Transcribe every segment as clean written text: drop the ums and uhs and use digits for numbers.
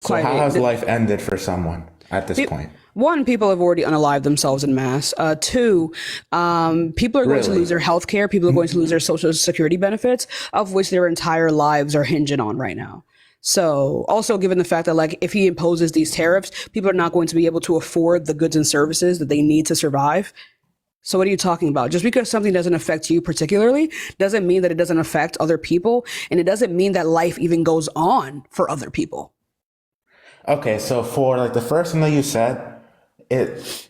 So quite how has a, life ended for someone at this point? one, people have already unalived themselves in mass. Two, people are going to Really? lose their health care. People are going to lose their social security benefits, of which their entire lives are hinging on right now. So also given the fact that like if he imposes these tariffs, people are not going to be able to afford the goods and services that they need to survive. So what are you talking about? Just because something doesn't affect you particularly doesn't mean that it doesn't affect other people. And it doesn't mean that life even goes on for other people. Okay, so for like the first thing that you said, if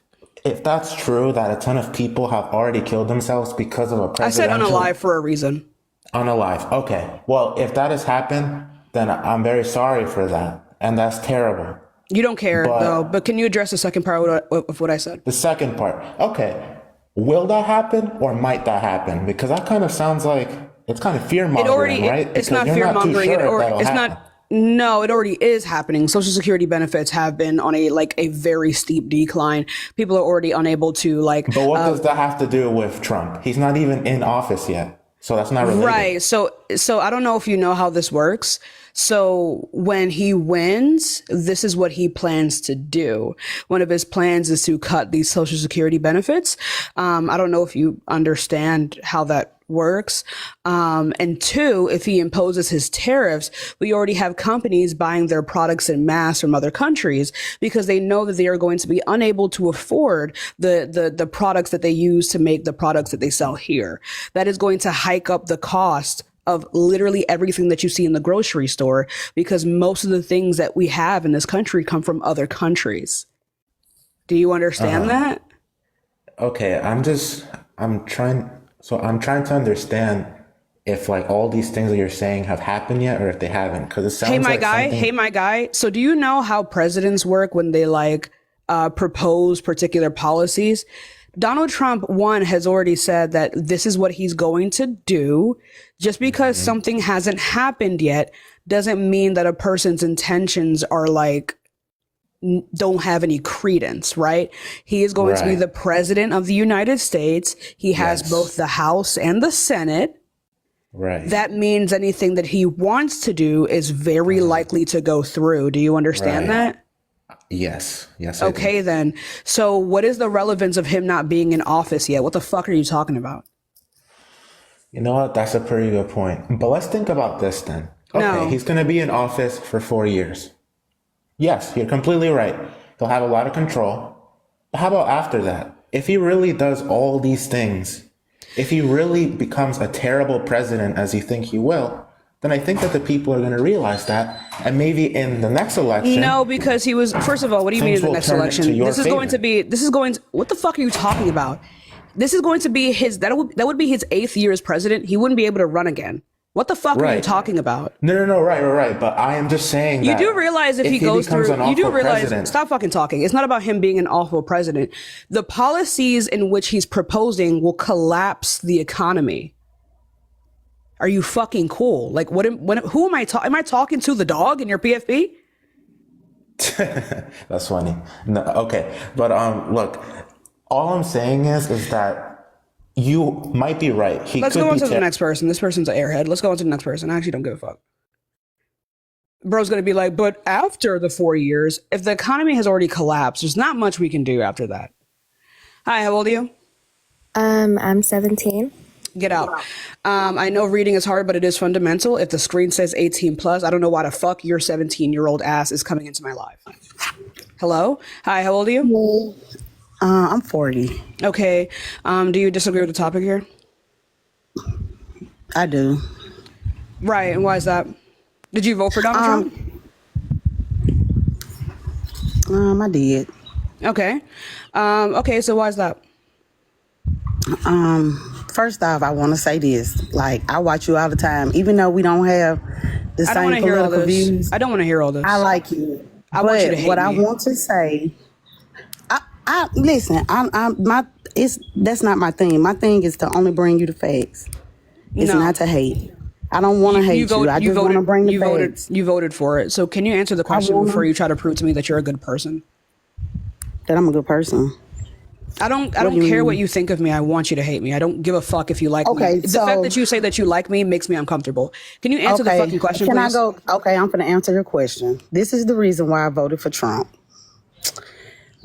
that's true that a ton of people have already killed themselves because of a I said presidential unalive for a reason. unalive. Okay. Well, if that has happened, then I'm very sorry for that. And that's terrible. You don't care though, But but can you address the second part of what I said? the second part, okay. Will that happen or might that happen? Because that kind of sounds like it's kind of fear mongering, right? It's Because not you're fear not too mongering. sure if that'll It's happen. not, no, it already is happening. Social security benefits have been on a very steep decline. People are already unable to But what does that have to do with Trump? He's not even in office yet. So that's not related. right. So I don't know if you know how this works. So when he wins, this is what he plans to do. One of his plans is to cut these social security benefits. I don't know if you understand how that works. And two, if he imposes his tariffs, we already have companies buying their products in mass from other countries because they know that they are going to be unable to afford the products that they use to make the products that they sell here. That is going to hike up the cost of literally everything that you see in the grocery store because most of the things that we have in this country come from other countries. Do you understand that? Okay, I'm trying to understand if like all these things that you're saying have happened yet or if they haven't. Because it sounds like something. Hey, my guy. So do you know how presidents work when they propose particular policies? Donald Trump, one, has already said that this is what he's going to do. Just because something hasn't happened yet doesn't mean that a person's intentions are don't have any credence, right? He is going to be Right. the president of the United States. He has Yes. both the House and the Senate. Right. That means anything that he wants to do is very likely to go through. Do you understand Right. that? Yes. Yes, I do. Okay, then. So what is the relevance of him not being in office yet? What the fuck are you talking about? You know what? That's a pretty good point. But let's think about this then. Okay, No. he's going to be in office for 4 years. Yes, you're completely right. He'll have a lot of control. But how about after that? If he really does all these things, if he really becomes a terrible president as you think he will, then I think that the people are going to realize that. And maybe in the next election, No, because he was, first of all, what do you mean things in the will next turn election? to your This is going to favor. be, what the fuck are you talking about? This is going to be that would be his 8th year as president. He wouldn't be able to run again. What the fuck are you Right. talking about? No, right. But I am just saying You that do realize if he goes becomes through, an you do awful realize, president, stop fucking talking. It's not about him being an awful president. The policies in which he's proposing will collapse the economy. Are you fucking cool? Like, who am I talking? Am I talking to the dog in your PFP? that's funny. No, okay, but look, all I'm saying is that you might be right. He Let's could go on be to the next person. This person's an airhead. Let's go on to the next person. I actually don't give a fuck. Bro's going to be like, but after the 4 years, if the economy has already collapsed, there's not much we can do after that. Hi, how old are you? I'm 17. Get out. I know reading is hard, but it is fundamental. If the screen says 18 plus, I don't know why the fuck your 17-year-old ass is coming into my life. Hello? Hi, how old are you? I'm 40. Okay. Do you disagree with the topic here? I do. Right. And why is that? Did you vote for Donald Trump? I did. Okay. Okay, so why is that? First off, I want to say this. Like, I watch you all the time, even though we don't have the I don't want same to hear all political this. views. I don't want to hear all this. I like you. I want you to hate what I me. want to say, I listen. That's not my thing. My thing is to only bring you the facts. It's No. not to hate. I don't want to hate you. I just want to bring the facts. You voted for it. So can you answer the question wanna- before you try to prove to me that you're a good person? That I'm a good person. I don't do you care what mean? you think of me. I want you to hate me. I don't give a fuck if you like me. Okay, The fact so that you say that you like me makes me uncomfortable. Can you answer the okay, fucking question, can I please? go? Okay, I'm going to answer your question. This is the reason why I voted for Trump.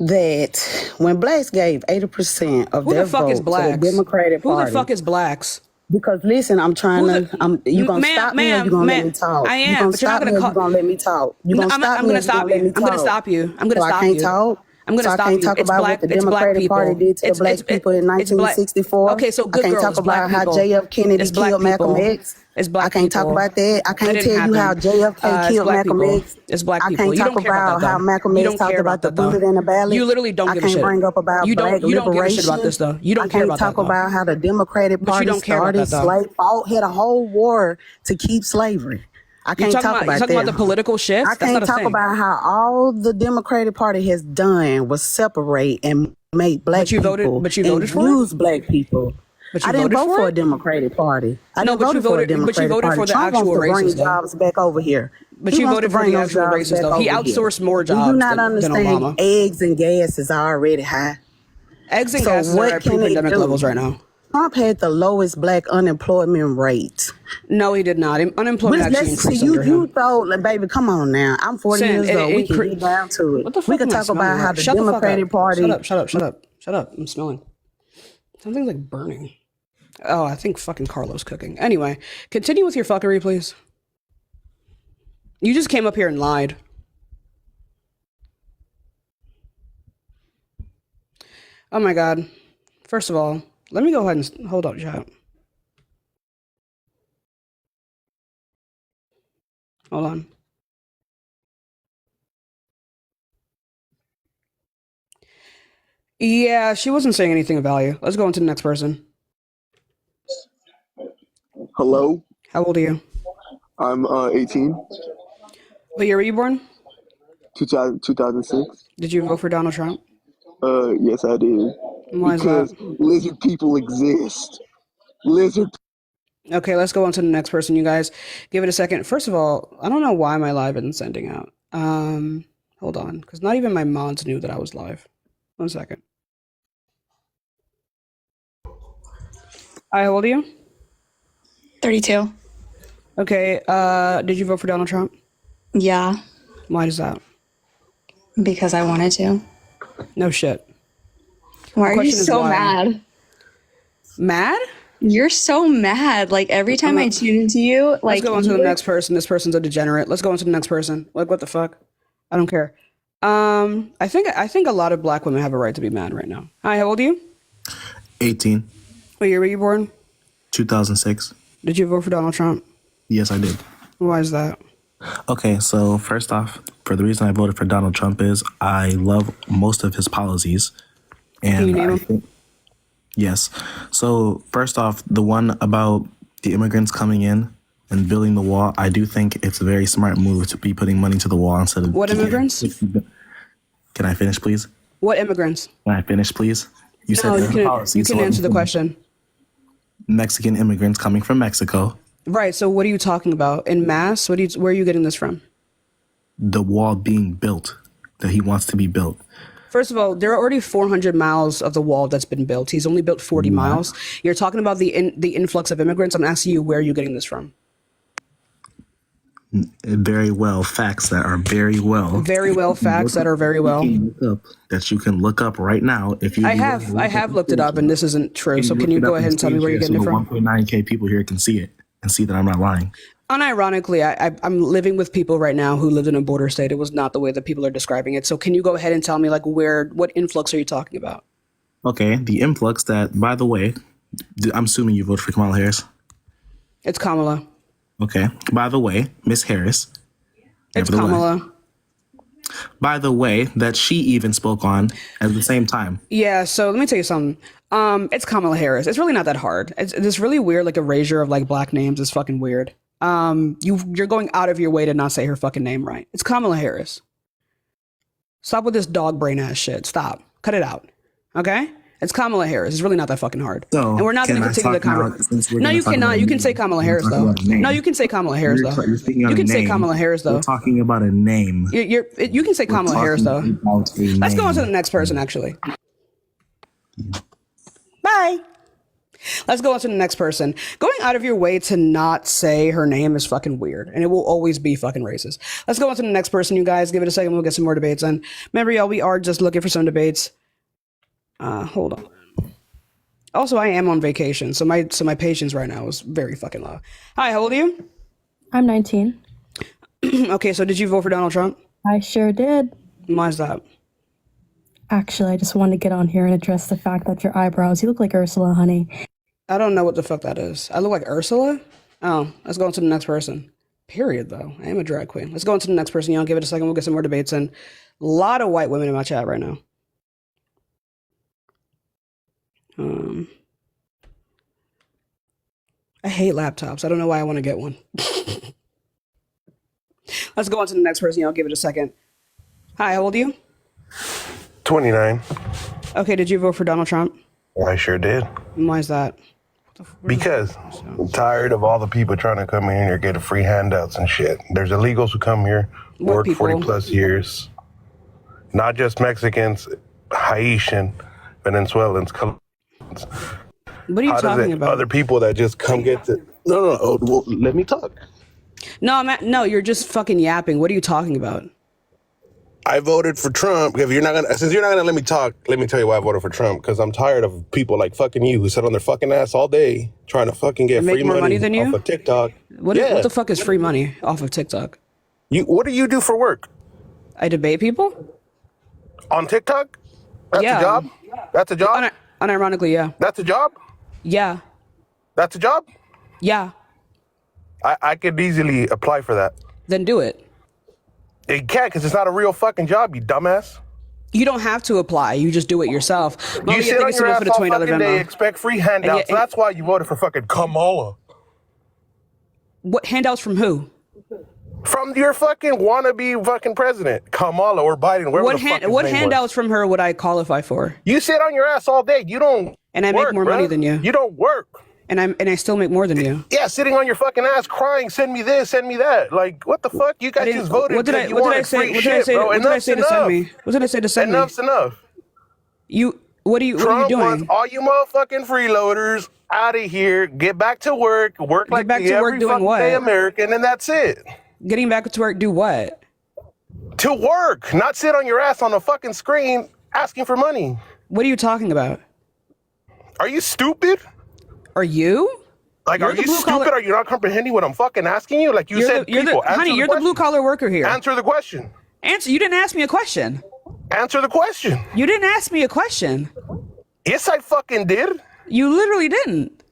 That when blacks gave 80% of Who the their fuck is vote to the blacks? Democratic Who the Party, fuck is blacks? because listen, I'm trying Who to. the You gonna ma'am, stop me or you ma'am, gonna let ma'am? me talk? I You am, gonna but you're not stop gonna me or you call. gonna let me talk? You gonna stop I'm me or gonna you gonna stop let you. me I'm gonna talk? stop you. I'm gonna So I stop can't you. talk. I'm gonna So I stop can't you. talk about what the It's black Democratic Party people. did to the black people in It's black. 1964. Okay, so I good can't girl. talk It's black about how people. J.F. Kennedy It's black killed Malcolm people. X. It's I black can't talk people. about that. I That can't didn't tell you how happen. JFK It's killed black Malcolm people. X. It's black I people. can't You talk don't care about about that how though. Malcolm You X don't talked care about about the that though. bullet and the You ballot. literally don't I give a can't shit. bring up about black You don't give a shit about liberation. this though. You I don't care can't about that talk though. about how the Democratic But you Party don't care about started that though. had a whole war to keep slavery. I can't talk You about talking about that. the political I shifts? That's not can't a talk thing. about how all the Democratic Party has done was separate and make black people But you and voted for it? use black people. But I you didn't voted vote for for a it? Democratic Party. I No, didn't vote for a but you Democratic voted Party. for the Trump wants actual to bring races though. jobs back over here. But He you wants to voted for bring the those actual jobs races back though. He over here. outsourced more Do you jobs not than understand? Obama. Eggs and gas is already high. Eggs and So gases are what at can it pre-pandemic do? levels right now. Trump had the lowest black unemployment rate. No, he did not. Unemployment actually Let's see increased you. under You him. thought, like, baby, come on now. I'm 40 Sin, years it old. We can get increased. down to it. What the We fuck could am I talk smelling about how right? the Shut the fuck up. Democratic Party. Shut up. I'm smelling. Something's like burning. Oh, I think fucking Carlo's cooking. Anyway, continue with your fuckery, please. You just came up here and lied. Oh my god. First of all, let me go ahead and hold up, chat. Hold on. Yeah, she wasn't saying anything of value. Let's go on to the next person. Hello, How old are you? I'm 18, What year were you born? 2006. Did you vote for Donald Trump? Yes, I did. Why is that? Because lizard people exist. Lizard. Okay, let's go on to the next person, you guys. Give it a second. First of all, I don't know why my live isn't sending out. Hold on, because not even my mods knew that I was live. 1 second. Hi, how old are you? 32. Okay, did you vote for Donald Trump? Yeah, Why is that? because I wanted to. No shit. Why are you question is so why? mad? Mad? You're so mad. Like every time I tune into you, Let's like go on to the next person. This person's a degenerate. Let's go on to the next person. Like, what the fuck? I don't care. I think a lot of black women have a right to be mad right now. Hi, how old are you? 18, What year were you born? 2006. Did you vote for Donald Trump? Yes, I did. Why is that? Okay, so first off, for the reason I voted for Donald Trump is I love most of his policies. And Can you name I them? think, yes. So first off, the one about the immigrants coming in and building the wall, I do think it's a very smart move to be putting money to the wall instead of... What immigrants? Can I finish, please? What immigrants? Can I finish, please? You No, said you can answer the question. Mexican immigrants coming from Mexico. Right. So what are you talking about? In mass? Where are you getting this from? The wall being built, that he wants to be built. First of all, there are already 400 miles of the wall that's been built. He's only built 40 miles. You're talking about the influx of immigrants. I'm asking you, where are you getting this from? Very well, facts that are very well. Very well, facts that are very well. That you can look up right now. If you, I have looked it up, and this isn't true. So can you go ahead and tell me where you're getting it from? 1.9K people here can see it and see that I'm not lying. Unironically, I'm living with people right now who lived in a border state. It was not the way that people are describing it. So can you go ahead and tell me, like, what influx are you talking about? Okay, the influx that, by the way, I'm assuming you voted for Kamala Harris. It's Kamala. Okay, by the way, Miss Harris. It's Kamala. By the way, that she even spoke on at the same time. Yeah, so let me tell you something. It's Kamala Harris. It's really not that hard. It's really weird, like erasure of like black names is fucking weird. You're going out of your way to not say her fucking name right. It's Kamala Harris. Stop with this dog brain ass shit. Stop. Cut it out. Okay? It's Kamala Harris. It's really not that fucking hard. So, and we're not going to continue the conversation. No, you cannot. You can say Kamala Harris, though. No, you can say Kamala Harris, though. You can say Kamala Harris, though. We're talking about a name. You can say Kamala Harris, though. Let's go on to the next person, actually. Bye. Let's go on to the next person. Going out of your way to not say her name is fucking weird, and it will always be fucking racist. Let's go on to the next person, you guys. Give it a second. We'll get some more debates in. Remember, y'all, we are just looking for some debates. Hold on. Also, I am on vacation, so my patience right now is very fucking low. Hi, how old are you? I'm 19. Okay, so did you vote for Donald Trump? I sure did. Why is that? Actually, I just wanted to get on here and address the fact that your eyebrows, you look like Ursula, honey. I don't know what the fuck that is. I look like Ursula? Oh, let's go on to the next person. Period, though. I am a drag queen. Let's go on to the next person. Y'all give it a second. We'll get some more debates in. A lot of white women in my chat right now. I hate laptops. I don't know why I want to get one. Let's go on to the next person. Y'all give it a second. Hi, how old are you? 29. Okay, did you vote for Donald Trump? I sure did. And why is that? Because I'm tired of all the people trying to come in here, get free handouts and shit. There's illegals who come here, What work people? 40 plus years. Not just Mexicans, Haitian, Venezuelans. What are you How does talking it, about? other people that just come get to... No, oh, well, let me talk. No, you're just fucking yapping. What are you talking about? I voted for Trump. If you're not gonna, since you're not gonna let me talk, let me tell you why I voted for Trump. Because I'm tired of people like fucking you who sit on their fucking ass all day trying to fucking get And make free more money than you? off of TikTok. What the fuck is free money off of TikTok? What do you do for work I debate people? on TikTok? That's Yeah. a job. That's a job. Unironically, yeah. That's a job. Yeah. That's a job. Yeah. I could easily apply for that. Then do it. You can't because it's not a real fucking job, you dumbass. You don't have to apply. You just do it yourself. You sit on your ass for the all $20 fucking day, Venmo. expect free handouts. And That's why you voted for fucking Kamala. What handouts from who? From your fucking wannabe fucking president, Kamala or Biden, wherever the fuck his What name handouts was. from her would I qualify for? You sit on your ass all day. You don't And I work, make more money bruh. than you. You don't work. And I still make more than you. Yeah, sitting on your fucking ass crying, send me this, send me that. Like, what the fuck? You guys just voted What did I because you wanted say? free What did I shit, say? bro. What did I Enough's say to send enough. me? What did I say to send me? Enough's enough. What are you Trump doing? wants all you motherfucking freeloaders out of here. Get back to work. Work like back the to work every doing fucking what? day American, and that's it. Getting back to work, do what? To work, not sit on your ass on a fucking screen asking for money. What are you talking about? Are you stupid? Are you? Like, You're are the you blue stupid? collar- Are you not comprehending what I'm fucking asking you? Like you said, You're people, the answer honey. the You're the question. blue collar worker here. Answer the question. Answer. You didn't ask me a question. Answer the question. You didn't ask me a question. Yes, I fucking did. You literally didn't.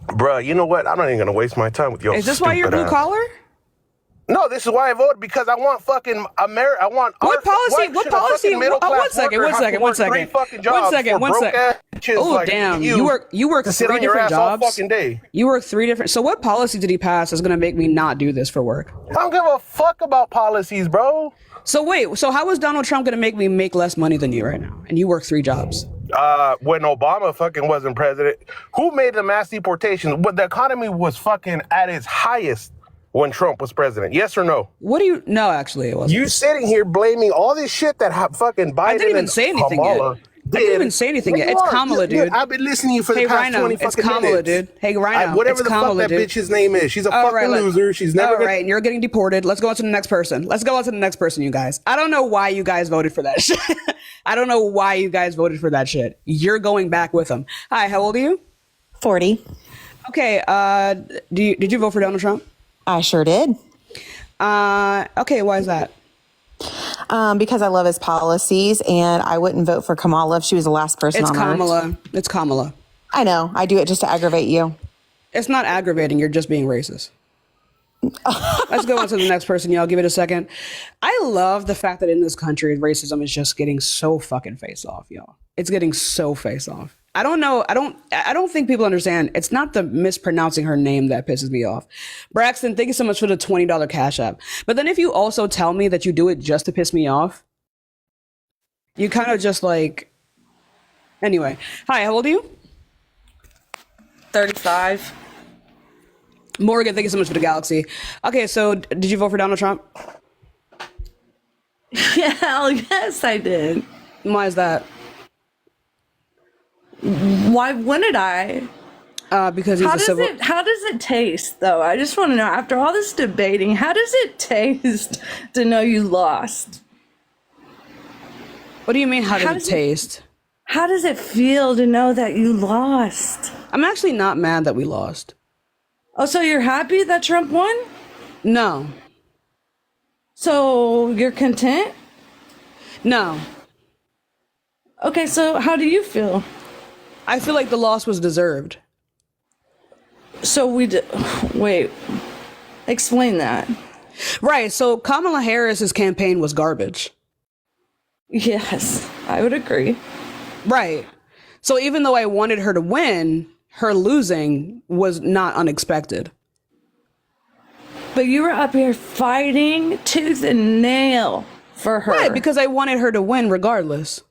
Bruh, you know what? I'm not even gonna waste my time with your Is this why you're stupid blue ass. collar? No, this is why I voted, because I want fucking America. I want What policy? What policy? One second. One second. Oh damn! You work to sit three on your different ass all jobs. fucking day. You work three different. So what policy did he pass that's gonna make me not do this for work? I don't give a fuck about policies, bro. So wait. So how is Donald Trump gonna make me make less money than you right now? And you work 3 jobs. When Obama fucking wasn't president, who made the mass deportations? But the economy was fucking at its highest when Trump was president. Yes or no? What do you? No, actually, it wasn't. You sitting here blaming all this shit that fucking Biden I didn't even and say anything Kamala yet. I didn't even say anything yet. It's Kamala, dude. I've been listening to you for the Hey, past Rhino, 20 it's fucking Kamala, minutes. dude. Hey, Rhino, whatever it's the Kamala, fuck that dude. bitch's name is. She's a All fucking right, loser. She's never All gonna... right, and you're getting deported. Let's go on to the next person. You guys. I don't know why you guys voted for that shit. I don't know why you guys voted for that shit. You're going back with them. Hi, how old are you? 40. Okay, did you vote for Donald Trump? I sure did. Okay, why is that? Because I love his policies, and I wouldn't vote for Kamala if she was the last person It's on Kamala. earth. It's Kamala. I know. I do it just to aggravate you. It's not aggravating. You're just being racist. Let's go on to the next person, y'all. Give it a second. I love the fact that in this country, racism is just getting so fucking face off, y'all. It's getting so face off. I don't know. I don't think people understand. It's not the mispronouncing her name that pisses me off. Braxton, thank you so much for the $20 Cash App. But then if you also tell me that you do it just to piss me off, you kind of just like... Anyway. Hi, how old are you? 35. Morgan, thank you so much for the galaxy. Okay, so did you vote for Donald Trump? Yeah, hell yes, I did. Why is that? Why wouldn't I? Because he's How a does civil. it taste though? I just want to know, after all this debating, how does it taste to know you lost? What do you mean? How How does does it it- taste? How does it feel to know that you lost? I'm actually not mad that we lost. Oh, so you're happy that Trump won? No, So you're content? no. Okay, so how do you feel? I feel like the loss was deserved. So wait, explain that. Right. So Kamala Harris's campaign was garbage. Yes, I would agree. Right. So even though I wanted her to win, her losing was not unexpected. But you were up here fighting tooth and nail for her. Right, because I wanted her to win regardless.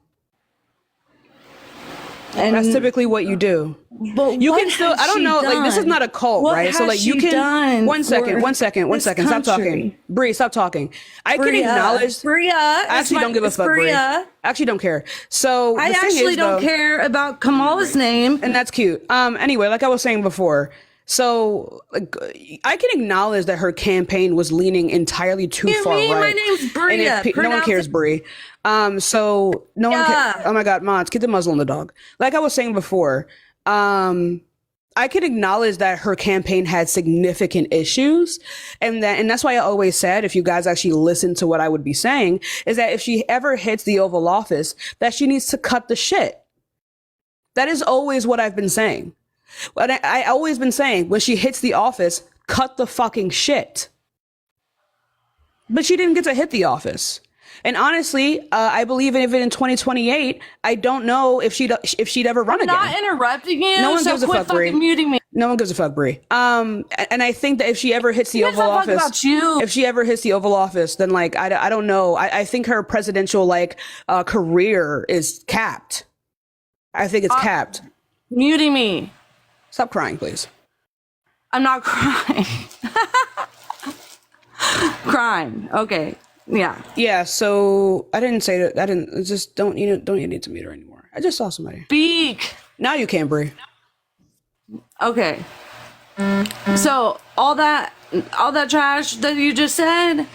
and That's typically what you do. But You what can still, has I don't she know, like this is done? not a cult, What right? So has like you she can, done one second, for one second, this stop talking. country? Bree, stop talking. I can Bria, acknowledge, Bria, I actually don't give a fuck, Bree. Bria. I actually don't care. So I the thing actually is, don't though, care about Kamala's name. and that's cute. Anyway, like I was saying before, so like I can acknowledge that her campaign was leaning entirely too You far mean right. my name's And Bria? if no one Pronounce cares, it- Bree. So no one Yeah. cares. Oh my God, mods, get the muzzle on the dog. Like I was saying before, I can acknowledge that her campaign had significant issues, and that's why I always said, if you guys actually listen to what I would be saying, is that if she ever hits the Oval Office, that she needs to cut the shit. That is always what I've been saying. But I always been saying, when she hits the office, cut the fucking shit. But she didn't get to hit the office. And honestly, I believe even in 2028, I don't know if she'd ever run again. Not interrupting you. No one so gives a quit fuck, Bree. fucking muting me. No one gives a fuck, Bree. And I think that if she ever hits the Who gives Oval a fuck Office, about you? if she ever hits the Oval Office, then like I don't know. I think her presidential career is capped. I think it's capped. Muting me. Stop crying, please. I'm not crying. Crying. Okay. Yeah. Yeah. So I didn't say that. I didn't. Just don't you need to meet her anymore. I just saw somebody. Speak. Now you can, Bree. Okay. So all that trash that you just said,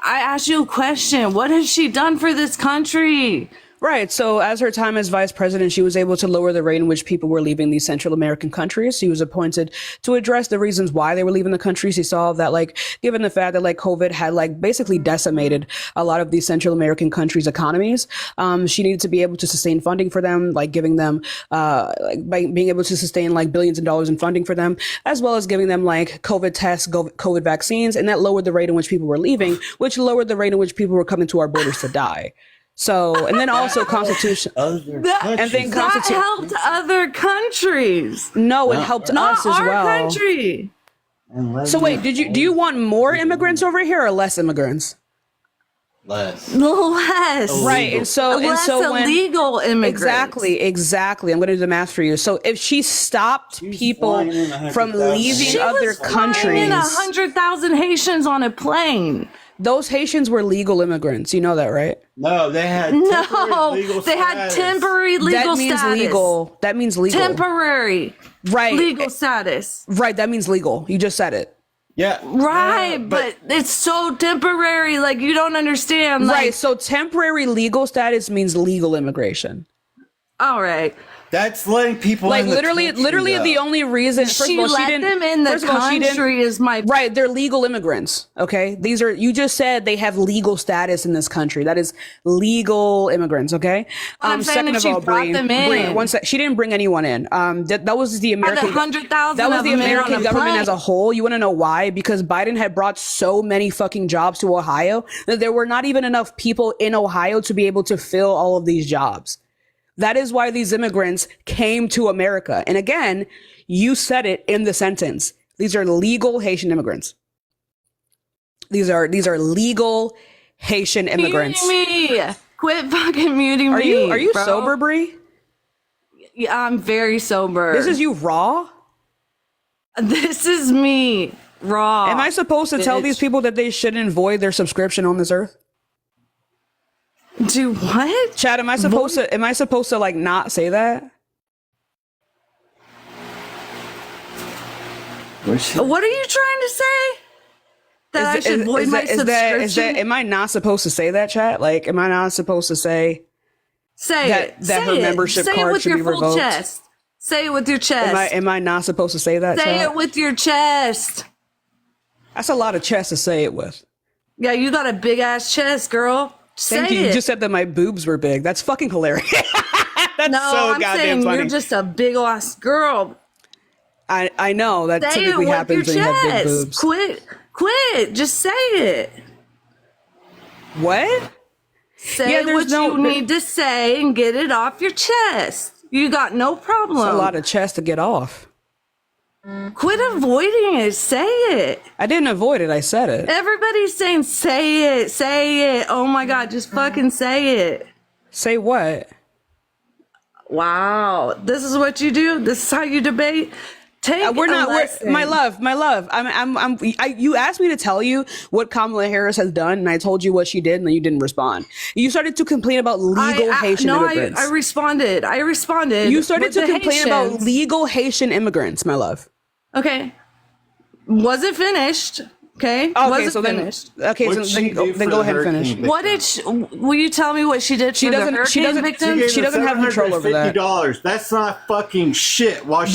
I asked you a question. What has she done for this country? Right. So as her time as vice president, she was able to lower the rate in which people were leaving these Central American countries. She was appointed to address the reasons why they were leaving the countries. She saw that, given the fact that COVID had basically decimated a lot of these Central American countries' economies, she needed to be able to sustain funding for them, giving them, by being able to sustain billions of dollars in funding for them, as well as giving them COVID tests, COVID vaccines. And that lowered the rate in which people were leaving, which lowered the rate in which people were coming to our borders to die. So, and then also Constitution. That helped other countries. No, it helped Not us as our well. country. So wait, do you want more immigrants over here or less immigrants? Less. Less. Right, and so Less when illegal immigrants. exactly. I'm going to do the math for you. So if she stopped people from leaving She other was flying in countries, 100,000 Haitians on a plane. those Haitians were legal immigrants. You know that, right? No, they had They had temporary legal That means status. legal. That means legal. Temporary Right. legal status. Right. That means legal. You just said it. Yeah. Right, but it's so temporary. You don't understand. Right. So temporary legal status means legal immigration. All right. That's letting people in the literally country, though. the only reason She let them in the country is my right. They're legal immigrants. Okay, these are, you just said they have legal status in this country. That is legal immigrants. Okay. I'm saying if she brought them in. Bree, one sec. She didn't bring anyone in. That was the American. 100,000 That was of the them in on American a government plane. as a whole. You want to know why? Because Biden had brought so many fucking jobs to Ohio that there were not even enough people in Ohio to be able to fill all of these jobs. That is why these immigrants came to America. And again, you said it in the sentence. These are legal Haitian immigrants. These are legal Haitian immigrants. Muting me. Quit fucking muting Are me. you bro. sober, Bree? Yeah, I'm very sober. This is you raw? This is me raw. Am I supposed to tell bitch. these people that they shouldn't void their subscription on this earth? Do what? Chad, am I supposed to not say that? What are you trying to say? That I should void my subscription? Am I not supposed to say that, chat? Like, am I not supposed to say that her membership card should be revoked? Chest. Say it with your chest. Am I not supposed to say that, Say chat? it with your chest. That's a lot of chest to say it with. Yeah, you got a big ass chest, girl. Thank you. You just said that my boobs were big. That's fucking hilarious. That's so I'm goddamn saying funny. you're just a big ass girl. I know that Say typically it with happens when your you have big chest. boobs. Quit. Just say it. What? Say what you need to say and get it off your chest. You got no problem. It's a lot of chest to get off. Quit avoiding it. Say it. I didn't avoid it. I said it. Everybody's saying, say it. Say it. Oh my God. Just fucking say it. Say what? Wow. This is what you do? This is how you debate? We're not. My love. You asked me to tell you what Kamala Harris has done, and I told you what she did, and then you didn't respond. You started to complain about legal Haitian immigrants. I responded. You started to complain about legal Haitian immigrants, my love. Okay. Wasn't finished. Okay. Okay. So finished. Then go ahead and finish. What did will you tell me what she did? She doesn't have control over that. $750. That's not fucking shit. While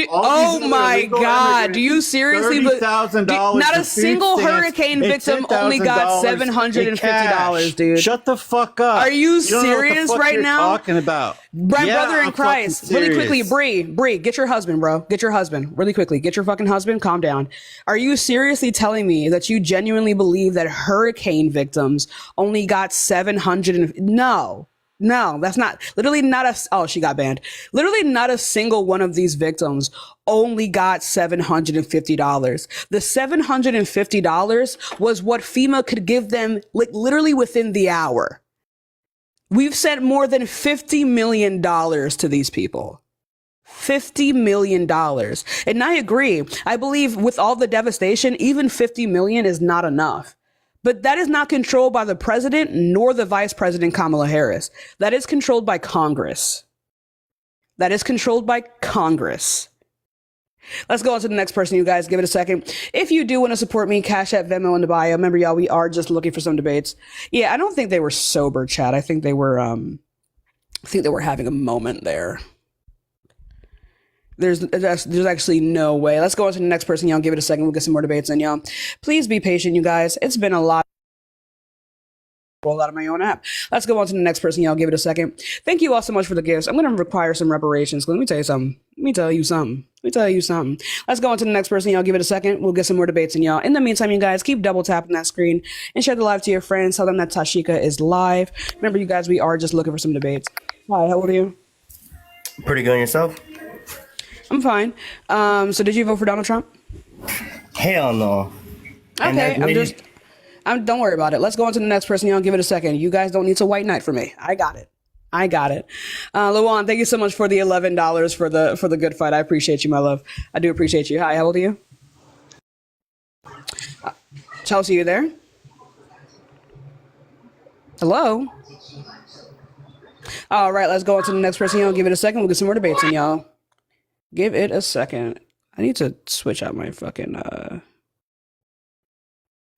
oh my God! Do you seriously? $30,000. Not a single hurricane victim only got $750, dude. Shut the fuck up. Are you serious right now? Talking about brother in Christ. Really quickly, Bree, get your husband, bro. Get your husband. Really quickly, get your fucking husband. Calm down. Are you seriously telling me that you genuinely believe that hurricane victims only got 700? No, that's not she got banned. Literally not a single one of these victims only got $750. The $750 was what FEMA could give them literally within the hour. We've sent more than $50 million to these people. $50 million. And I agree. I believe with all the devastation, even $50 million is not enough. But that is not controlled by the president nor the vice president, Kamala Harris. That is controlled by Congress. Let's go on to the next person, you guys. Give it a second. If you do want to support me, Cash App, Venmo in the bio. Remember, y'all, we are just looking for some debates. Yeah, I don't think they were sober, chat. I think they were having a moment there. There's actually no way. Let's go on to the next person, y'all. Give it a second. We'll get some more debates in, y'all. Please be patient, you guys. It's been a lot. Roll out of my own app. Let's go on to the next person, y'all. Give it a second. Thank you all so much for the gifts. I'm going to require some reparations. Let me tell you something. Let's go on to the next person, y'all. Give it a second. We'll get some more debates in, y'all. In the meantime, you guys, keep double tapping that screen and share the live to your friends. Tell them that Tashika is live. Remember, you guys, we are just looking for some debates. Hi, how old are you? Pretty good. Yourself? I'm fine. So did you vote for Donald Trump? Hell no. Okay, don't worry about it. Let's go on to the next person. Y'all give it a second. You guys don't need to white knight for me. I got it. Luan, thank you so much for the $11 for the good fight. I appreciate you, my love. I do appreciate you. Hi, how old are you? Chelsea, you there? Hello? All right, let's go on to the next person. Y'all give it a second. We'll get some more debates in, y'all. Give it a second. I need to switch out my fucking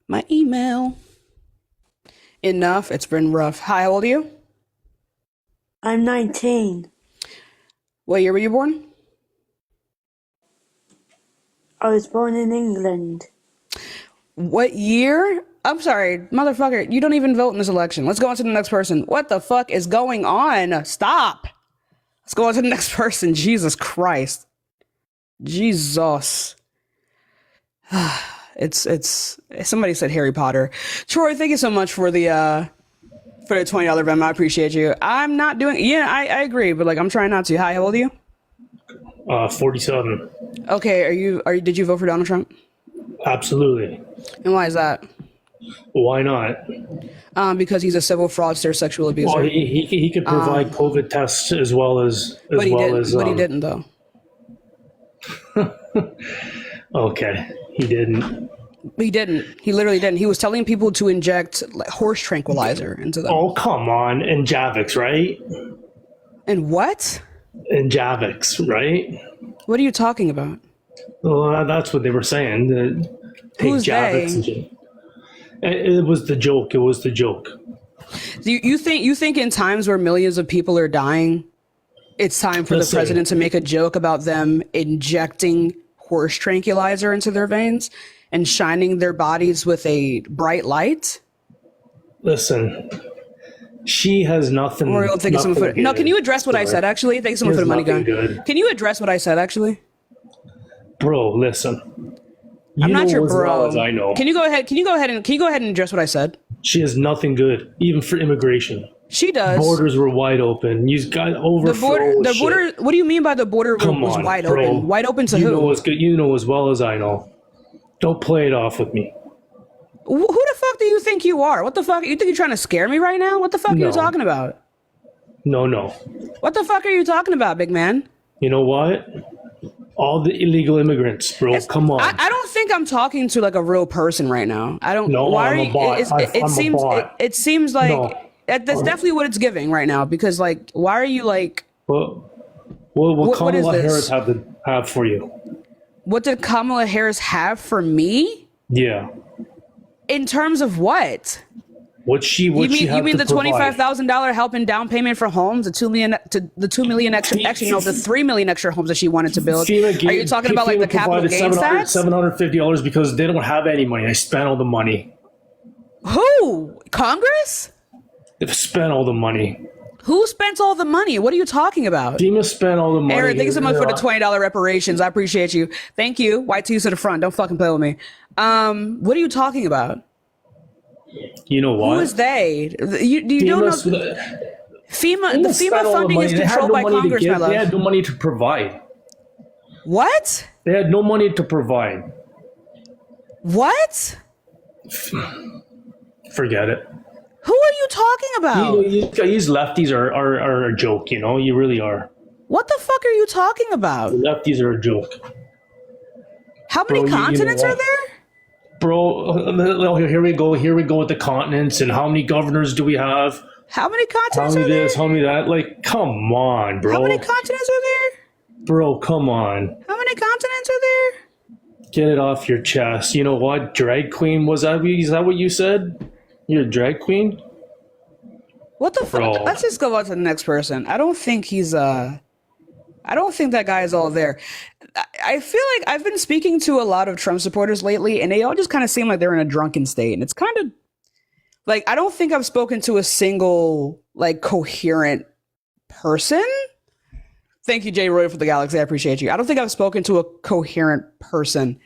my email. Enough. It's been rough. Hi, how old are you? I'm 19. What year were you born? I was born in England. What year? I'm sorry, motherfucker. You don't even vote in this election. Let's go on to the next person. What the fuck is going on? Stop. Let's go on to the next person. Jesus Christ. Jesus. It's somebody said Harry Potter. Troy, thank you so much for the $20 Venmo. I appreciate you. I'm not doing I agree, but I'm trying not to. Hi, how old are you? 47. Okay, did you vote for Donald Trump? Absolutely. And why is that? Why not? Because he's a civil fraudster, sexual abuser. Well, he could provide COVID tests as well as but he didn't though. Okay, he didn't. He didn't. He literally didn't. He was telling people to inject horse tranquilizer into them. Oh, come on. And Javix, right? And what? And Javix, right? What are you talking about? Well, that's what they were saying. Take Who's Javits they? and shit. It was the joke. It was the joke. You think in times where millions of people are dying, it's time for Listen. the president to make a joke about them injecting horse tranquilizer into their veins and shining their bodies with a bright light? Listen, she has nothing. Oriole, thank you so much for. No, can you address what I said? Actually, thank you so much for the money gun. Good. Can you address what I said? Actually, Bro, listen. I'm not your as bro. well as I know. Can you go ahead and address what I said? She has nothing good, even for immigration. She does. Borders were wide open. You got overflow. The border. What do you mean by the border Come was on, wide bro. open? Wide open to you who? Know as good. You know as well as I know. Don't play it off with me. Who the fuck do you think you are? What the fuck? You think you're trying to scare me right now? What the fuck are you talking about? No. What the fuck are you talking about, big man? You know what? All the illegal immigrants, bro. Come on. I don't think I'm talking to like a real person right now. I don't. No, why I'm are a you? bot. It I'm seems. a bot. It seems like No. that's definitely what it's giving right now. Because like, why are you like? What what is Kamala this? Harris have for you? What did Kamala Harris have for me? Yeah. In terms of what? What she You had mean to the $25,000 help in down payment for homes, the $2 million extra, actually no, the $3 million extra homes that she wanted to build. Are you talking about like the capital gains tax? $750 because they don't have any money. They spent all the money. Who? Congress? They've spent all the money. Who spent all the money? What are you talking about? FEMA spent all the money. Aaron, thank you so much for the $20 reparations. I appreciate you. Thank you. White tees to the front. Don't fucking play with me. What are you talking about? You know what? Who is they? You don't know. FEMA. The FEMA funding is controlled by Congress, my love. They had no money to provide. What? They had no money to provide. What? Forget it. Who are you talking about? These lefties are a joke, you know? You really are. What the fuck are you talking about? The lefties are a joke. How many continents are there? Bro, here we go. Here we go with the continents and how many governors do we have? How many continents are there? How many there? this, how many that? Like, come on, bro. How many continents are there? Bro, come on. How many continents are there? Get it off your chest. You know what? Drag queen, is that what you said? You're a drag queen? What the fuck? Let's just go on to the next person. I don't think that guy is all there. I feel like I've been speaking to a lot of Trump supporters lately, and they all just kind of seem like they're in a drunken state. And it's kind of like, I don't think I've spoken to a single, like, coherent person. Thank you, Jay Roy, for the Galaxy. I appreciate you. I don't think I've spoken to a coherent person.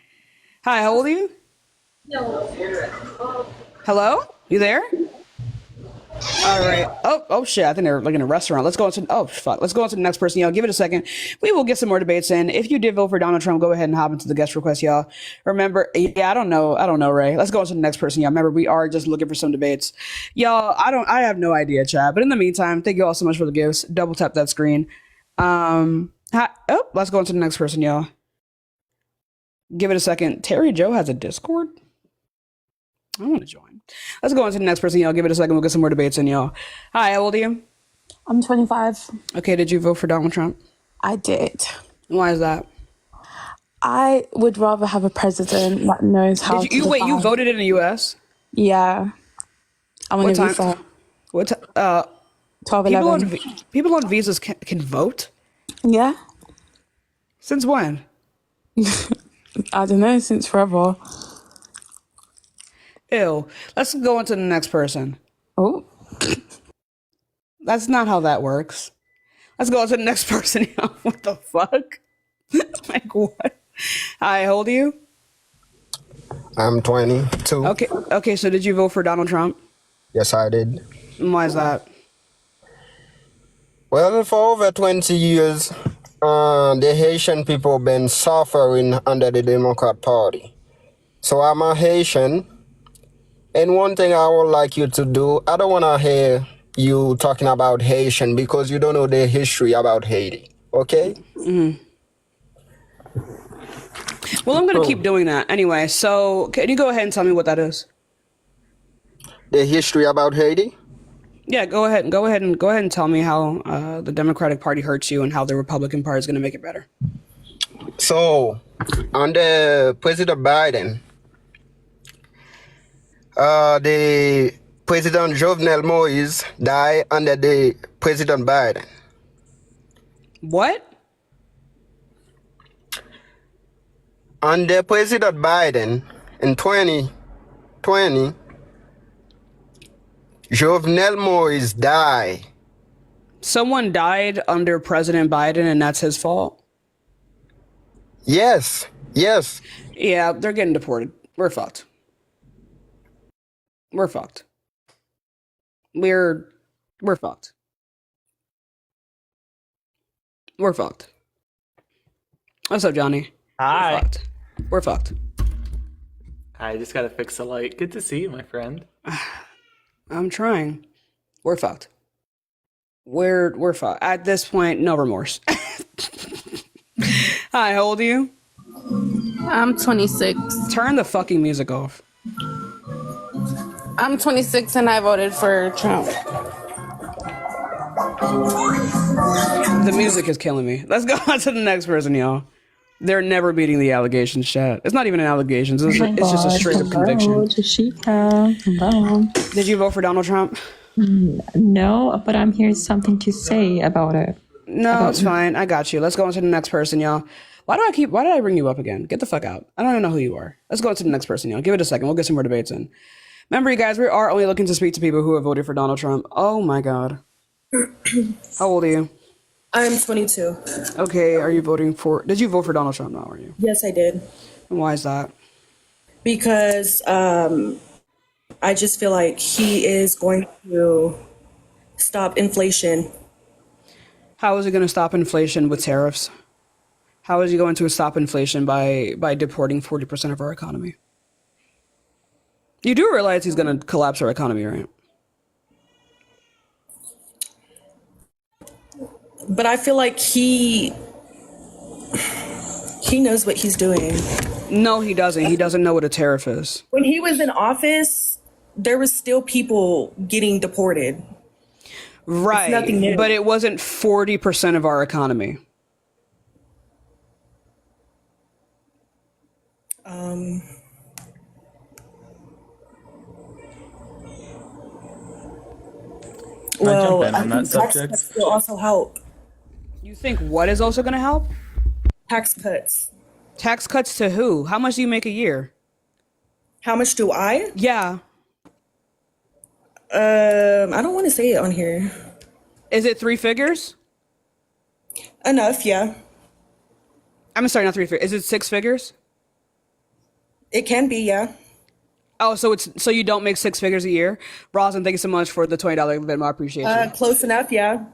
Hi, how old are you? No. Hello? You there? All right. Oh shit. I think they're like in a restaurant. Let's go on to the next person, y'all. Give it a second. We will get some more debates in. If you did vote for Donald Trump, go ahead and hop into the guest request, y'all. Remember, I don't know, Ray. Let's go on to the next person, y'all. Remember, we are just looking for some debates. Y'all, I have no idea, Chad. But in the meantime, thank you all so much for the gifts. Double tap that screen. Let's go on to the next person, y'all. Give it a second. Terry Joe has a Discord? I want to join. Let's go on to the next person, y'all. Give it a second. We'll get some more debates in, y'all. Hi, how old are you? I'm 25. Okay, did you vote for Donald Trump? I did. Why is that? I would rather have a president that knows how to Wait, you voted in the U.S.? Yeah. I'm on a visa. What time? 12, 11. People on visas can vote? Yeah. Since when? I don't know, since forever. Ew. Let's go on to the next person. Oh. That's not how that works. Let's go on to the next person. What the fuck? Like what? Hi, how old are you? I'm 22. Okay, so did you vote for Donald Trump? Yes, I did. And why is that? Well, for over 20 years, the Haitian people been suffering under the Democrat Party. So I'm a Haitian. And one thing I would like you to do, I don't want to hear you talking about Haitian because you don't know the history about Haiti, okay? Mm-hmm. Well, I'm going to keep doing that. Anyway, so can you go ahead and tell me what that is? The history about Haiti? Yeah, go ahead and tell me how the Democratic Party hurts you and how the Republican Party is going to make it better. So, under President Biden, the President Jovenel Moise died under the President Biden. What? Under President Biden in 2020, Jovenel Moise died. Someone died under President Biden and that's his fault? Yes. Yeah, they're getting deported. We're fucked. We're fucked. We're fucked. We're fucked. What's up, Johnny? Hi. We're fucked. We're fucked. I just gotta fix the light. Good to see you, my friend. I'm trying. We're fucked. We're fucked. At this point, no remorse. Hi, how old are you? I'm 26. Turn the fucking music off. I'm 26 and I voted for Trump. The music is killing me. Let's go on to the next person, y'all. They're never beating the allegations, chat. It's not even an allegation. It's just a straight up conviction. Tashika. Hello. Did you vote for Donald Trump? No, but I'm here something to say about it. No, it's fine. I got you. Let's go on to the next person, y'all. Why did I bring you up again? Get the fuck out. I don't even know who you are. Let's go on to the next person, y'all. Give it a second. We'll get some more debates in. Remember, you guys, we are only looking to speak to people who have voted for Donald Trump. Oh my God. How old are you? I'm 22. Okay, are you voting for... Did you vote for Donald Trump now, are you? Yes, I did. And why is that? Because I just feel like he is going to stop inflation. How is he going to stop inflation with tariffs? How is he going to stop inflation by deporting 40% of our economy? You do realize he's going to collapse our economy, right? But I feel like he knows what he's doing. No, he doesn't. He doesn't know what a tariff is. When he was in office, there was still people getting deported. Right. It's nothing new. But it wasn't 40% of our economy. Well, jump in on I that think tax subject? cuts will also help. You think what is also going to help? Tax cuts. Tax cuts to who? How much do you make a year? How much do I? Yeah. I don't want to say it on here. Is it 3 figures? Enough, yeah. I'm sorry, not 3 figures. Is it 6 figures? It can be, yeah. Oh, so you don't make 6 figures a year? Rosin, thank you so much for the $20 Venmo. I appreciate you. Close enough, yeah.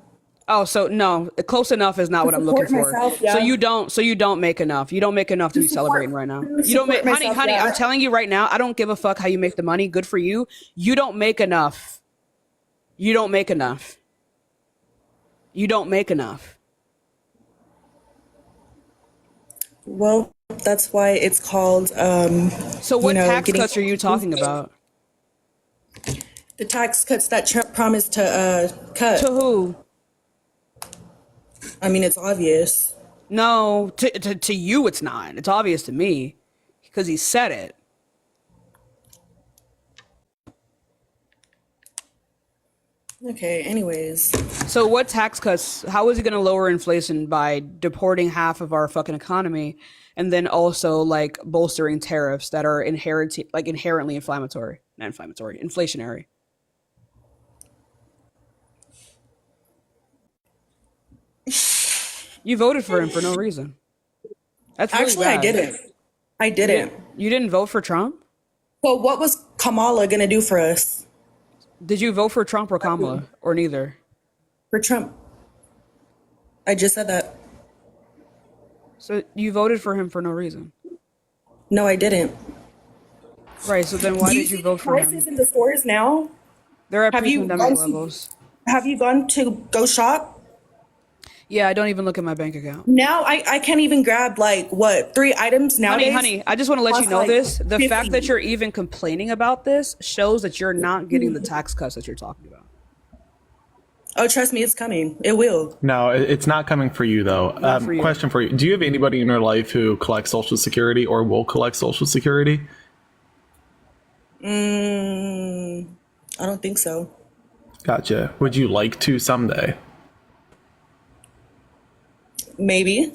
Oh, so no, close enough is not what I'm looking for. Myself, yeah. So you don't make enough. You don't make enough to be celebrating right now. You don't make, honey, yeah. I'm telling you right now, I don't give a fuck how you make the money. Good for you. You don't make enough. You don't make enough. You don't make enough. Well, that's why it's called. So what tax cuts are you talking about? The tax cuts that Trump promised to cut. To who? I mean, it's obvious. No, to you it's not. It's obvious to me because he said it. Okay, anyways. So what tax cuts, how is he going to lower inflation by deporting half of our fucking economy and then also like bolstering tariffs that are inherently inflationary? You voted for him for no reason. That's really Actually, bad. I didn't. I didn't. You didn't vote for Trump? So what was Kamala going to do for us? Did you vote for Trump or Kamala or neither? For Trump. I just said that. So you voted for him for no reason? No, I didn't. Right, so then why did you vote for him? Prices in the stores now? They're at Have you pre-pandemic gone to- levels. Have you gone to go shop? Yeah, I don't even look at my bank account. Now I can't even grab like what 3 items nowadays. Honey, I just want to let you Cost know like this. The 50. fact that you're even complaining about this shows that you're not getting the tax cuts that you're talking about. Oh, trust me, it's coming. It will. No, it's not coming for you though. For you. Question for you: do you have anybody in your life who collects Social Security or will collect Social Security? I don't think so. Gotcha. Would you like to someday? Maybe.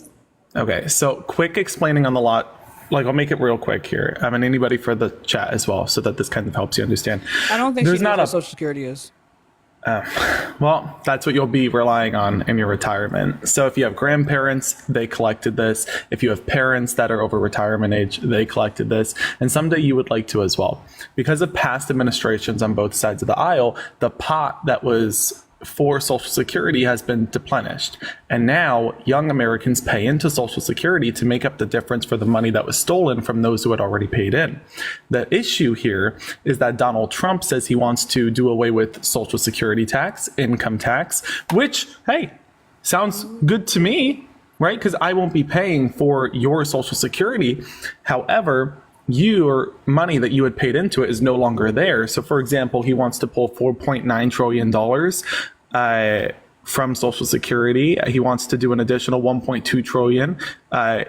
Okay, so quick explaining on the lot. Like, I'll make it real quick here. I mean, anybody for the chat as well, so that this kind of helps you understand. I don't think There's she knows not what a Social Security is. Well, that's what you'll be relying on in your retirement. So if you have grandparents, they collected this. If you have parents that are over retirement age, they collected this. And someday you would like to as well. Because of past administrations on both sides of the aisle, the pot that was for Social Security has been deplenished. And now young Americans pay into Social Security to make up the difference for the money that was stolen from those who had already paid in. The issue here is that Donald Trump says he wants to do away with Social Security tax, income tax, which, hey, sounds good to me, right? Because I won't be paying for your Social Security. However, your money that you had paid into it is no longer there. So, for example, he wants to pull $4.9 trillion from Social Security. He wants to do an additional $1.2 trillion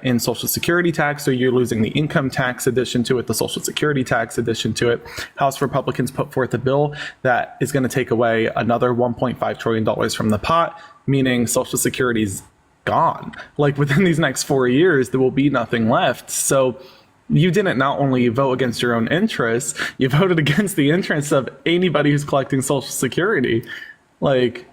in Social Security tax. So you're losing the income tax addition to it, the Social Security tax addition to it. House Republicans put forth a bill that is going to take away another $1.5 trillion from the pot, meaning Social Security's gone. Like within these next 4 years, there will be nothing left. So you didn't not only vote against your own interests, you voted against the interests of anybody who's collecting Social Security. Like,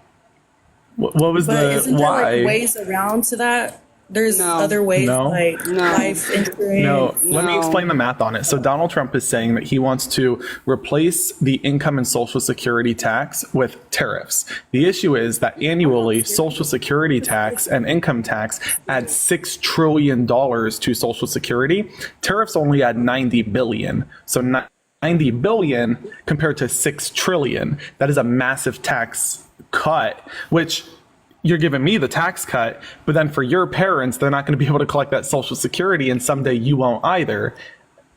what was Isn't there why? like ways around to that? There's other ways, like life insurance. No, let me explain the math on it. So Donald Trump is saying that he wants to replace the income and Social Security tax with tariffs. The issue is that annually, Social Security tax and income tax add $6 trillion to Social Security. Tariffs only add $90 billion. So $90 billion compared to $6 trillion. That is a massive tax cut, which you're giving me the tax cut, but then for your parents, they're not going to be able to collect that Social Security, and someday you won't either.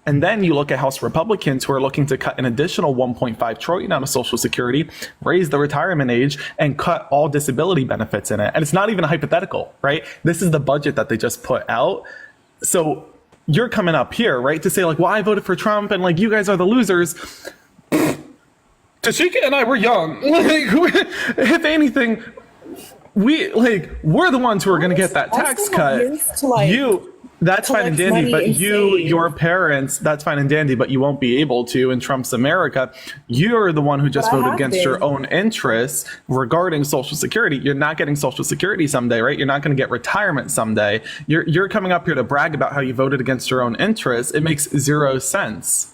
And then you look at House Republicans who are looking to cut an additional $1.5 trillion out of Social Security, raise the retirement age, and cut all disability benefits in it. And it's not even a hypothetical, right? This is the budget that they just put out. So you're coming up here, right, to say like, well, I voted for Trump and like you guys are the losers. Tashika and I were young. Like, if anything, we're the ones who are going to get that tax cut. That's fine and dandy, but your parents, that's fine and dandy, but you won't be able to in Trump's America. You're the one who just voted against your own interests regarding Social Security. You're not getting Social Security someday, right? You're not going to get retirement someday. You're coming up here to brag about how you voted against your own interests. It makes zero sense.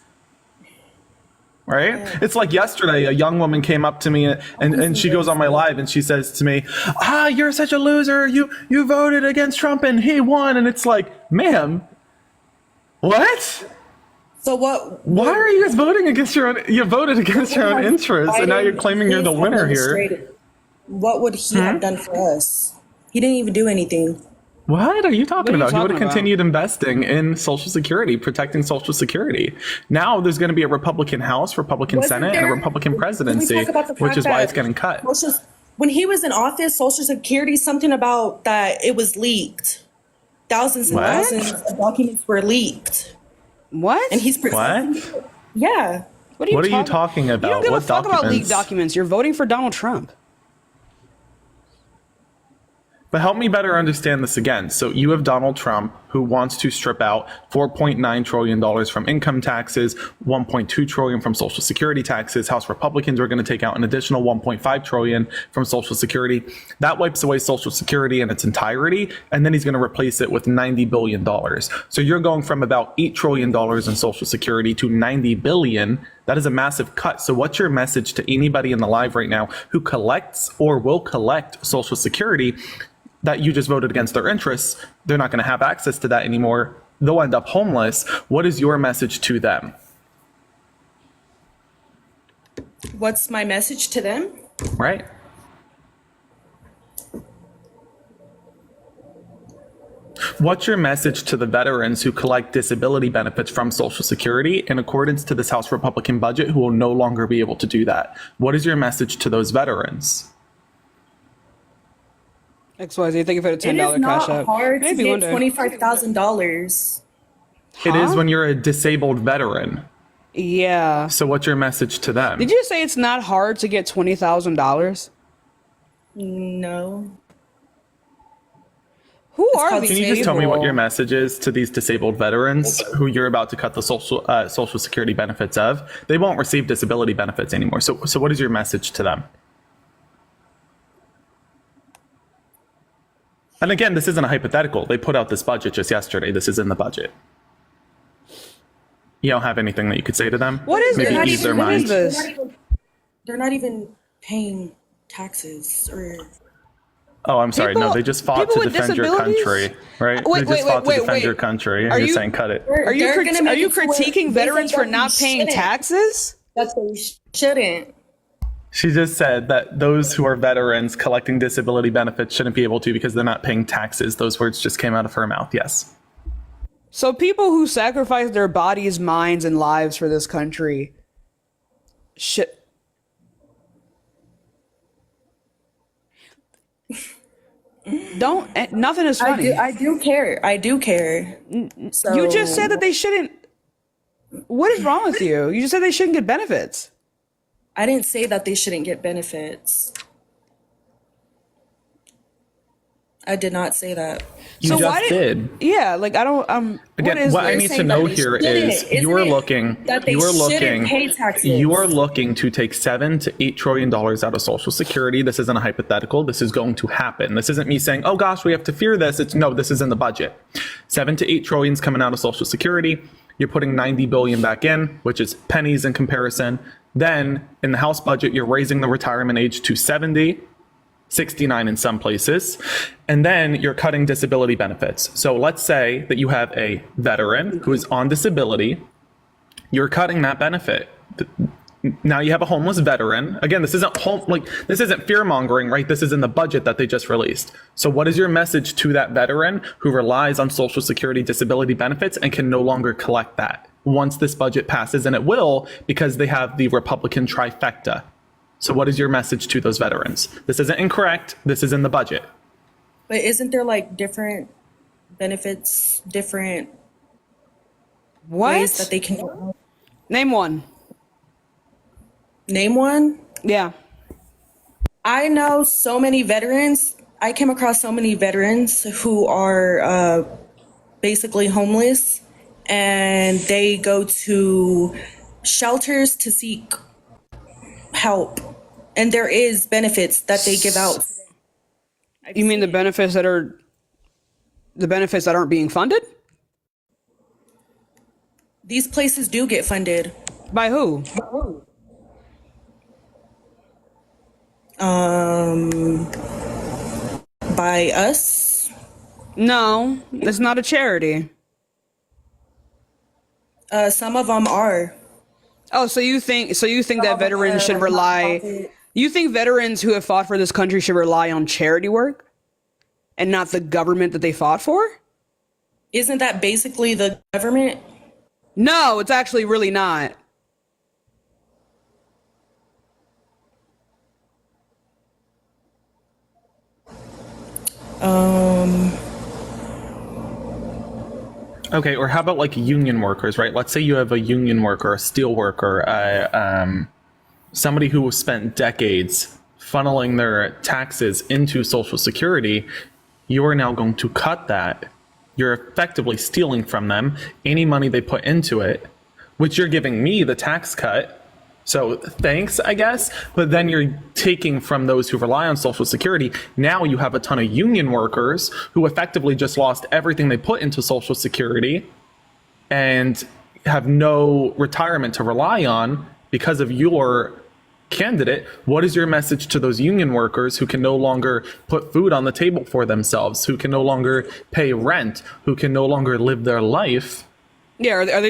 Right? It's like yesterday, a young woman came up to me and she goes on my live and she says to me, you're such a loser. You voted against Trump and he won. And it's like, ma'am, what? So what? Why are you guys voting against your own? You voted against your own interests and now you're claiming you're the winner here. What would he have done for us? He didn't even do anything. What are you talking about? He would have continued investing in Social Security, protecting Social Security. Now there's going to be a Republican House, Republican Senate, and a Republican presidency, which is why it's getting cut. When he was in office, Social Security, something about that it was leaked. Thousands and thousands of documents were leaked. What? And he's what? Yeah. What are you talking about? You don't give what a fuck documents? about leaked documents. You're voting for Donald Trump. But help me better understand this again. So you have Donald Trump who wants to strip out $4.9 trillion from income taxes, $1.2 trillion from Social Security taxes. House Republicans are going to take out an additional $1.5 trillion from Social Security. That wipes away Social Security in its entirety, and then he's going to replace it with $90 billion. So you're going from about $8 trillion in Social Security to $90 billion. That is a massive cut. So what's your message to anybody in the live right now who collects or will collect Social Security that you just voted against their interests? They're not going to have access to that anymore. They'll end up homeless. What is your message to them? What's my message to them? Right. What's your message to the veterans who collect disability benefits from Social Security in accordance to this House Republican budget who will no longer be able to do that? What is your message to those veterans? XYZ, thank you for the It $10 is not cash app. hard to Maybe one get day. $25,000. It is when you're a disabled veteran. Yeah. So what's your message to them? Did you say it's not hard to get $20,000? No. Who are these Can you people? just tell me what your message is to these disabled veterans who you're about to cut the social security benefits of? They won't receive disability benefits anymore. So what is your message to them? And again, this isn't a hypothetical. They put out this budget just yesterday. This is in the budget. You don't have anything that you could say to them? What is Maybe it? ease their What is mind. this? They're not even paying taxes or. Oh, I'm sorry. No, they just fought to with defend your disabilities? country, right? Wait, they just fought to defend wait. your country. And Are you're you- saying cut it. Are you They're gonna make it to where critiquing they veterans think for that not we paying shouldn't. taxes? That they shouldn't. She just said that those who are veterans collecting disability benefits shouldn't be able to because they're not paying taxes. Those words just came out of her mouth. Yes. So people who sacrifice their bodies, minds, and lives for this country should. Nothing is funny. I do care. I do care. So, You just said that they shouldn't. What is wrong with you? You just said they shouldn't get benefits. I didn't say that they shouldn't get benefits. I did not say that. You So just why did. Yeah, like I don't. Again, what I need to know here is you are looking pay taxes. you are looking to take $7 to $8 trillion out of Social Security. This isn't a hypothetical. This is going to happen. This isn't me saying, oh gosh, we have to fear this. It's no, this is in the budget. 7 to 8 trillion is coming out of Social Security. You're putting 90 billion back in, which is pennies in comparison. Then in the House budget, you're raising the retirement age to 70. 69 in some places. And then you're cutting disability benefits. So let's say that you have a veteran who is on disability. You're cutting that benefit. Now you have a homeless veteran. Again, this isn't this isn't fear mongering, right? This is in the budget that they just released. So what is your message to that veteran who relies on Social Security disability benefits and can no longer collect that once this budget passes? And it will, because they have the Republican trifecta. So what is your message to those veterans? This isn't incorrect. This is in the budget. But isn't there like different benefits, different ways that they can Name one. Name one? Yeah. I know so many veterans. I came across so many veterans who are basically homeless, and they go to shelters to seek help, and there is benefits that they give out. You mean the benefits that aren't being funded? These places do get funded. By who? By us? No, it's not a charity. Some of them are. Oh, so you think that veterans should rely? You think veterans who have fought for this country should rely on charity work and not the government that they fought for? Isn't that basically the government? No, it's actually really not. Okay, or how about like union workers, right? Let's say you have a union worker, a steel worker, somebody who spent decades funneling their taxes into Social Security. You are now going to cut that. You're effectively stealing from them any money they put into it, which you're giving me the tax cut. So thanks, I guess. But then you're taking from those who rely on Social Security. Now you have a ton of union workers who effectively just lost everything they put into Social Security and have no retirement to rely on because of your candidate. What is your message to those union workers who can no longer put food on the table for themselves, who can no longer pay rent, who can no longer live their life? Yeah, are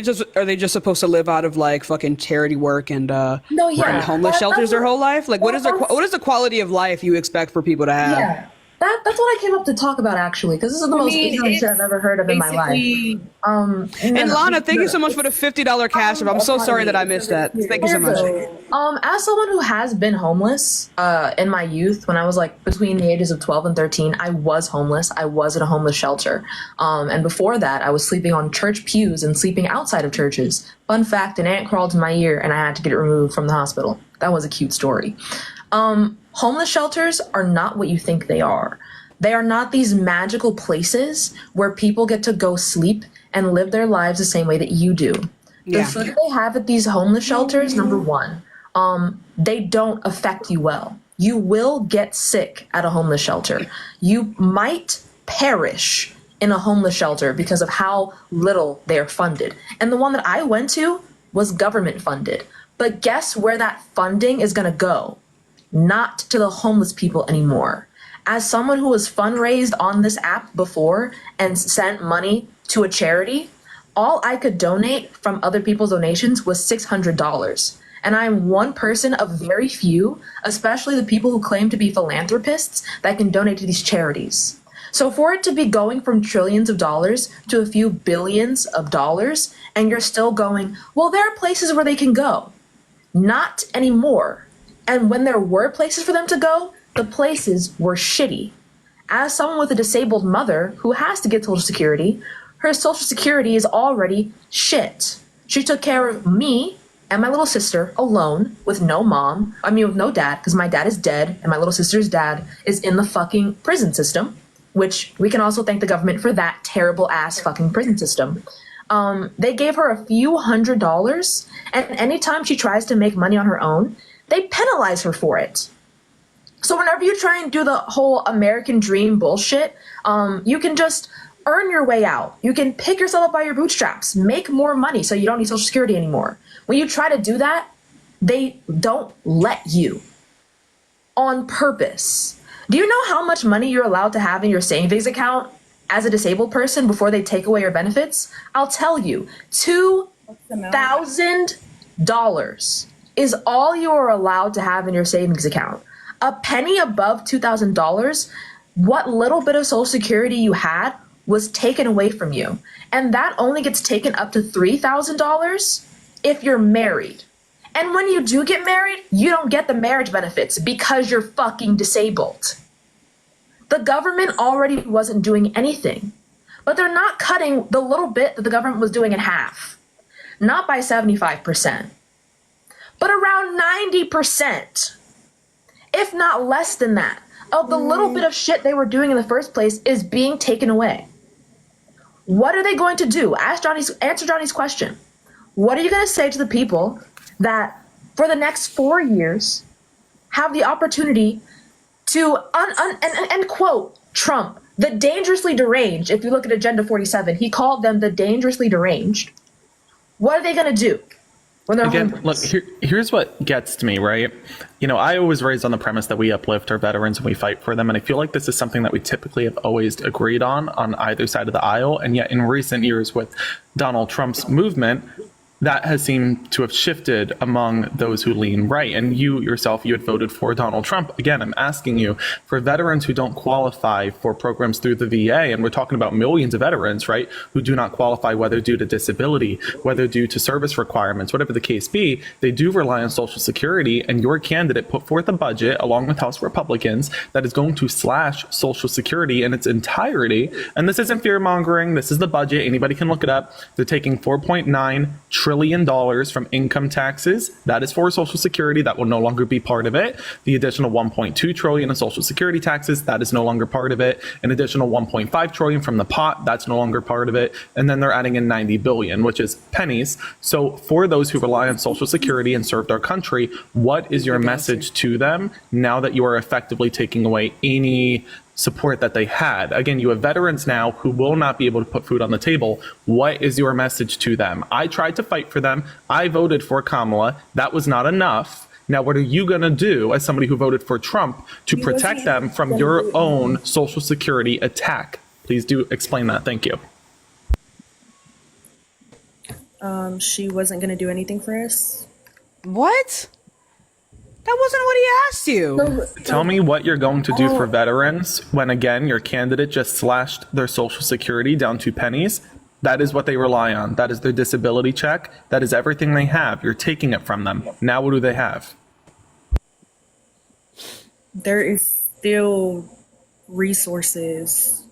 they just supposed to live out of like fucking charity work and No, yeah. and homeless shelters their whole life? Like what is the quality of life you expect for people to have? Yeah. That's what I came up to talk about, actually, because this is the most ignorant shit I've ever heard of in my life. And Lana, thank you so much for the $50 cash app. I'm so sorry that I missed that. Thank you so much. As someone who has been homeless in my youth, when I was like between the ages of 12 and 13, I was homeless. I was in a homeless shelter. And before that, I was sleeping on church pews and sleeping outside of churches. Fun fact, an ant crawled in my ear and I had to get it removed from the hospital. That was a cute story. Homeless shelters are not what you think they are. They are not these magical places where people get to go sleep and live their lives the same way that you do. The food they have at these homeless shelters, number one, they don't affect you well. You will get sick at a homeless shelter. You might perish in a homeless shelter because of how little they are funded. And the one that I went to was government funded. But guess where that funding is going to go? Not to the homeless people anymore. As someone who was fundraised on this app before and sent money to a charity, all I could donate from other people's donations was $600. And I'm one person of very few, especially the people who claim to be philanthropists, that can donate to these charities. So for it to be going from trillions of dollars to a few billions of dollars, and you're still going, well, there are places where they can go. Not anymore. And when there were places for them to go, the places were shitty. As someone with a disabled mother who has to get Social Security, her Social Security is already shit. She took care of me and my little sister alone with no mom. I mean, with no dad, because my dad is dead and my little sister's dad is in the fucking prison system, which we can also thank the government for that terrible ass fucking prison system. They gave her a few $100s, and anytime she tries to make money on her own, they penalize her for it. So whenever you try and do the whole American dream bullshit, you can just earn your way out. You can pick yourself up by your bootstraps, make more money so you don't need Social Security anymore. When you try to do that, they don't let you on purpose. Do you know how much money you're allowed to have in your savings account as a disabled person before they take away your benefits? I'll tell you, $2,000 is all you are allowed to have in your savings account. A penny above $2,000, what little bit of Social Security you had was taken away from you. And that only gets taken up to $3,000 if you're married. And when you do get married, you don't get the marriage benefits because you're fucking disabled. The government already wasn't doing anything, but they're not cutting the little bit that the government was doing in half. Not by 75%. But around 90%, if not less than that, of the little bit of shit they were doing in the first place is being taken away. What are they going to do? Answer Johnny's question. What are you going to say to the people that for the next 4 years have the opportunity to, and quote Trump, the dangerously deranged? If you look at Agenda 47, he called them the dangerously deranged. What are they going to do? Again, look, here's what gets to me, right? You know, I always raised on the premise that we uplift our veterans and we fight for them. And I feel like this is something that we typically have always agreed on either side of the aisle. And yet in recent years with Donald Trump's movement, that has seemed to have shifted among those who lean right. And you yourself, you had voted for Donald Trump. Again, I'm asking you, for veterans who don't qualify for programs through the VA, and we're talking about millions of veterans, right, who do not qualify, whether due to disability, whether due to service requirements, whatever the case be, they do rely on Social Security. And your candidate put forth a budget, along with House Republicans, that is going to slash Social Security in its entirety. And this isn't fear mongering. This is the budget. Anybody can look it up. They're taking $4.9 trillion from income taxes. That is for Social Security. That will no longer be part of it. The additional $1.2 trillion in Social Security taxes, that is no longer part of it. An additional $1.5 trillion from the pot, that's no longer part of it. And then they're adding in $90 billion, which is pennies. So for those who rely on Social Security and served our country, what is your message to them now that you are effectively taking away any support that they had? Again, you have veterans now who will not be able to put food on the table. What is your message to them? I tried to fight for them. I voted for Kamala. That was not enough. Now, what are you going to do as somebody who voted for Trump to protect them from your own Social Security attack? Please do explain that. Thank you. She wasn't going to do anything for us. What? That wasn't what he asked you. Tell me what you're going to do for veterans when, again, your candidate just slashed their Social Security down to pennies. That is what they rely on. That is their disability check. That is everything they have. You're taking it from them. Now what do they have? There is still resources.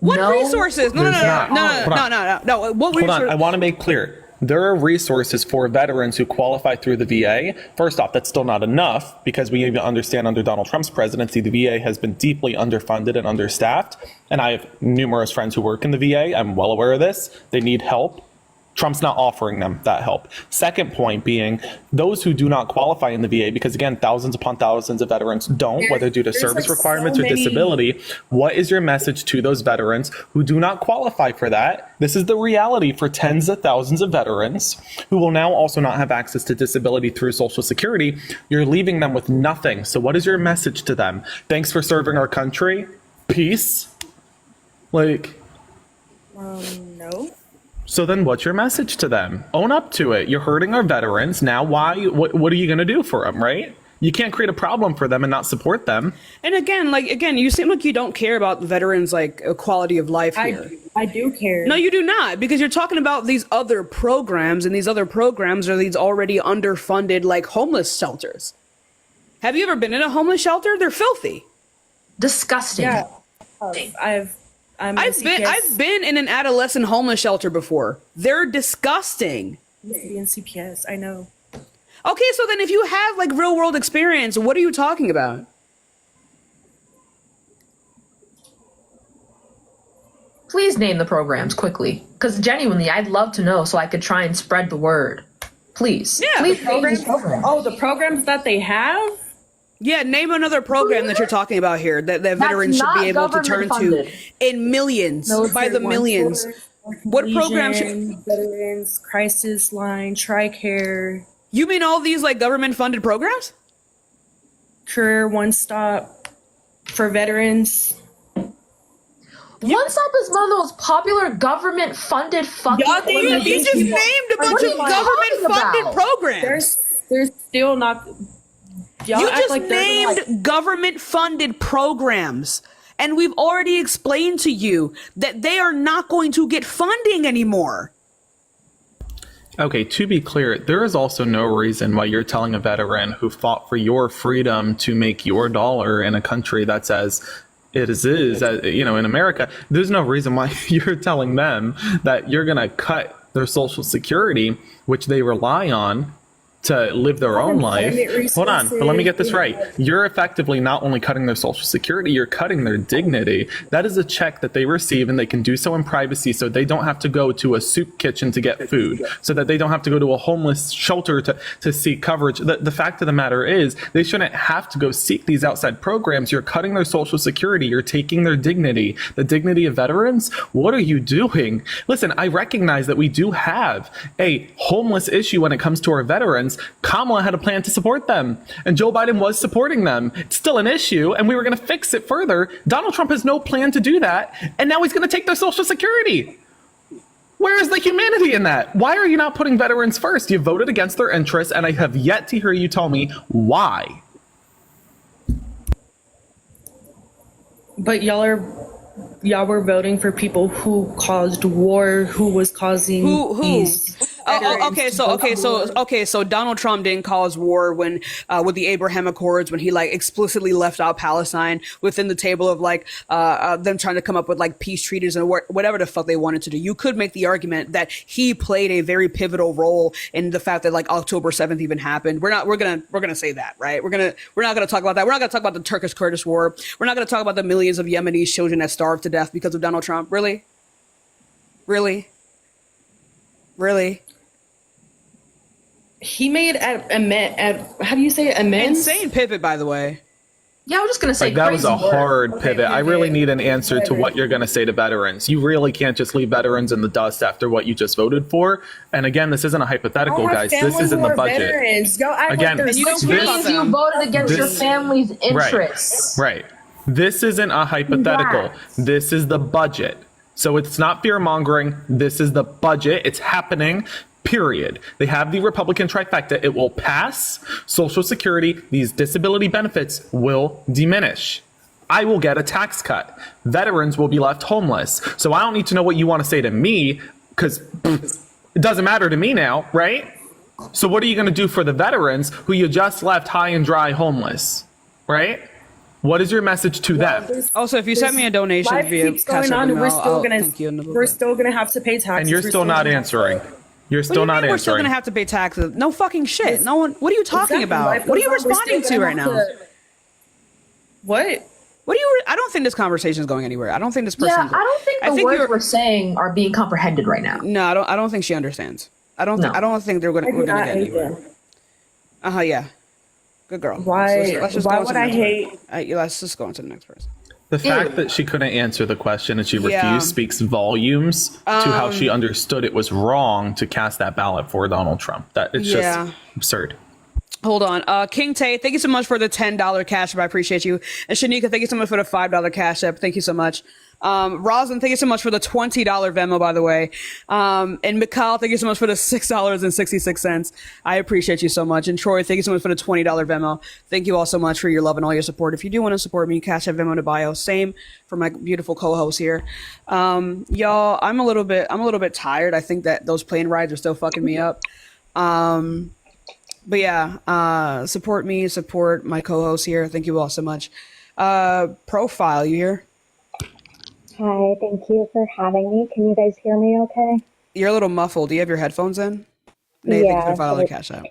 What resources? No. What Hold resources? on. I want to make clear. There are resources for veterans who qualify through the VA. First off, that's still not enough because we even understand under Donald Trump's presidency, the VA has been deeply underfunded and understaffed. And I have numerous friends who work in the VA. I'm well aware of this. They need help. Trump's not offering them that help. Second point being those who do not qualify in the VA, because again, thousands upon thousands of veterans don't, whether due to service requirements or disability. What is your message to those veterans who do not qualify for that? This is the reality for tens of thousands of veterans who will now also not have access to disability through Social Security. You're leaving them with nothing. So what is your message to them? Thanks for serving our country. Peace. No. So then what's your message to them? Own up to it. You're hurting our veterans. Now why? What are you going to do for them, right? You can't create a problem for them and not support them. And again, you seem like you don't care about the veterans' quality of life here. I do care. No, you do not, because you're talking about these other programs, and these other programs are these already underfunded homeless shelters. Have you ever been in a homeless shelter? They're filthy. Disgusting. Yeah. I've been in an adolescent homeless shelter before. They're disgusting. In CPS, I know. Okay, so then if you have real world experience, what are you talking about? Please name the programs quickly, because genuinely, I'd love to know so I could try and spread the word. Please. Yeah. Please name these programs. Oh, the programs that they have? Yeah, name another program that you're talking about here that veterans should be able to turn to in millions, by the millions. What programs? Veterans, Crisis Line, TRICARE. You mean all these government funded programs? Career One Stop for veterans. One Stop is one of the most popular government funded fucking you just named a bunch of government funded programs. There's still not. You just named government funded programs. And we've already explained to you that they are not going to get funding anymore. Okay, to be clear, there is also no reason why you're telling a veteran who fought for your freedom to make your dollar in a country that's as it is, in America, there's no reason why you're telling them that you're going to cut their Social Security, which they rely on to live their own life. Hold on, but let me get this right. You're effectively not only cutting their Social Security, you're cutting their dignity. That is a check that they receive, and they can do so in privacy, so they don't have to go to a soup kitchen to get food, so that they don't have to go to a homeless shelter to seek coverage. The fact of the matter is, they shouldn't have to go seek these outside programs. You're cutting their Social Security. You're taking their dignity. The dignity of veterans? What are you doing? Listen, I recognize that we do have a homeless issue when it comes to our veterans. Kamala had a plan to support them, and Joe Biden was supporting them. It's still an issue, and we were going to fix it further. Donald Trump has no plan to do that, and now he's going to take their Social Security. Where is the humanity in that? Why are you not putting veterans first? You voted against their interests, and I have yet to hear you tell me why. But y'all were voting for people who caused war, who was causing these. So Donald Trump didn't cause war when with the Abraham Accords, when he explicitly left out Palestine within the table of them trying to come up with peace treaties and whatever the fuck they wanted to do. You could make the argument that he played a very pivotal role in the fact that October 7th even happened. We're gonna say that, right? We're not gonna talk about that. We're not gonna talk about the Turkish-Kurdish war. We're not gonna talk about the millions of Yemeni children that starved to death because of Donald Trump. Really? He made how do you say it? Amends? Insane pivot, by the way. Yeah, I was just going to say that was a hard pivot. I really need an answer to what you're going to say to veterans. You really can't just leave veterans in the dust after what you just voted for. And again, this isn't a hypothetical, guys. This is in the budget. Again, you voted against your family's interests. Right. This isn't a hypothetical. This is the budget. So it's not fear mongering. This is the budget. It's happening. period. They have the Republican trifecta. It will pass Social Security. These disability benefits will diminish. I will get a tax cut. Veterans will be left homeless. So I don't need to know what you want to say to me, because it doesn't matter to me now, right? So what are you going to do for the veterans who you just left high and dry homeless, right? What is your message to them? Also, if you send me a donation Life via keeps going Cash App on, and email, we're still I'll gonna thank you in a little we're bit. still gonna have to pay taxes. And you're We're still not gonna have- answering. You're What do still you not mean we're still answering. gonna have to pay taxes? No fucking shit. No one. What are you talking Exactly. about? Life What are you goes on. We're responding still to gonna right have now? to- What? What are you? I don't think this conversation is going anywhere. I don't think this person. Yeah, I don't think the words we're saying are being comprehended right now. No, I don't. I don't think she understands. I don't. No. I don't think we're gonna get hate anywhere. them. Yeah. Good girl. Why- Let's just why go on to would the I next hate- person. Let's just go on to the next person. The fact that she couldn't answer the question and she refused Yeah. speaks volumes to how she understood it was wrong to cast that ballot for Donald Trump. That it's Yeah. just absurd. Hold on. King Tay, thank you so much for the $10 cash app. I appreciate you. And Shanika, thank you so much for the $5 cash app. Thank you so much. Roslyn, thank you so much for the $20 Venmo, by the way. And Mikhail, thank you so much for the $6.66. I appreciate you so much. And Troy, thank you so much for the $20 Venmo. Thank you all so much for your love and all your support. If you do want to support me, Cash App, Venmo to bio. Same for my beautiful co-host here. Y'all, I'm a little bit tired. I think that those plane rides are still fucking me up. But yeah, support me, support my co-host here. Thank you all so much. Profile, you here? Hi, thank you for having me. Can you guys hear me okay? You're a little muffled. Do you have your headphones in? Nate, thank you for the $5 cash app.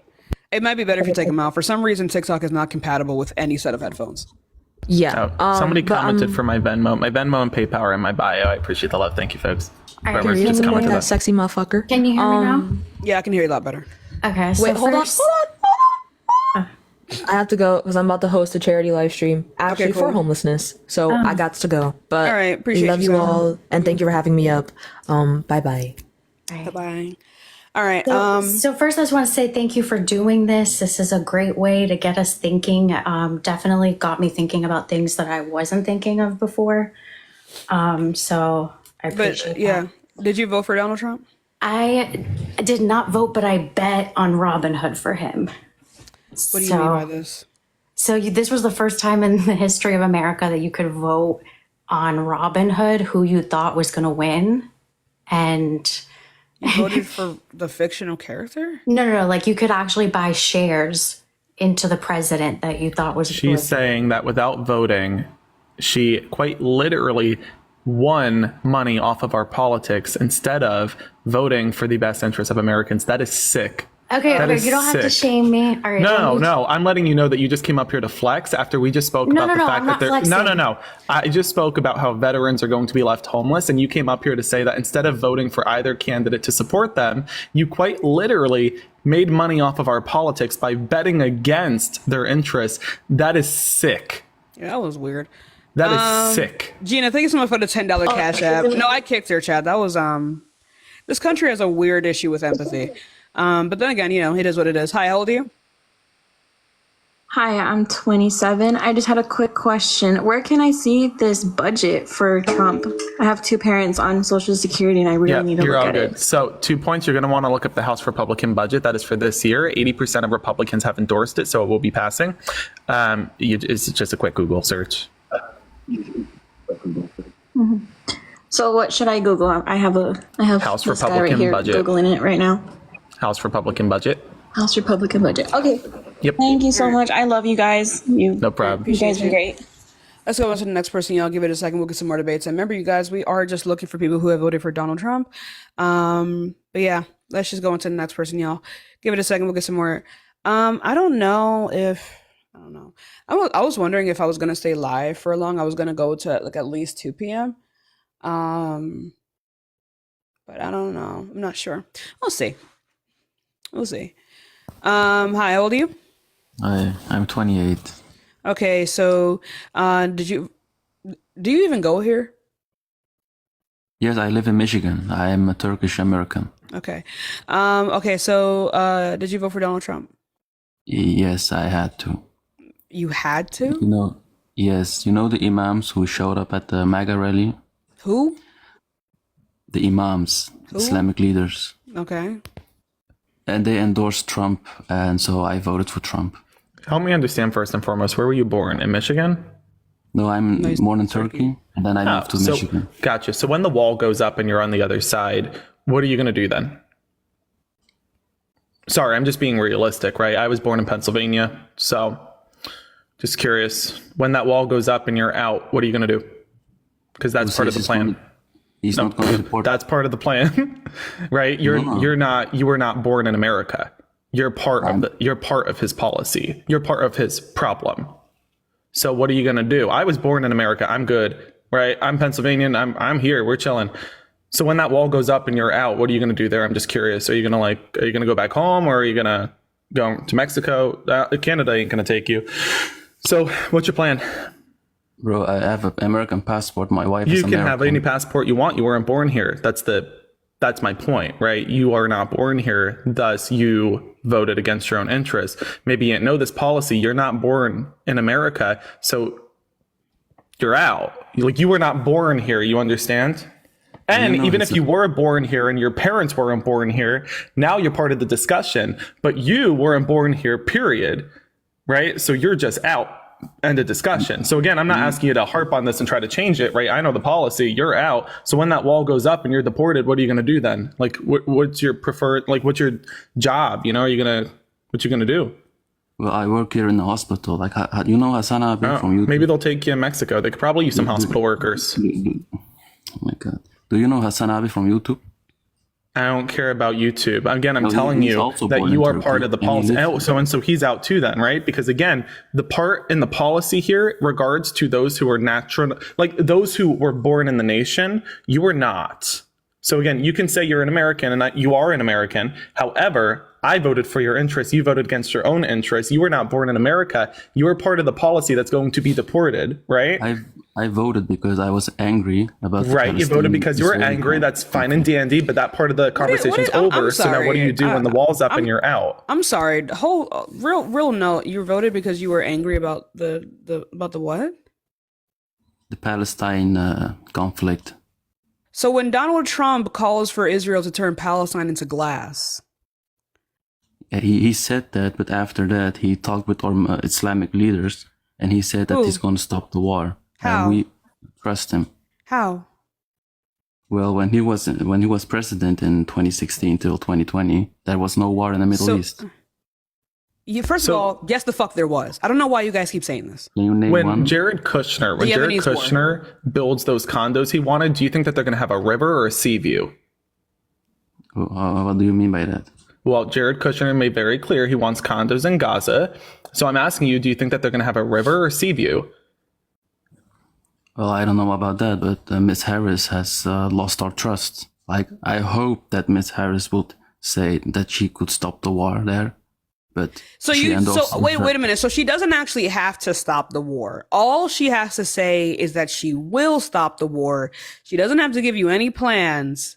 It might be better if you take them out. For some reason, TikTok is not compatible with any set of headphones. Yeah. Somebody commented for my Venmo. My Venmo and PayPal are in my bio. I appreciate the love. Thank you, folks. Whoever just commented that. Sexy motherfucker. Can you hear me now? Yeah, I can hear you a lot better. Okay, so Wait, hold on. first, I have to go because I'm about to host a charity live stream actually cool. for homelessness. So I got to go. But All right, appreciate love you, you Sam. all and thank you for having me up. Bye bye. Bye-bye. All right. So first, I just want to say thank you for doing this. This is a great way to get us thinking. Definitely got me thinking about things that I wasn't thinking of before. So I appreciate But yeah, that. did you vote for Donald Trump? I did not vote, but I bet on Robinhood for him. What do you mean by this? So this was the first time in the history of America that you could vote on Robinhood, who you thought was going to win. And You voted for the fictional character? no, like you could actually buy shares into the president that you thought was She's saying that without voting, she quite literally won money off of our politics instead of voting for the best interests of Americans. That is sick. Okay, That okay, is you don't have to sick. shame me. All right, let me- No, I'm letting you know that you just came up here to flex after we just spoke No, about no, the no, fact I'm that not they're flexing. no. I just spoke about how veterans are going to be left homeless, and you came up here to say that instead of voting for either candidate to support them, you quite literally made money off of our politics by betting against their interests. That is sick. Yeah, that was weird. That is sick. Gina, thank you so much for the $10 cash app. No, I kicked her, Chad. That was this country has a weird issue with empathy. But then again, it is what it is. Hi, how old are you? Hi, I'm 27. I just had a quick question. Where can I see this budget for Trump? I have two parents on Social Security and I really need to you're look all at good. it. So 2 points. You're going to want to look up the House Republican budget. That is for this year. 80% of Republicans have endorsed it, so it will be passing. It's just a quick Google search. Mhm. So what should I Google? I have House this guy right Republican here budget. Googling it right now. House Republican budget. House Republican budget. Okay. Yep. Thank you so much. I love you guys. No problem. You guys are great. Let's go on to the next person. Y'all give it a second. We'll get some more debates. And remember, you guys, we are just looking for people who have voted for Donald Trump. But yeah, let's just go on to the next person, y'all. Give it a second. We'll get some more. I don't know. I was wondering if I was going to stay live for long. I was going to go to like at least 2 p.m. But I don't know. I'm not sure. We'll see. Hi, how old are you? I'm 28. Okay, so do you even go here? Yes, I live in Michigan. I am a Turkish American. Okay. So did you vote for Donald Trump? Yes, I had to. You had to? Yes, the imams who showed up at the MAGA rally? Who? The imams, Who? Islamic leaders. Okay. and they endorsed Trump, and so I voted for Trump. Help me understand first and foremost, where were you born? In Michigan? No, I'm born in Turkey, and then I moved to Michigan. Gotcha. So when the wall goes up and you're on the other side, what are you going to do then? Sorry, I'm just being realistic, right? I was born in Pennsylvania, so just curious. When that wall goes up and you're out, what are you going to do? Because that's part of the plan. He's not going to deport. That's part of the plan, right? You were not born in America. You're part of his policy. You're part of his problem. So what are you going to do? I was born in America. I'm good, right? I'm Pennsylvanian. I'm here. We're chilling. So when that wall goes up and you're out, what are you going to do there? I'm just curious. Are you going to go back home, or are you going to go to Mexico? Canada ain't going to take you. So what's your plan? Bro, I have an American passport. My wife is American. You can have any passport you want. You weren't born here. That's my point, right? You are not born here. Thus, you voted against your own interests. Maybe you didn't know this policy. You're not born in America, so you're out. You were not born here. You understand? And even if you were born here and your parents weren't born here, now you're part of the discussion. But you weren't born here, period. Right? So you're just out. End of discussion. So again, I'm not asking you to harp on this and try to change it, right? I know the policy. You're out. So when that wall goes up and you're deported, what are you going to do then? What's your preferred? What's your job? What you gonna do? Well, I work here in the hospital. You know Hassan Abi from YouTube? Maybe they'll take you in Mexico. They could probably use some hospital workers. Oh my God. Do you know Hassan Abi from YouTube? I don't care about YouTube. Again, I'm telling you that you are part of the policy. So he's out too then, right? Because again, the part in the policy here regards to those who are natural, those who were born in the nation, you were not. So again, you can say you're an American and that you are an American. However, I voted for your interests. You voted against your own interests. You were not born in America. You are part of the policy that's going to be deported, right? I voted because I was angry about the Right, you voted because you were angry. That's fine and dandy, but that part of the conversation's over. So now what do you do when the wall's up and you're out? I'm sorry. Real note. You voted because you were angry about the what? The Palestine conflict. So when Donald Trump calls for Israel to turn Palestine into glass. He said that, but after that he talked with our Islamic leaders and he said that he's going to stop the war. How? And we trust him. How? Well, when he was president in 2016 till 2020, there was no war in the Middle East. First of all, yes, the fuck there was. I don't know why you guys keep saying this. Can you name one? Jared Kushner builds those condos he wanted, do you think that they're going to have a river or a sea view? What do you mean by that? Well, Jared Kushner made very clear he wants condos in Gaza. So I'm asking you, do you think that they're going to have a river or sea view? Well, I don't know about that, but Miss Harris has lost our trust. I hope that Miss Harris would say that she could stop the war there. But wait a minute. So she doesn't actually have to stop the war. All she has to say is that she will stop the war. She doesn't have to give you any plans.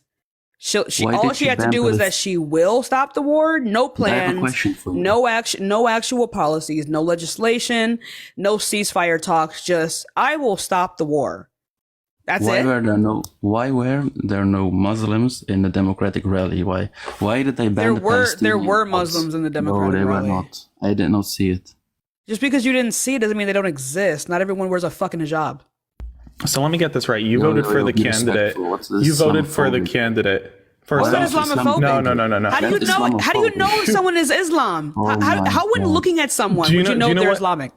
All she had to do is that she will stop the war. No plans, no actual policies, no legislation, no ceasefire talks. Just I will stop the war. That's it. Why were there no Muslims in the Democratic rally? Why did they ban the Palestinians? There were Muslims in the Democratic rally. No, they were not. I did not see it. Just because you didn't see it doesn't mean they don't exist. Not everyone wears a fucking hijab. So let me get this right. You voted for the candidate. You voted for the candidate. First off, Islamophobic? No. How do you know if someone is Islam? How when looking at someone would you know they're Islamic?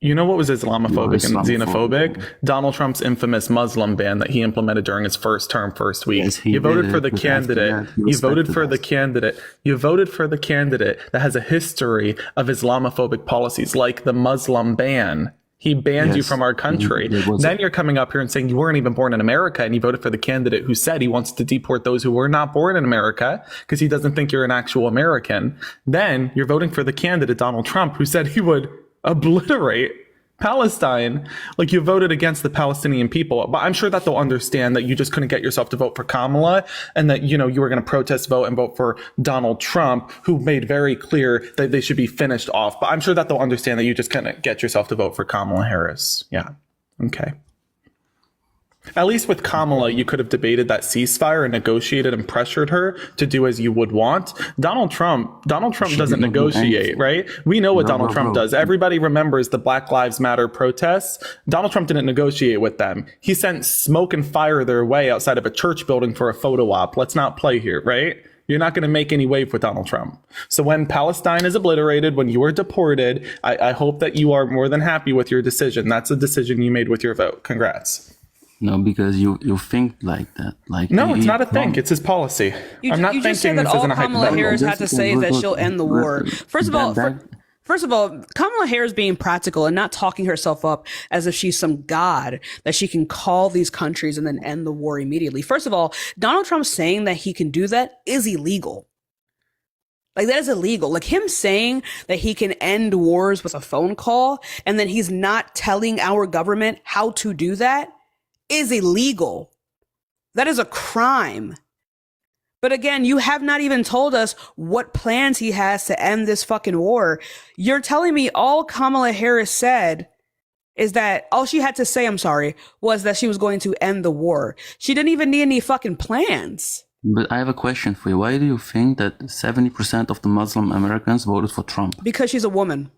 You know what was Islamophobic and xenophobic? Donald Trump's infamous Muslim ban that he implemented during his first term, first week. Yes, you voted for the candidate. You voted for the candidate. You voted for the candidate that has a history of Islamophobic policies, like the Muslim ban. He banned you from our country. Then you're coming up here and saying you weren't even born in America, and you voted for the candidate who said he wants to deport those who were not born in America because he doesn't think you're an actual American. Then you're voting for the candidate, Donald Trump, who said he would obliterate Palestine. You voted against the Palestinian people. But I'm sure that they'll understand that you just couldn't get yourself to vote for Kamala, and that, you were going to protest vote and vote for Donald Trump, who made very clear that they should be finished off. But I'm sure that they'll understand that you just couldn't get yourself to vote for Kamala Harris. Yeah. Okay. At least with Kamala, you could have debated that ceasefire and negotiated and pressured her to do as you would want. Donald Trump doesn't negotiate, right? We know what Donald Trump does. Everybody remembers the Black Lives Matter protests. Donald Trump didn't negotiate with them. He sent smoke and fire their way outside of a church building for a photo op. Let's not play here, right? You're not going to make any wave with Donald Trump. So when Palestine is obliterated, when you are deported, I hope that you are more than happy with your decision. That's a decision you made with your vote. Congrats. No, because you think like that. Like no, it's not a think. It's his policy. I'm not you just thinking said that this all isn't a Kamala hypothetical. Harris had to say is that she'll end the war. First of all, Kamala Harris being practical and not talking herself up as if she's some god that she can call these countries and then end the war immediately. First of all, Donald Trump saying that he can do that is illegal. Like, that is illegal. Like, him saying that he can end wars with a phone call and then he's not telling our government how to do that is illegal. That is a crime. But again, you have not even told us what plans he has to end this fucking war. You're telling me all Kamala Harris said is that all she had to say, was that she was going to end the war. She didn't even need any fucking plans. But I have a question for you. Why do you think that 70% of the Muslim Americans voted for Trump? Because she's a woman.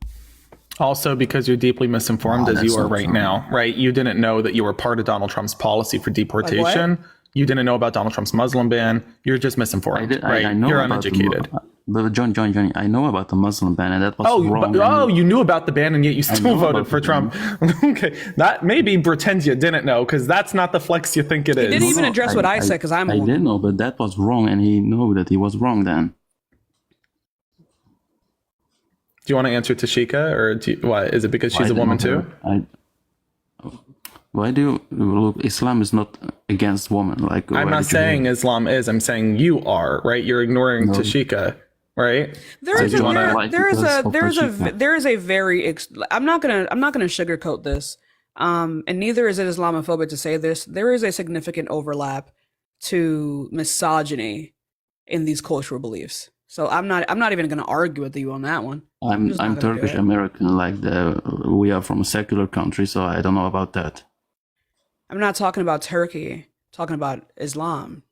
Also, because you're deeply misinformed as you are right now, right? You didn't know that you were part of Donald Trump's policy for deportation. Like you didn't know about Donald Trump's Muslim ban. You're just misinformed, right? I know you're about uneducated. But John, I know about the Muslim ban, and that was wrong. You knew about the ban, and yet you still voted for Trump. Okay, that maybe pretend you didn't know, because that's not the flex you think it is. He didn't even address what I said, because I'm a woman. I did know, but that was wrong, and he knew that he was wrong then. Do you want to answer Tashika, or why? Is it because she's a woman too? Why do you look? Islam is not against women. Like, I'm not saying Islam is. I'm saying you are, right? You're ignoring Tashika, right? There is a very. I'm not gonna sugarcoat this, and neither is it Islamophobic to say this. There is a significant overlap to misogyny in these cultural beliefs. So I'm not even going to argue with you on that one. I'm Turkish American, we are from a secular country, so I don't know about that. I'm not talking about Turkey. I'm talking about Islam.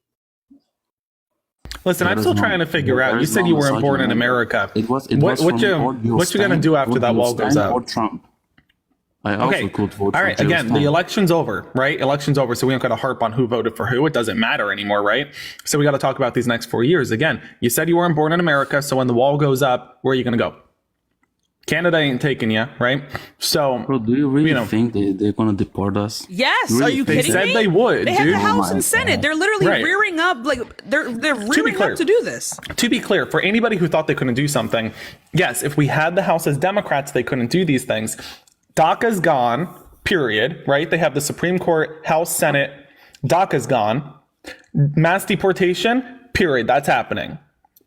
Listen, I'm still trying to figure out. You said you weren't born in America. What you gonna do after that wall goes up? Trump. I also could vote. All right. Again, the election's over, right? Election's over, so we don't got to harp on who voted for who. It doesn't matter anymore, right? So we got to talk about these next 4 years. Again, you said you weren't born in America, so when the wall goes up, where are you going to go? Canada ain't taking you, right? So, bro, do you really think they're going to deport us? Yes. Really? Are you kidding me? They said they would. They have the House and Senate. They're literally rearing up, they're rearing up to do this. To be clear, for anybody who thought they couldn't do something, yes, if we had the House as Democrats, they couldn't do these things. DACA's gone. Period, right? They have the Supreme Court, House, Senate. DACA's gone. Mass deportation, period. That's happening.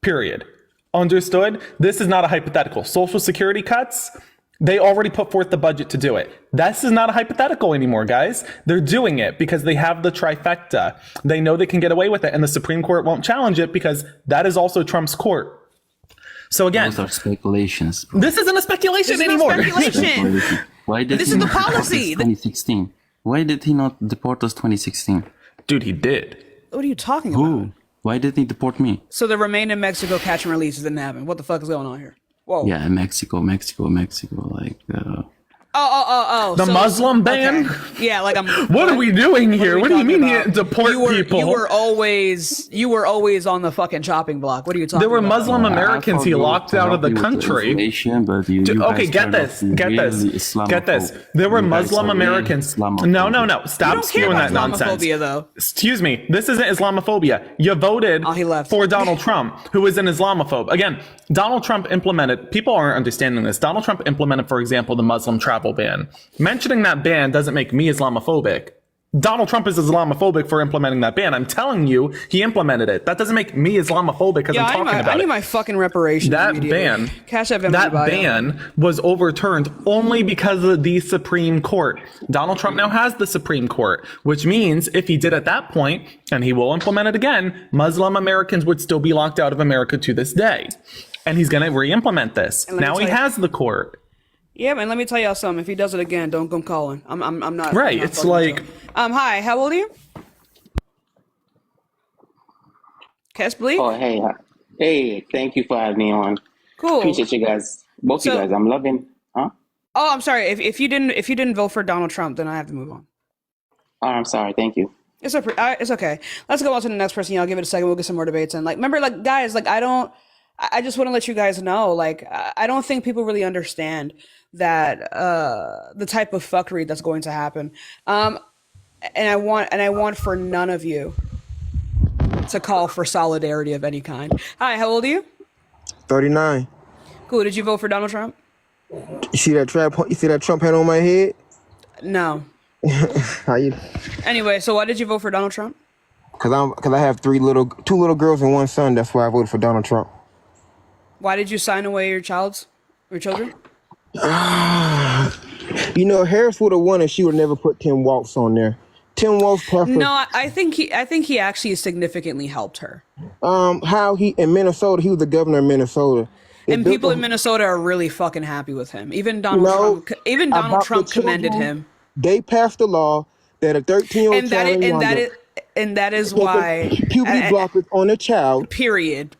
Period. Understood? This is not a hypothetical. Social Security cuts, they already put forth the budget to do it. This is not a hypothetical anymore, guys. They're doing it because they have the trifecta. They know they can get away with it, and the Supreme Court won't challenge it because that is also Trump's court. So again, those are speculations. This isn't a speculation anymore. Speculation. Why did this is the policy. 2016. Why did he not deport us 2016? Dude, he did. What are you talking about? Why did he deport me? So the remain in Mexico catch and releases didn't happen. What the fuck is going on here? Whoa. Yeah, Mexico. The Muslim ban? Okay. Yeah, what are we doing here? What do you mean he didn't deport people? You were always on the fucking chopping block. What are you talking about? There were Muslim Americans he locked out of the country. Okay, get this. There were Muslim Americans. No. Stop spewing that nonsense. Though. Excuse me. This isn't Islamophobia. You voted for Donald Trump, who is an Islamophobe. Again, Donald Trump implemented, people aren't understanding this. Donald Trump implemented, for example, the Muslim travel ban. Mentioning that ban doesn't make me Islamophobic. Donald Trump is Islamophobic for implementing that ban. I'm telling you, he implemented it. That doesn't make me Islamophobic because I'm talking about it. I need my fucking reparations. That ban, was overturned only because of the Supreme Court. Donald Trump now has the Supreme Court, which means if he did at that point, and he will implement it again, Muslim Americans would still be locked out of America to this day. And he's going to re-implement this. Now he has the court. Yeah, man. Let me tell y'all something. If he does it again, don't come calling. I'm not. Right. I'm not It's fucking with like, you. Hi. How old are you? Kes Bleak? Oh, hey, hey, thank you for having me on. Cool. Appreciate you guys, both you guys. I'm loving, huh? Oh, I'm sorry. If you didn't vote for Donald Trump, then I have to move on. Oh, I'm sorry. Thank you. It's okay. Let's go on to the next person. I'll give it a second. We'll get some more debates in. Like, remember, like, guys, like, I just want to let you guys know, like, I don't think people really understand that the type of fuckery that's going to happen. And I want for none of you to call for solidarity of any kind. Hi, how old are you? 39. Cool. Did you vote for Donald Trump? You see that Trump hat on my head? No. How you? Anyway, so why did you vote for Donald Trump? Cause I have two little girls and one son. That's why I voted for Donald Trump. Why did you sign away your children? You know, Harris would have won if she would never put Tim Walz on there. Tim Walz preference. No, I think he actually significantly helped her. How he in Minnesota, he was the governor of Minnesota. And people in Minnesota are really fucking happy with him. Even Donald Trump commended him. They passed a law that a 13-year-old child and that is why puberty blockers on a child. Period.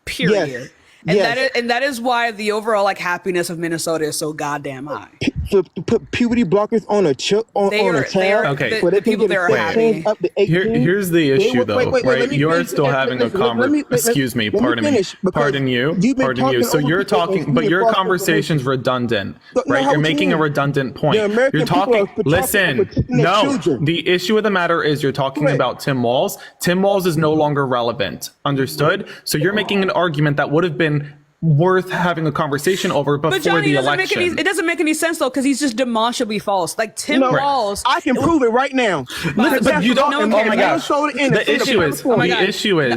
Yes. And that is why the overall like happiness of Minnesota is so goddamn high. To put puberty blockers on a child. Okay. The people there are happy. Up to 18. Here's the issue, though, right? You're still having a conversation. Excuse me, pardon me. Pardon you. So you're talking, but your conversation's redundant, right? You're making a redundant point. You're talking. Listen, no. The issue of the matter is you're talking about Tim Walz. Tim Walz is no longer relevant. Understood? So you're making an argument that would have been worth having a conversation over before the election. It doesn't make any sense though, because he's just demonstrably false. Like Tim Walz, I can prove it right now. But you don't. Oh my gosh. The issue is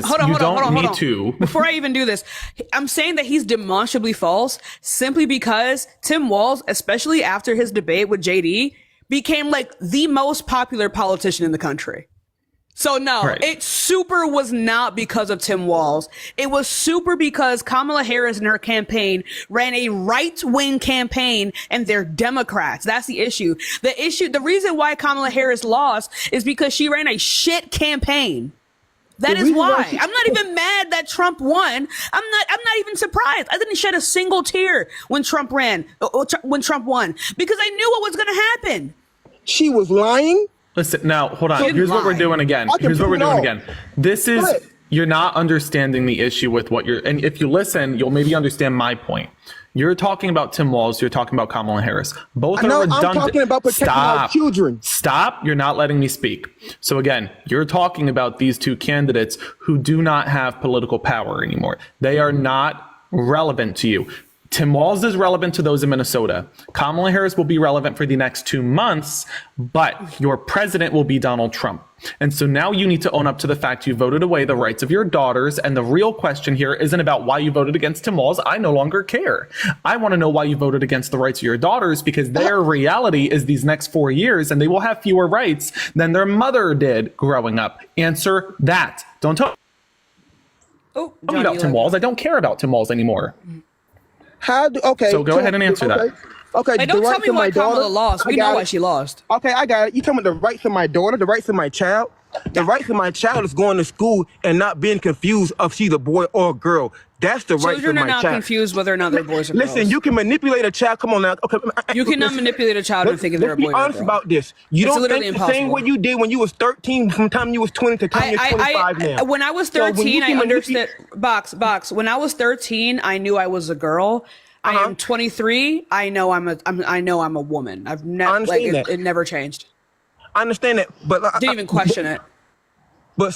you don't need to. Before I even do this, I'm saying that he's demonstrably false simply because Tim Walz, especially after his debate with JD, became like the most popular politician in the country. So no, It super was not because of Tim Walz. It was super because Kamala Harris and her campaign ran a right-wing campaign and they're Democrats. That's the issue. The reason why Kamala Harris lost is because she ran a shit campaign. That is why. I'm not even mad that Trump won. I'm not even surprised. I didn't shed a single tear when Trump won, because I knew what was going to happen. She was lying. Listen, now, hold on. Here's what we're doing again. This is, you're not understanding the issue with what and if you listen, you'll maybe understand my point. You're talking about Tim Walz, you're talking about Kamala Harris. Both are redundant. I'm talking about protecting our children. Stop. You're not letting me speak. So again, you're talking about these two candidates who do not have political power anymore. They are not relevant to you. Tim Walz is relevant to those in Minnesota. Kamala Harris will be relevant for the next 2 months, but your president will be Donald Trump. And so now you need to own up to the fact you voted away the rights of your daughters. And the real question here isn't about why you voted against Tim Walz. I no longer care. I want to know why you voted against the rights of your daughters, because their reality is these next 4 years and they will have fewer rights than their mother did growing up. Answer that. Don't talk about Tim Walz. I don't care about Tim Walz anymore. So go ahead and answer that. Okay. Don't tell me why Kamala lost. We know why she lost. Okay, I got it. You talking about the rights of my daughter, the rights of my child? The rights of my child is going to school and not being confused if she's a boy or a girl. That's the rights of my child. Children are not confused whether or not they're boys or girls. Listen, you can manipulate a child. Come on now. Okay. You cannot manipulate a child and think they're a boy or a girl. Let's be honest about this. You don't think the same way you did when you was 13 from the time you was 20 to the time you're 25 now. When I was 13, I understood. Box. When I was 13, I knew I was a girl. I am 23. I know I'm a woman. I've never it never changed. I understand that, but didn't even question it. But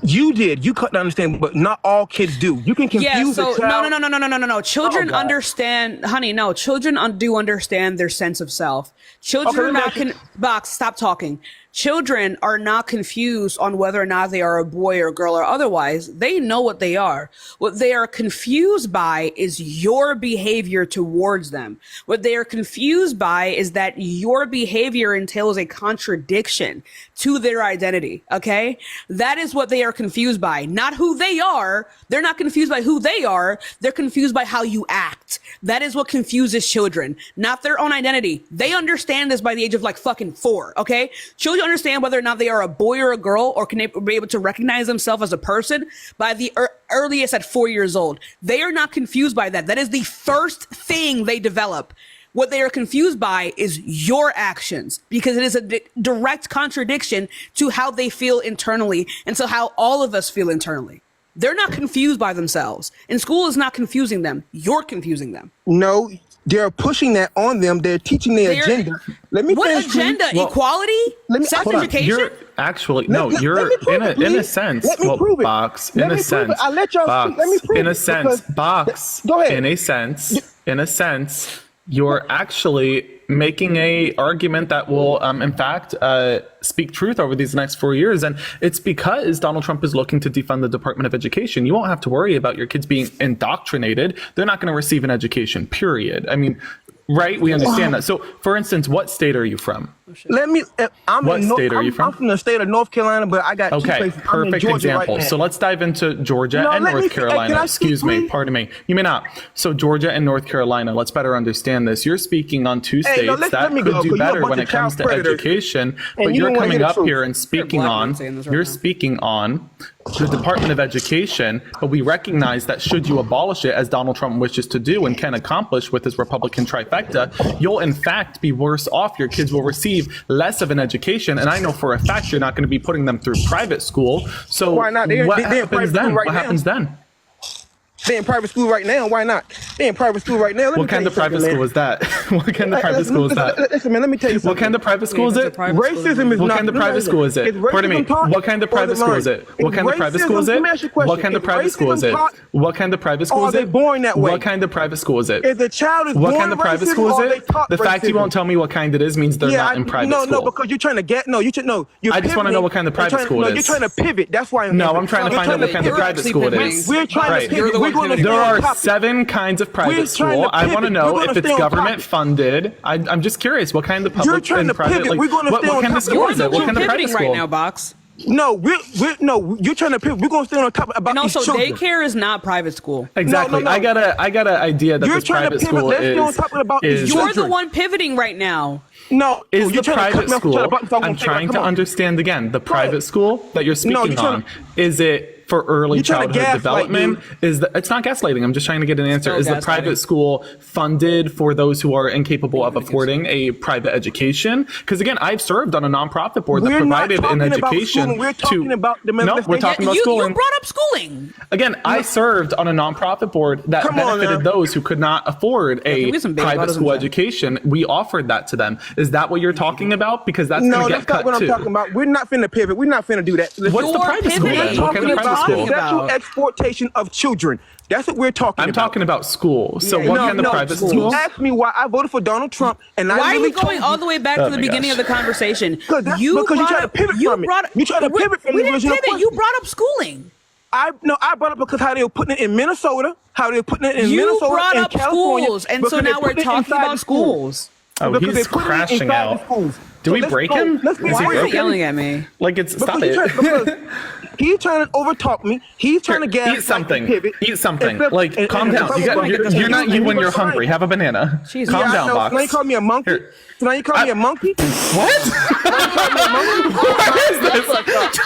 you did. You couldn't understand, but not all kids do. You can confuse a child. No. Children understand, honey. No, children do understand their sense of self. Children are not Box. Stop talking. Children are not confused on whether or not they are a boy or girl or otherwise. They know what they are. What they are confused by is your behavior towards them. What they are confused by is that your behavior entails a contradiction to their identity. Okay? That is what they are confused by. Not who they are. They're not confused by who they are. They're confused by how you act. That is what confuses children, not their own identity. They understand this by the age of like fucking 4. Okay? Children understand whether or not they are a boy or a girl, or can be able to recognize themselves as a person by the earliest at 4 years old. They are not confused by that. That is the first thing they develop. What they are confused by is your actions, because it is a direct contradiction to how they feel internally and to how all of us feel internally. They're not confused by themselves, and school is not confusing them. You're confusing them. No, they're pushing that on them. They're teaching their agenda. Let me What finish, agenda? please. Equality? Sex education? You're actually no. You're in a sense. Let me prove it. Box. Let In a me prove sense. it. I let y'all Box. speak. Let me prove In a it, sense. because- Box. Go ahead. In a sense, you're actually making a argument that will, in fact, speak truth over these next 4 years. And it's because Donald Trump is looking to defund the Department of Education. You won't have to worry about your kids being indoctrinated. They're not going to receive an education, period. I mean, right? We understand that. So, for instance, what state are you from? Let me. What state are you from? I'm from the state of North Carolina, but I got two Okay, places. I'm in perfect Georgia example. right now. So let's dive into Georgia No, and let me- North can I Carolina. speak, Excuse me, please? pardon me. You may not. So Georgia and North Carolina, let's better understand this. You're speaking on two Hey, states no, let that me could go, do 'cause you're a better bunch when of it comes to child predators, education, and but you you're don't wanna coming hear the up truth. here and speaking black on, man saying this right you're now. speaking on the Department of Education, but we recognize that should you abolish it, as Donald Trump wishes to do and can accomplish with his Republican trifecta, you'll in fact be worse off. Your kids will receive less of an education, and I know for a fact you're not going to be putting them through private school. So Why not? They're what in happens private then? school right What now. happens then? They're in private school right now. Why not? They're in private school right now. Let me What tell kind you of private something, school man. is that? What kind of private school is that? Listen, man, let me tell you something. What kind of private school is it? Racism is What not. kind of private school is it? Is Pardon me. racism taught What kind of or private is school learned? is it? What Is kind of private school is racism- it? Let me ask you a question. What kind of Is private school is racism it? taught, What kind of private school or is are it? they born that way? What kind of private school is it? If the child is What born kind of private racist, school or is they it? taught The fact you racism? won't tell me what kind it is means they're not in private no, school. No, because you're trying to get. No, you should know. I just wanna know what kind of private school it You're is. trying to pivot. That's why. No, I'm trying to find out what kind of private school it is. We're trying Right. to pivot. We're going to There are 7 kinds of We're private trying school. to I want to pivot. know We're gonna if it's stay on government topic. funded. I'm just curious. What kind of public You're trying and to private? pivot. Like, We're gonna what stay on kind of topic. school is it? What kind of private pivoting right school? now, Box. No, you're trying to pivot. We're going to stay on top about And also, these children. daycare is not private school. Exactly. No. I got an idea that You're this trying to private pivot. school Let's stay on is. top about these is You're the one pivoting right now. No, is you're the trying to cut private me off, school. trying to button, so I'm I'm gonna say, trying come to on. understand again. The private school that you're speaking you're trying on, is it for early You're trying to childhood gaslight, development? It's not gaslighting. I'm just trying to get an answer. Still Is the gaslighting. private school funded for those who are incapable of affording a private education? Because again, I've served on a nonprofit board that We're not provided talking an about education schooling. We're talking about the No, we're manifestation. talking about You schooling. brought up schooling. Again, I served on a nonprofit board that Come on benefited now. those who could not afford can a we some big private buttons school and stuff. education. We offered that to them. Is that what you're talking about? Because that's going No, to that's get not cut what I'm too. talking about. We're not finna pivot. We're not finna do that. What's the private school pivoting. then? We're What kind talking of private about school? sexual exploitation of children. That's what we're talking I'm about. talking about school. So what kind of private You school? asked me why I voted for Donald Trump, and I Why are really you going told all the way back Oh to the my beginning gosh. of the conversation? Because you try to pivot from it. You try to pivot from we the didn't original pivot. You question. brought up schooling. I brought up because how they were putting it in Minnesota, how they were putting it in You Minnesota brought and up California. schools, and because so they now we're put it talking inside about the schools. schools. Oh, Because he's they put it crashing inside out. the schools. Do we let's break go. him? Let's be Is he Why are you broken? yelling at me? Like it's stop Because it. because he's trying to overtalk me. He's trying to gas. Eat something. Pivot. Eat something. And flip- Like and- calm and down. flip- You got, you're not you when you're hungry. Have a banana. Jesus. Calm Yeah, I down, know. Box. Now you call me a monkey. Here. So now you call me a monkey. What? What is this?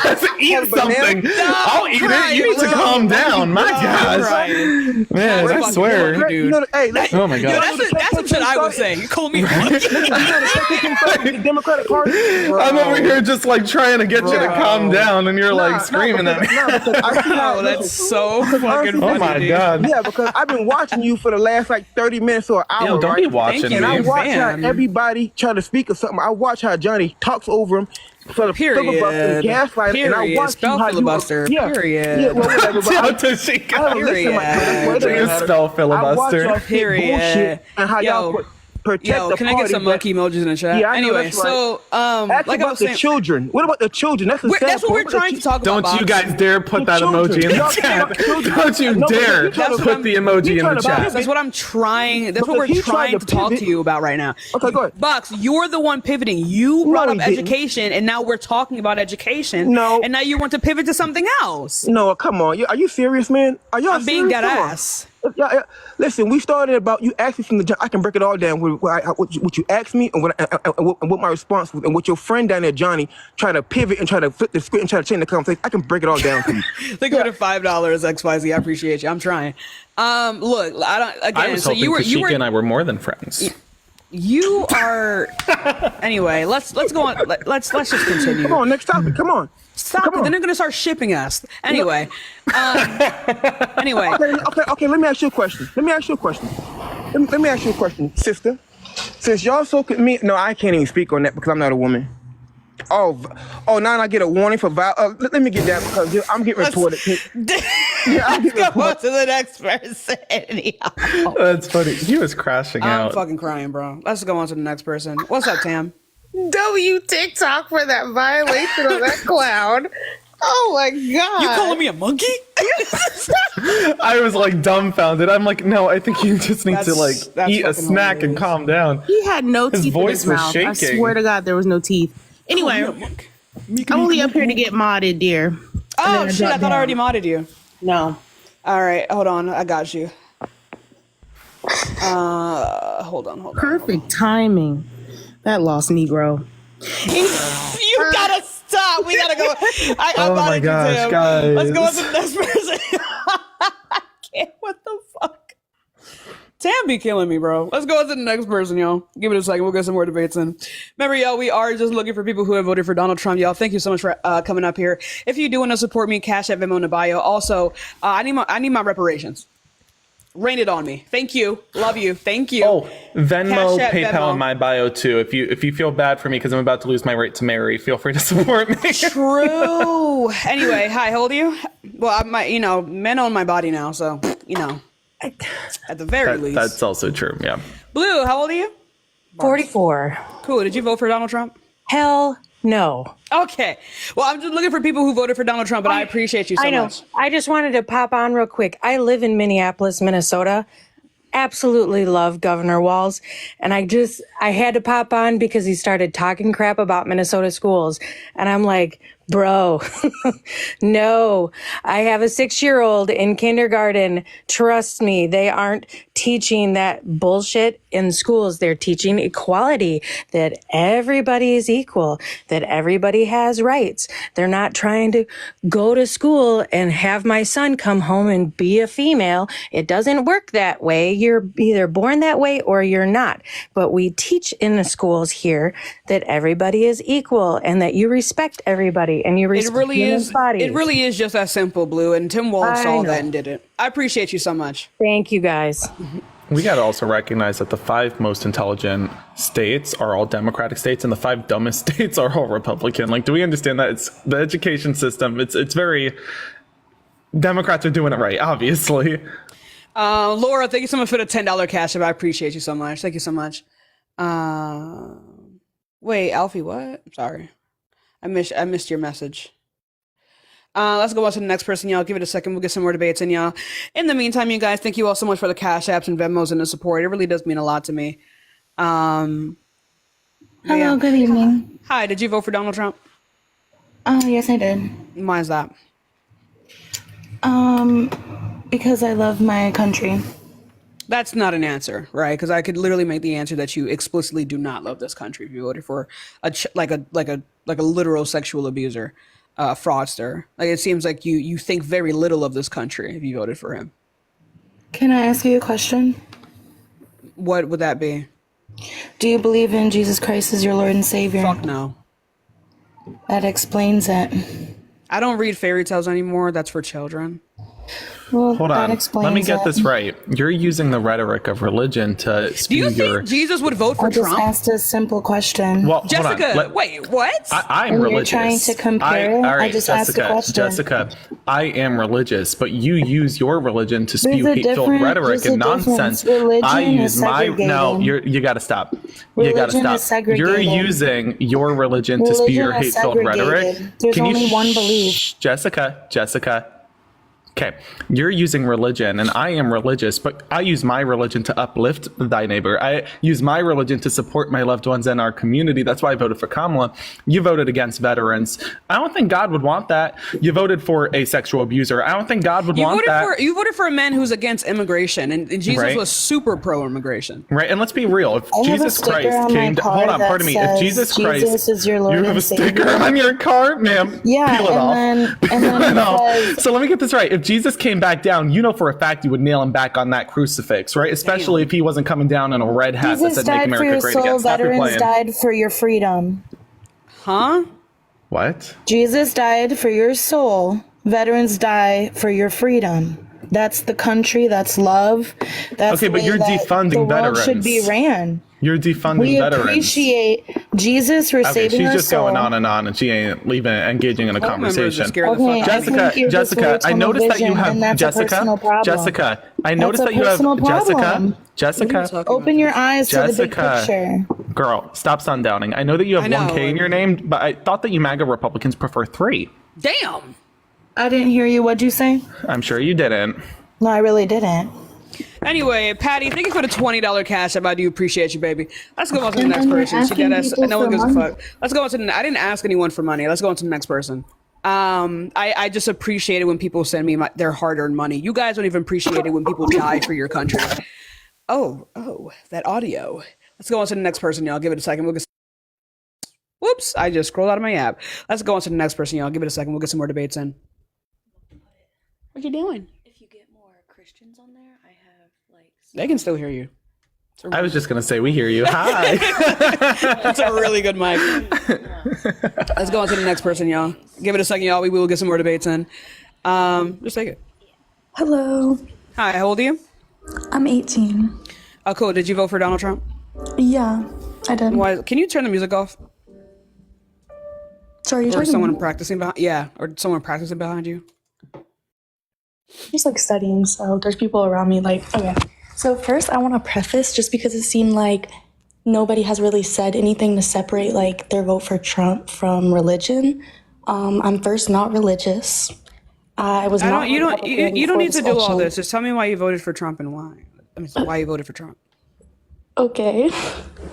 Just eat something. I'll eat it. You need to calm down. My gosh. Man, I swear. Dude. Oh my Yo, god. that's some shit I would say. You call me a monkey. The Democratic Party. I'm over here just like trying to get you to calm down, and you're like screaming at me. Oh, that's so fucking funny. Oh my dude. god. Yeah, because I've been watching you for the last like 30 minutes or an hour. Yo, don't right? be watching Thank you. And I me. watch how Fan. everybody try to speak of something. I watch how Johnny talks over him for the Period. filibuster and gaslight. And I Period. watch Spell how filibuster. You, yeah, Period. Yeah, well, whatever. But Tell I Tashika. haven't listened to my- Period. it doesn't Take a matter. spell I watch filibuster. y'all say Period. bullshit and how y'all Yo. put protect Yo, the can I get party some monkey emojis in the chat? Yeah, I know, anyway, that's right. so Ask like I about was the saying, children. What about the children? That's the sad that's what part. we're trying to talk about. Don't you Box. guys dare put that emoji in the chat. Don't you No, but dare you're trying to- put the emoji in the to chat. pivot. That's what I'm trying. That's what Because we're he tried trying to to talk pivot. to you about right now. Okay, go ahead. Box, you're the one pivoting. You brought No, up he didn't. education, and now we're talking about education. No. And now you want to pivot to something else. No, come on. Are you serious, man? Are y'all I'm being serious? dead Come on. ass. Yeah. Listen, we started about you asked me from the jump. I can break it all down. What you asked me and what my response was, and what your friend down there, Johnny, try to pivot and try to flip the script and try to change the conversation. I can break it all down for you. Thank you for the $5, XYZ. I appreciate you. I'm trying. Look, I don't. Again, I was so hoping you Tashika were. and I were more than friends. You are. Anyway, let's go on. Let's just continue. Come on, next topic. Come on. Stop it. Then they're gonna start shipping us. Anyway. Anyway. Okay. Let me ask you a question. Let me ask you a question, sister. Since y'all so no, I can't even speak on that because I'm not a woman. Oh, now I get a warning for violence. Let me get that because I'm getting reported. Let's go on to the next person. That's funny. He was crashing I'm out. fucking crying, bro. Let's go on to the next person. What's up, Tam? W TikTok for that violation of that clown. Oh my god. You calling me a monkey? I was like dumbfounded. I'm like, no, I think you just need to like eat a snack and calm down. He had no His teeth in voice his was mouth. I shaking. swear to God, there was no teeth. Anyway, I'm only up here to get modded, dear. Oh shit! I thought I already modded you. No. All right, hold on. I got you. Hold on. Perfect timing. That lost Negro. You gotta stop. We gotta go. Oh my gosh, guys. Let's go on to the next person. I can't. What the fuck? Tam be killing me, bro. Let's go on to the next person, y'all. Give it a second. We'll get some more debates in. Remember, y'all, we are just looking for people who have voted for Donald Trump, y'all. Thank you so much for coming up here. If you do want to support me, Cash App, Venmo in the bio. Also, I need my reparations. Rain it on me. Thank you. Love you. Thank you. Oh, Venmo, Cash App, PayPal Venmo. in my bio too. If you feel bad for me because I'm about to lose my right to marry, feel free to support me. True. Anyway, hi. How old are you? Well, men own my body now, so at the very least. That's also true. Yeah. Blue, how old are you? 44. Cool. Did you vote for Donald Trump? Hell no. Okay. Well, I'm just looking for people who voted for Donald Trump, but I appreciate you so I know. much. I just wanted to pop on real quick. I live in Minneapolis, Minnesota. Absolutely love Governor Walz. And I had to pop on because he started talking crap about Minnesota schools. And I'm like, bro, no, I have a 6-year-old in kindergarten. Trust me, they aren't teaching that bullshit in schools. They're teaching equality, that everybody is equal, that everybody has rights. They're not trying to go to school and have my son come home and be a female. It doesn't work that way. You're either born that way or you're not. But we teach in the schools here that everybody is equal and that you respect everybody and you respect women's bodies. It really is just that simple, Blue. And Tim Walz I saw know. that and did it. I appreciate you so much. Thank you, guys. We got to also recognize that the 5 most intelligent states are all Democratic states, and the 5 dumbest states are all Republican. Like, do we understand that? It's the education system. It's very Democrats are doing it right, obviously. Laura, thank you so much for the $10 cash app. I appreciate you so much. Thank you so much. Wait, Alfie, what? Sorry. I missed your message. Let's go on to the next person, y'all. Give it a second. We'll get some more debates in, y'all. In the meantime, you guys, thank you all so much for the cash apps and Venmos and the support. It really does mean a lot to me. Hello, yeah. good evening. Hi, did you vote for Donald Trump? Oh, yes, I did. Why is that? Because I love my country. That's not an answer, right? Because I could literally make the answer that you explicitly do not love this country if you voted for like a literal sexual abuser, fraudster. Like, it seems like you think very little of this country if you voted for him. Can I ask you a question? What would that be? Do you believe in Jesus Christ as your Lord and Savior? Fuck no. That explains it. I don't read fairy tales anymore. That's for children. Well, Hold that on. explains Let me get it. this right. You're using the rhetoric of religion to spew Do you your. think Jesus would vote for I just Trump? asked a simple question. Well, hold Jessica, on. wait, what? I'm When religious. you're trying to compare, all right, I just asked a question. Jessica, I am religious, but you use your religion to spew There's a hate-filled different- rhetoric there's and a nonsense. difference. Religion I use is my no. segregating. You got to stop. You got to Religion is stop. You're segregating. using your religion to spew your Religion is hate-filled rhetoric. segregated. There's Can you only one belief. Jessica. Okay, you're using religion, and I am religious, but I use my religion to uplift thy neighbor. I use my religion to support my loved ones and our community. That's why I voted for Kamala. You voted against veterans. I don't think God would want that. You voted for a sexual abuser. I don't think God would want that. You voted for a man who's against immigration, and Jesus Right. was super pro-immigration. Right, and let's be real. If I have a Jesus sticker Christ on my came to, car hold on, that pardon me. If says, Jesus Christ, Jesus is your Lord you have and a sticker Savior. on your car, ma'am. Yeah, Peel it off. and then Peel it it off. says, So let me get this right. If Jesus came back down, you know for a fact you would nail him back on that crucifix, right? Especially if he wasn't coming down in a red hat that Jesus said "Make died for America your Great soul, Again." Stop your veterans playing. died for your freedom. Huh? What? Jesus died for your soul, veterans die for your freedom. That's the country, that's love. That's Okay, the but way you're that defunding the world should be veterans. ran. You're defunding We veterans. appreciate Jesus for Okay, saving she's our just soul. going on, and she ain't even engaging in a conversation. Okay, I think you're just very I noticed that you tunnel have vision, and that's a personal problem. Jessica. I noticed That's that a you have personal problem. Jessica. Open your eyes to the big Jessica. picture. Girl, stop sundowning. I know that you have I know. 1K in your name, but I thought that you MAGA Republicans prefer 3. Damn. I didn't hear you. What'd you say? I'm sure you didn't. No, I really didn't. Anyway, Patty, thank you for the $20 cash app. I do appreciate you, baby. Let's go on to the next And you're person. She asking got us. people No one for gives a money. fuck. Let's go on to the. I didn't ask anyone for money. Let's go on to the next person. I just appreciate it when people send me their hard-earned money. You guys don't even appreciate it when people die for your country. Oh, that audio. Let's go on to the next person, y'all. Give it a second. We'll get. Whoops! I just scrolled out of my app. Let's go on to the next person, y'all. Give it a second. We'll get some more debates in. What you doing? If you get more Christians on there, I have like. They can still hear you. I was just gonna say we hear you. Hi. That's a really good mic. Let's go on to the next person, y'all. Give it a second, y'all. We will get some more debates in. Just take it. Hello. Hi, how old are you? I'm 18. Oh, cool. Did you vote for Donald Trump? Yeah, I did. Why? Can you turn the music off? Sorry, you're Or talking someone practicing behind? Yeah, or someone practicing behind you. just like studying, so there's people around me. Like, okay. So first, I want to preface just because it seemed like nobody has really said anything to separate like their vote for Trump from religion. I'm first not religious. I was. I not don't. You don't. Republican You don't for need to this do all election. this. Just tell me why you voted for Trump and why. I mean, why you voted for Trump. Okay.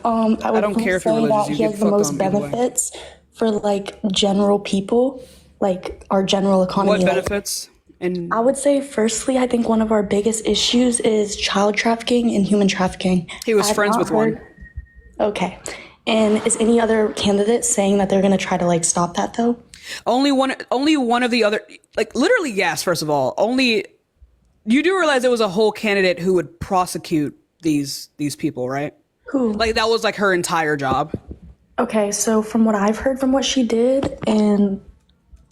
I don't care if you're say religious, that you he get has the fucked most on either way. benefits for like general people, like our general economy. What like, benefits? And I would say, firstly, I think one of our biggest issues is child trafficking and human trafficking. He was I've friends not with one. heard- Okay. And is any other candidate saying that they're going to try to like stop that though? Only one of the other, like literally, yes. First of all, only you do realize there was a whole candidate who would prosecute these people, right? Who? Like that was like her entire job. Okay, so from what I've heard from what she did, and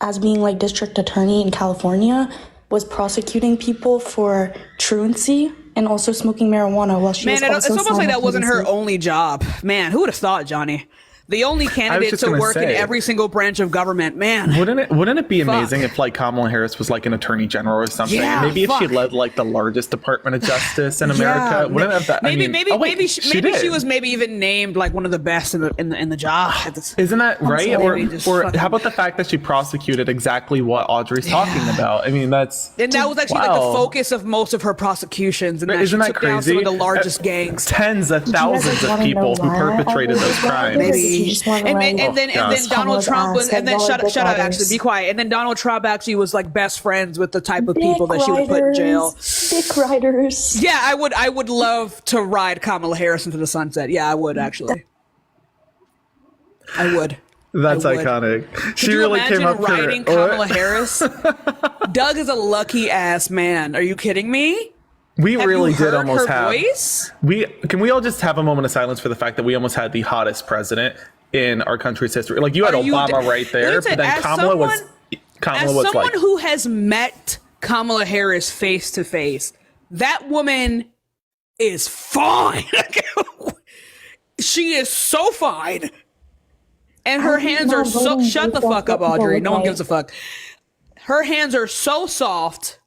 as being like district attorney in California, was prosecuting people for truancy and also smoking marijuana while she Man, was it's also almost like that wasn't her simultaneously- only job. Man, who would have thought, Johnny? The only candidate just to gonna work in say- every single branch of government. Man, Wouldn't it be Fuck. amazing if like Kamala Harris was like an attorney general or something? Yeah, Maybe if she fuck. led like the largest Department of Justice in America. Wouldn't have that? maybe I mean, maybe oh, wait, maybe she did. was maybe even named like one of the best in the job. Isn't that right? sorry, Or, just or fucking- how about the fact that she prosecuted exactly what Audrey's talking about? I mean, that's And that was actually like wow. the focus of most of her prosecutions. And Isn't she that took down some crazy? of the largest gangs. Tens of you guys, thousands like, of wanna people know who why I perpetrated voted those for that? crimes. Or did you just wanna, like, And then God. Donald Trump was, and then Like, shut up, dick actually, be riders. quiet. And then Donald Trump actually was like best friends with the type of people that she would put in jail. Dick riders. Yeah, I would love to ride Kamala Harris into the sunset. Yeah, I would actually. I would. That's I would. iconic. Could She you really imagine came up riding for it. Kamala Harris? Doug is a lucky ass man. Are you kidding me? We Have really you did heard almost her have. voice? Can we all just have a moment of silence for the fact that we almost had the hottest president in our country's history? Like you had Are you Obama d- right there, Listen, but then as Kamala was someone like who has met Kamala Harris face to face. That woman is fine. She is so fine. And her hands are so, shut the fuck up, Audrey. No one gives a fuck. Her hands are so soft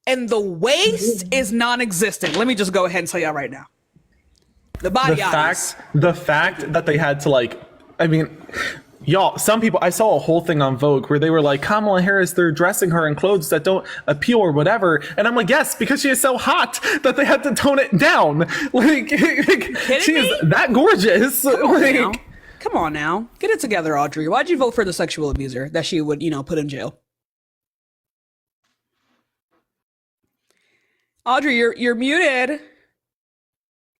and the waist is non-existent. Let me just go ahead and tell y'all right now. The fact that they had to like, I mean, y'all, some people, I saw a whole thing on Vogue where they were like, Kamala Harris, they're dressing her in clothes that don't appeal or whatever. And I'm like, yes, because she is so hot that they had to tone it down. Like she is that gorgeous. Come on now. Get it together, Audrey. Why'd you vote for the sexual abuser that she would, put in jail? Audrey, you're muted.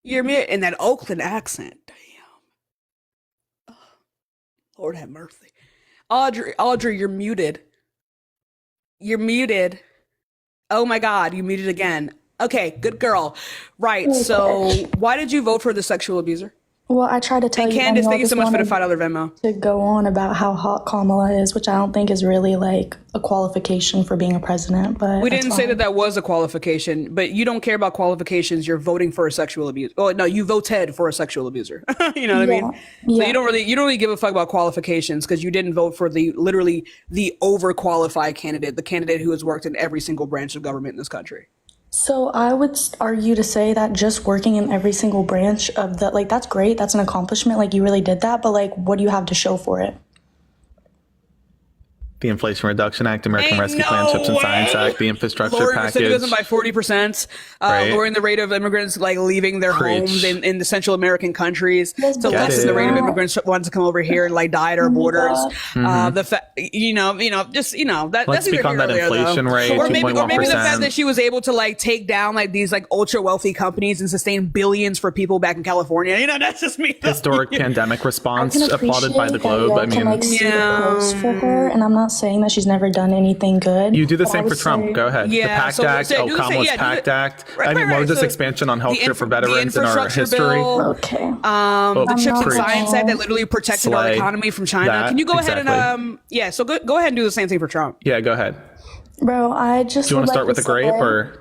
You're muted in that Oakland accent. Damn. Oh, Lord have mercy. Audrey, you're muted. You're muted. Oh my God, you muted again. Okay, good girl. Right. So why did you vote for the sexual abuser? Well, I tried to tell you. Candace, thank you so much for the $5 Venmo. To go on about how hot Kamala is, which I don't think is really like a qualification for being a president. But we didn't say that was a qualification, but you don't care about qualifications. You're voting for a sexual abuser. Oh no, you voted for a sexual abuser. You know what I mean? So you don't really give a fuck about qualifications because you didn't vote for the overqualified candidate, the candidate who has worked in every single branch of government in this country. So I would argue to say that just working in every single branch of the, like, that's great. That's an accomplishment. Like, you really did that. But, like, what do you have to show for it? The Inflation Reduction Act, American Rescue Plan, CHIPS and Science Act, the infrastructure package. Recidivism by 40%, lowering the rate of immigrants like leaving their homes in the Central American countries to lessen the rate of immigrants wanting to come over here and like die at our borders. The fact, that's Let's speak on that inflation rate, or maybe the 2.1%. fact that she was able to like take down like these like ultra wealthy companies and sustain billions for people back in California. That's just me. Historic pandemic response applauded by the globe. I mean, for her, and I'm not saying that she's never done anything good. You do the same for Trump. Go ahead. Yeah, the PACT Act, Kamala's PACT Act. I mean, largest expansion on healthcare for veterans in our history. Okay. The CHIPS and Science Act that literally protected our economy from China. Can you go ahead and so go ahead and do the same thing for Trump. Yeah, go ahead. Bro, I just do you want to start with the grape or?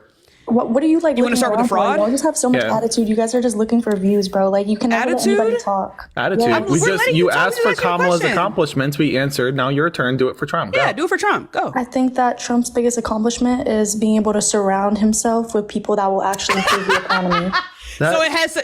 What do you like? You want to start with the fraud? You just have so much attitude. You guys are just looking for views, bro. Like you can never let anybody talk. Attitude. Yeah. You asked for Kamala's accomplishments. We answered. Now your turn. Do it for Trump. Go. Yeah, do it for Trump. Go. I think that Trump's biggest accomplishment is being able to surround himself with people that will actually improve the economy. So it has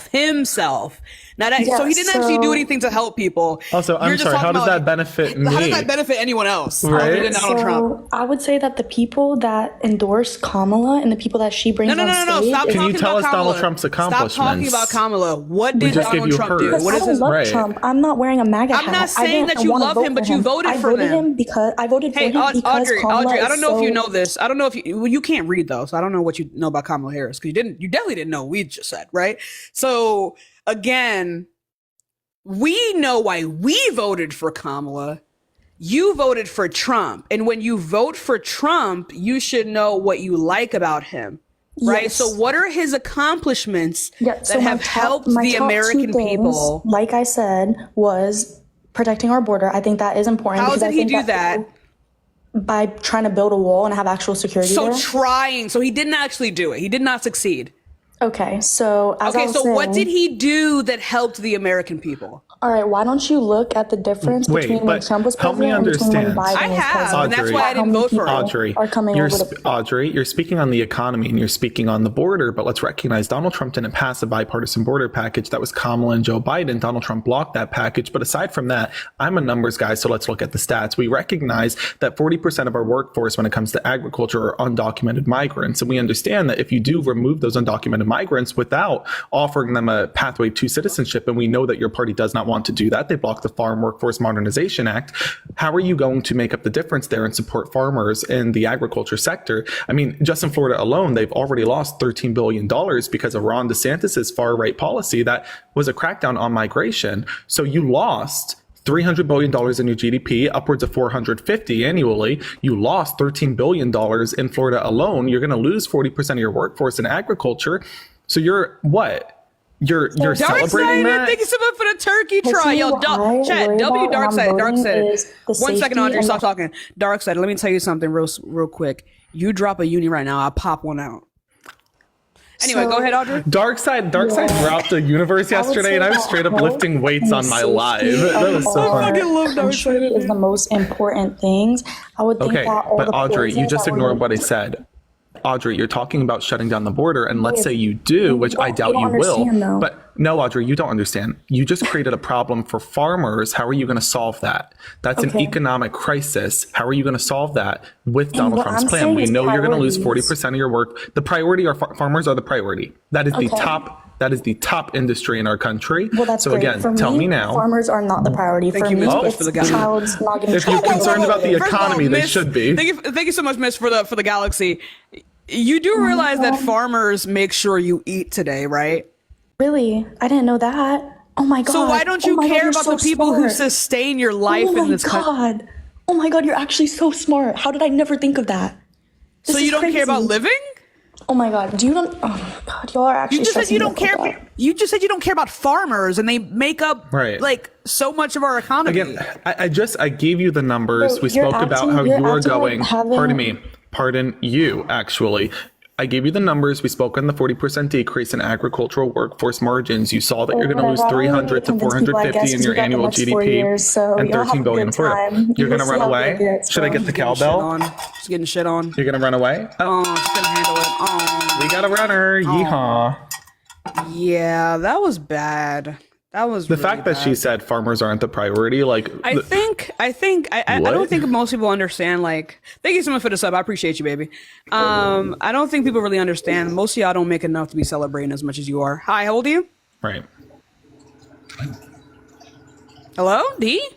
himself. Now that so he didn't actually do anything to help people. Also, I'm sorry. How does that benefit me? How does that benefit anyone else? Right? Other than Donald Trump? I would say that the people that endorse Kamala and the people that she brings on stage. Stop Can you tell us Kamala. Donald Trump's accomplishments? Stop talking about Kamala. What did Donald Trump do? What is his right? Trump. I'm not wearing a MAGA hat. I'm not saying that you love him, but you voted for him because I voted for him because Audrey, I don't know if you know this. this. I don't know if you can't read though, so I don't know what you know about Kamala Harris because you definitely didn't know what we just said, right? So again, we know why we voted for Kamala. You voted for Trump. And when you vote for Trump, you should know what you like about him. Right? Yes. So what are his accomplishments that have helped my the top American two things, people? Like I said, was protecting our border. I think that is important. How did he do that? By trying to build a wall and have actual security there. So he didn't actually do it. He did not succeed. Okay, so what did he do that helped the American people? All right, why don't you look at the difference between when Trump was president and between when Biden was president? And that's why I didn't vote for him. Audrey, you're speaking on the economy and you're speaking on the border, but let's recognize Donald Trump didn't pass a bipartisan border package. That was Kamala and Joe Biden. Donald Trump blocked that package. But aside from that, I'm a numbers guy, so let's look at the stats. We recognize that 40% of our workforce when it comes to agriculture are undocumented migrants. And we understand that if you do remove those undocumented migrants without offering them a pathway to citizenship, and we know that your party does not want to do that. They blocked the Farm Workforce Modernization Act. How are you going to make up the difference there and support farmers in the agriculture sector? I mean, just in Florida alone, they've already lost $13 billion because of Ron DeSantis's far-right policy that was a crackdown on migration. So you lost $300 billion in your GDP, upwards of $450 annually. You lost $13 billion in Florida alone. You're going to lose 40% of your workforce in agriculture. So you're what? You're Dark celebrating Side, that? thank you so much for the turkey But try. see, Yo, what I chat, worry W about Dark when I'm Side, Dark voting Side. is the 1 second, safety Audrey, and stop the- talking. Dark Side, let me tell you something real quick. You drop a uni right now, I'll pop one out. Anyway, go ahead, Audrey. Dark Side dropped a universe yesterday, and I was straight up lifting weights on my live. That was so funny. Is the most important things. I would think Okay, that all but the Audrey, you poison just that we're ignored what I using- said. Audrey, you're talking about shutting down the border, and let's say you do, which I doubt you will. understand, though. But no, Audrey, you don't understand. You just created a problem for farmers. How are you going to solve that? That's an Okay. economic crisis. How are you going to solve that with Donald what Trump's I'm plan? saying We is know you're going to lose priorities. 40% of your work. The priority are farmers are the priority. That is the Okay. top. That is the top industry in our country. Well, that's so great. again, For tell me now. Farmers are not the priority. Thank for you, me, Miss Bush, it's for the galaxy. child's not getting If you're concerned about the First of all, economy, they Miss, should be. Thank you so much, Miss, for the galaxy. You do realize that farmers make sure you eat today, right? Really? I didn't know that. Oh my god. So why don't you Oh my God, care you're about so the people who smart. sustain your life oh in this country? god. Oh my god, you're actually so smart. How did I never think of that? So you don't care about living? Oh my god. Do you don't Oh my god, y'all are actually You just said stressing you me don't out with care. that. You just said you don't care about farmers, and they make up Right. like so much of our economy. Again, I gave you the numbers. Bro, We you're spoke about acting- how you're you are acting like going. having- Pardon you, actually. I gave you the numbers. We spoke on the 40% decrease in agricultural workforce margins. You saw that you're going to lose 300 to 450 in your annual GDP and 13 billion in Florida. You're going to run away? Should I get the cowbell? She's getting shit on. You're going to run away? Oh, she's gonna handle it. Oh, We got a runner. Yeehaw. yeah, that was bad. That was The really fact that she bad. said farmers aren't the priority, like I What? don't think most people understand. Like, thank you so much for the sub. I appreciate you, baby. I don't think people really understand. Most of y'all don't make enough to be celebrating as much as you are. Hi, how old are you? right. Hello, D.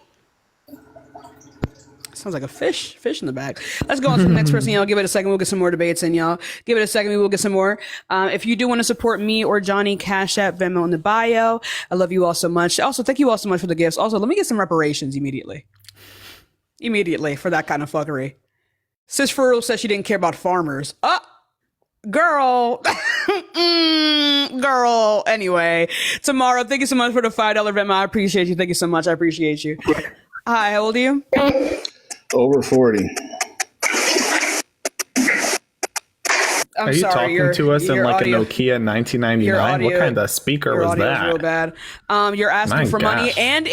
Sounds like a fish in the bag. Let's go on to the next person, y'all. Give it a second. We'll get some more debates in, y'all. Give it a second. We will get some more. If you do want to support me or Johnny, Cash App, Venmo in the bio. I love you all so much. Also, thank you all so much for the gifts. Also, let me get some reparations immediately. Immediately for that kind of fuckery. Sis Furl says she didn't care about farmers. Girl. Girl. Anyway, tomorrow, thank you so much for the $5 Venmo. I appreciate you. Thank you so much. I appreciate you. Hi, how old are you? Over 40. I'm Are you sorry, talking to us in your like audio- a Nokia 1999? What kind of speaker your was audio's that? real bad. You're asking My for money gosh. and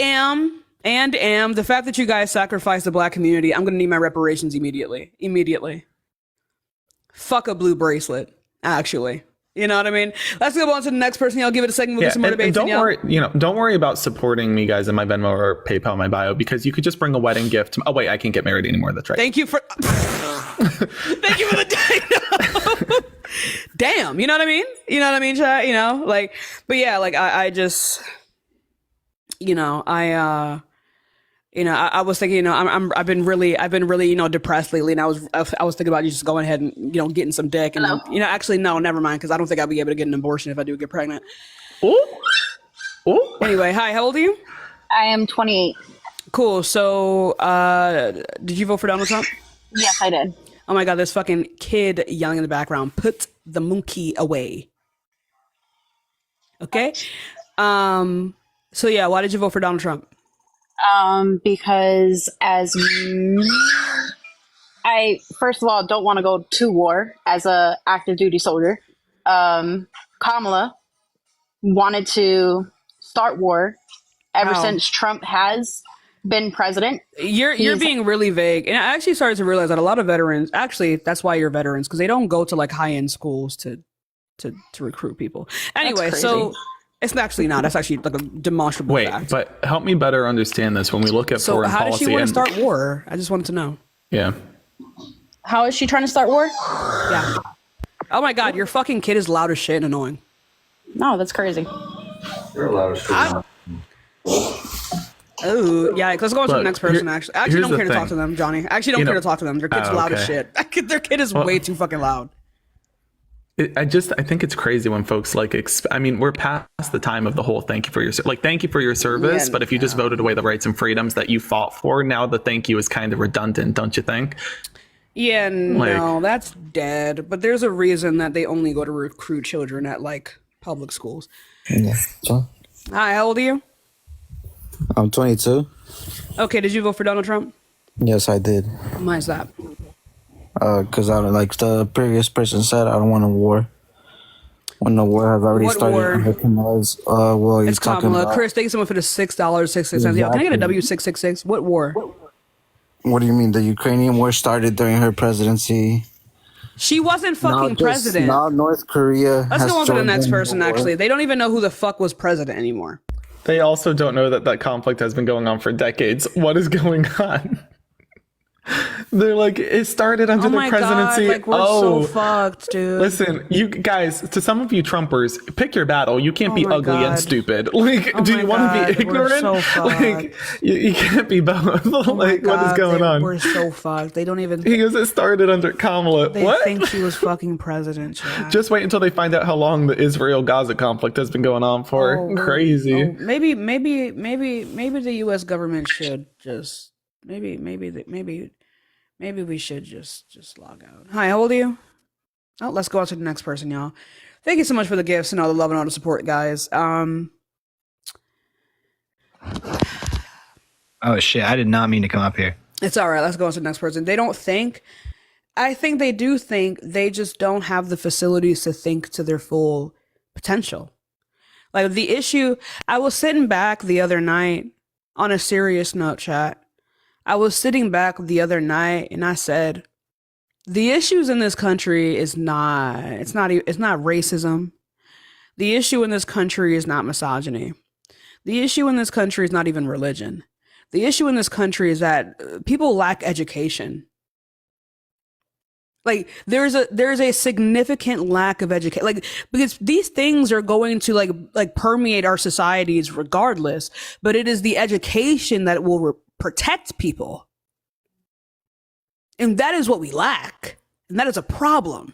am the fact that you guys sacrificed the black community. I'm gonna need my reparations immediately. Fuck a blue bracelet, actually. You know what I mean? Let's go on to the next person. Y'all give it a second. We'll get some more and debates. don't in, y'all. worry, don't worry about supporting me, guys, in my Venmo or PayPal in my bio, because you could just bring a wedding gift. Oh wait, I can't get married anymore. That's right. Thank you for thank you for the damn. You know what I mean? You know what I mean, chat? You know, like, but yeah, like I just, I was thinking, I've been really, depressed lately, and I was thinking about you just going ahead and, getting some dick, and actually, no, never mind, because I don't think I'll be able to get an abortion if I do get pregnant. Ooh. Anyway, hi, how old are you? I am 28. Cool. So, did you vote for Donald Trump? Yes, I did. Oh my God, this fucking kid yelling in the background. Put the monkey away. Okay. So yeah, why did you vote for Donald Trump? Because I first of all don't want to go to war as a active duty soldier. Kamala wanted to start war ever since Trump has been president. You're being really vague, and I actually started to realize that a lot of veterans, actually, that's why you're veterans, because they don't go to like high-end schools to recruit people. Anyway, so it's actually not. That's actually like a demonstrable fact. But help me better understand this when we look at So foreign how does policy. she want to start war? I just wanted to know. Yeah. How is she trying to start war? Yeah. Oh my God, your fucking kid is loud as shit and annoying. No, that's crazy. You're loud as shit. Oh, yeah. Let's go on to the Look, next person. Actually, I actually here's don't care the to talk thing. to them, Johnny. I actually don't care to talk to them. Their kid's loud as shit. Their kid is way too fucking loud. I think it's crazy when folks like, we're past the time of the whole thank you for your service. Yeah, but if you just voted away the rights and freedoms that you fought for, now the thank you is kind of redundant, don't you think? Yeah, no, that's dead. But there's a reason that they only go to recruit children at like public schools. Yeah. So, Hi, how old are you? I'm 22. Okay, did you vote for Donald Trump? Yes, I did. Why is that? Because I like the previous person said, I don't want a war. When the war has already What started war? under Kamala's, well, he's It's talking Kamala. about. Chris, thank you so much for the $6.66. Yo, can I get a W666? What war? What do you mean? The Ukrainian war started during her presidency. She wasn't fucking president. Now North Korea. Let's has go on to the joined next in the person, war. actually. They don't even know who the fuck was president anymore. They also don't know that that conflict has been going on for decades. What is going on? They're like, it started under the presidency. God, like we're so fucked, dude. Listen, you guys, to some of you Trumpers, pick your battle. You can't be ugly and stupid. Like, do you want to be ignorant? So like, you can't be both. Like, what is going on? We're so fucked. They don't even. He goes, it started under Kamala. They what? think she was fucking president. Chad. Just wait until they find out how long the Israel-Gaza conflict has been going on for. Crazy. Maybe the U.S. government should just maybe we should just log out. Hi, how old are you? Oh, let's go on to the next person, y'all. Thank you so much for the gifts and all the love and all the support, guys. Oh shit! I did not mean to come up here. It's all right. Let's go on to the next person. They don't think. I think they do think. They just don't have the facilities to think to their full potential. Like the issue, I was sitting back the other night on a serious note, chat. I was sitting back the other night and I said, the issues in this country it's not racism. The issue in this country is not misogyny. The issue in this country is not even religion. The issue in this country is that people lack education. Like there's a significant lack of education, like because these things are going to like permeate our societies regardless, but it is the education that will protect people. And that is what we lack. And that is a problem.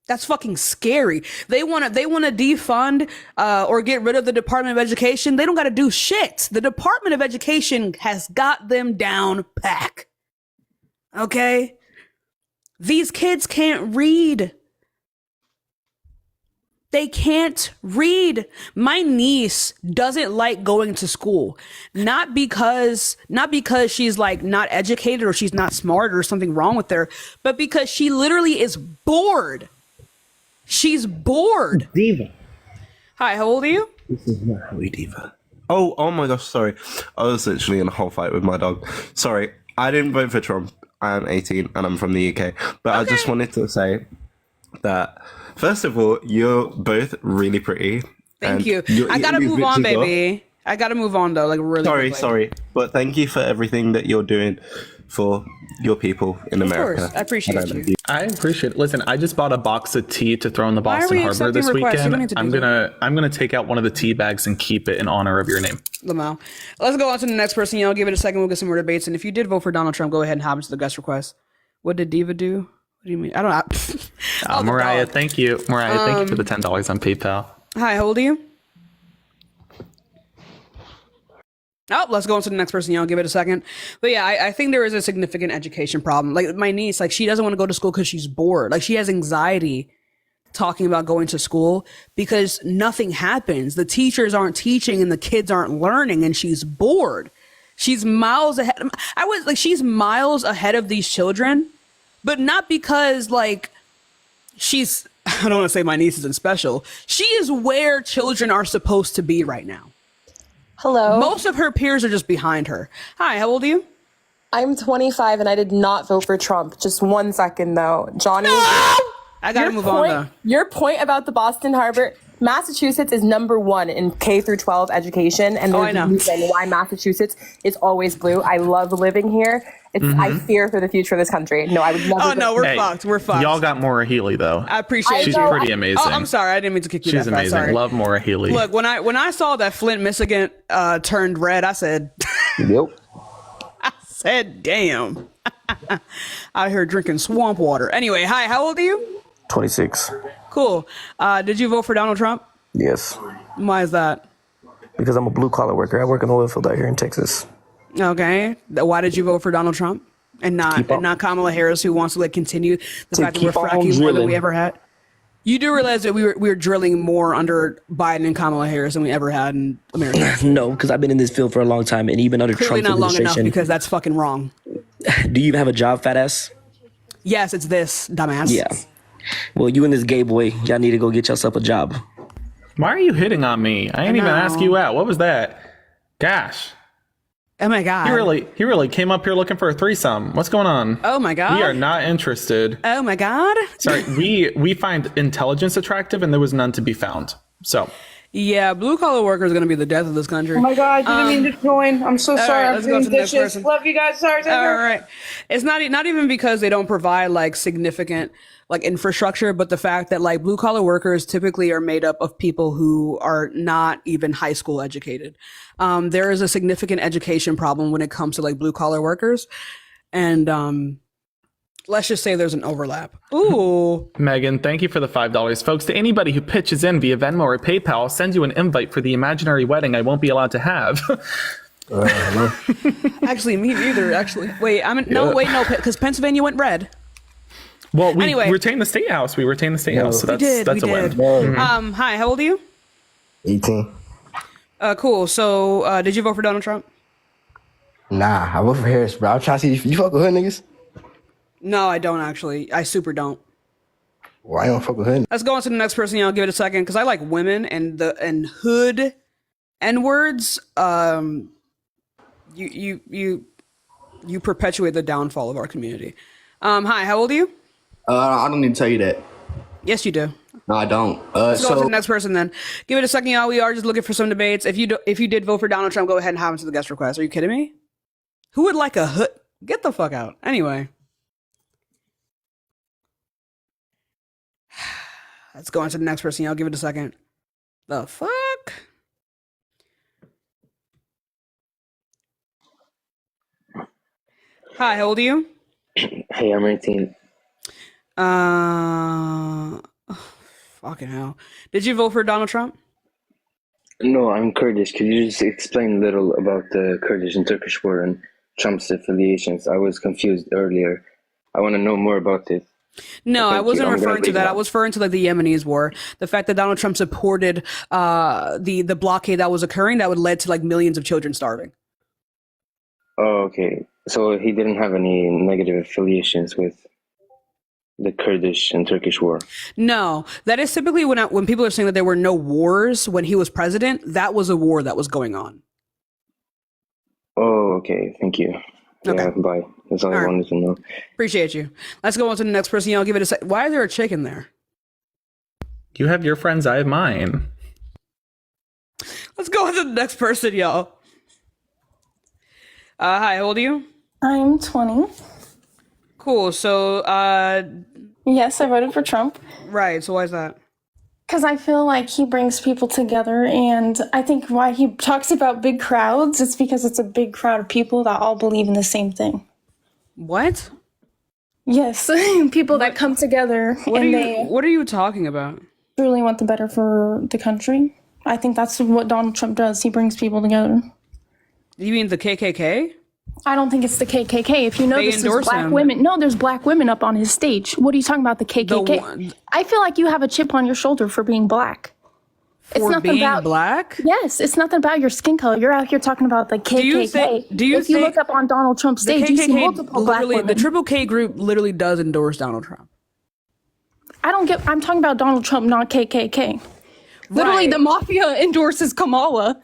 That's fucking scary. They want to defund or get rid of the Department of Education. They don't got to do shit. The Department of Education has got them down pack. Okay? These kids can't read. They can't read. My niece doesn't like going to school. Not because she's like not educated or she's not smart or something wrong with her, but because she literally is bored. She's bored. Diva. Hi, how old are you? This is not how we diva. Oh my gosh, sorry. I was literally in a whole fight with my dog. Sorry, I didn't vote for Trump. I am 18 and I'm from the UK. But I just wanted to say that, first of all, you're both really pretty. Thank you. I gotta move on, baby. I gotta move on though, like really. Sorry. But thank you for everything that you're doing for your people in America. Of course, I appreciate you. I appreciate it. Listen, I just bought a box of tea to throw in the Boston Harbor this weekend. I'm gonna take out one of the tea bags and keep it in honor of your name. Lamau. Let's go on to the next person. Y'all give it a second. We'll get some more debates. And if you did vote for Donald Trump, go ahead and hop into the guest request. What did Diva do? What do you mean? I don't know. Mariah, thank you. Mariah, thank you for the $10 on PayPal. Hi, how old are you? Oh, let's go on to the next person. Y'all give it a second. But yeah, I think there is a significant education problem. Like my niece, like she doesn't want to go to school because she's bored. Like she has anxiety talking about going to school because nothing happens. The teachers aren't teaching and the kids aren't learning and she's bored. She's miles ahead. She's miles ahead of these children, but not because like she's, I don't want to say my niece isn't special. She is where children are supposed to be right now. Hello. Most of her peers are just behind her. Hi, how old are you? I'm 25 and I did not vote for Trump. Just 1 second though. Johnny. No! I gotta move on though. Your point about the Boston Harbor, Massachusetts is #1 in K through 12 education. And there's a reason why Massachusetts is always blue. I love living here. I fear for the future of this country. No, I would never. Oh no, we're fucked. We're fucked. Y'all got Maura Healey though. I appreciate She's you. pretty amazing. Oh, I'm sorry. I didn't mean to kick you. She's amazing. Sorry. Love Maura Healey. Look, when I saw that Flint, Michigan turned red, I said, "Yep." I said, "Damn." Out here drinking swamp water. Anyway, hi. How old are you? 26. Cool. Did you vote for Donald Trump? Yes. Why is that? Because I'm a blue collar worker. I work in the oil field out here in Texas. Okay. Why did you vote for Donald Trump and not Kamala Harris, who wants to continue the fact that we're fracking more than we ever had? You do realize that we were drilling more under Biden and Kamala Harris than we ever had in America. No, because I've been in this field for a long time, and even under Clearly Trump's not long enough administration. because that's fucking wrong. Do you even have a job, fat ass? Yes, it's this, dumbass. Yeah. Well, you and this gay boy, y'all need to go get yourself a job. Why are you hitting on me? I ain't even ask you out. What was that? Gosh. Oh my god. He really came up here looking for a threesome. What's going on? Oh my god. We are not interested. Oh my god. Sorry, we find intelligence attractive, and there was none to be found. So. Yeah, blue collar workers are going to be the death of this country. Oh my god, I didn't mean to join. I'm so sorry. Right, I'm let's go to doing the next dishes. person. Love you guys. Sorry. All right. It's not even because they don't provide like significant like infrastructure, but the fact that like blue collar workers typically are made up of people who are not even high school educated. There is a significant education problem when it comes to like blue collar workers. And let's just say there's an overlap. Ooh. Megan, thank you for the $5. Folks, to anybody who pitches in via Venmo or PayPal, I'll send you an invite for the imaginary wedding I won't be allowed to have. Actually, me neither, actually. Wait, no, because Pennsylvania went red. Well, we anyway. retained the state house. So that's a win. Mm-hmm. Hi, how old are you? 18. Cool. So, did you vote for Donald Trump? Nah, I vote for Harris, bro. I'm trying to see if you fuck with hood niggas. No, I don't actually. I super don't. Why don't fuck with hood? Let's go on to the next person. I'll give it a second because I like women and hood and words. You perpetuate the downfall of our community. Hi, how old are you? I don't need to tell you that. Yes, you do. No, I don't. Let's go on to the next person then. Give it a second, y'all. We are just looking for some debates. If you did vote for Donald Trump, go ahead and have him to the guest request. Are you kidding me? Who would like a hood? Get the fuck out. Anyway. Let's go on to the next person. Y'all give it a second. The fuck? Hi, how old are you? Hey, I'm 18. Fucking hell. Did you vote for Donald Trump? No, I'm Kurdish. Could you just explain a little about the Kurdish and Turkish war and Trump's affiliations? I was confused earlier. I want to know more about it. No, I wasn't referring to that. I was referring to like the Yemenis war. The fact that Donald Trump supported the blockade that was occurring that would lead to like millions of children starving. Oh, okay. So he didn't have any negative affiliations with the Kurdish and Turkish war? No, that is typically when people are saying that there were no wars when he was president, that was a war that was going on. Oh, okay. Thank you. Okay. Yeah, bye. That's all I wanted to know. Appreciate you. Let's go on to the next person. I'll give it a sec. Why is there a chicken there? You have your friends, I have mine. Let's go on to the next person, y'all. Hi, how old are you? I'm 20. Cool. So, yes, I voted for Trump. Right. So why is that? Because I feel like he brings people together, and I think why he talks about big crowds, it's because it's a big crowd of people that all believe in the same thing. What? Yes, people that come together What are you talking about? Truly want the better for the country. I think that's what Donald Trump does. He brings people together. You mean the KKK? I don't think it's the KKK. If you know, this is black him. women. No, there's black women up on his stage. What are you talking about, the KKK? I feel like you have a chip on your shoulder for being black. It's nothing being about black? Yes, it's nothing about your skin color. You're out here talking about the KKK. If you look up on Donald Trump's stage, you see multiple black women. The Triple K group literally does endorse Donald Trump. I'm talking about Donald Trump, not KKK. Literally, the mafia endorses Kamala.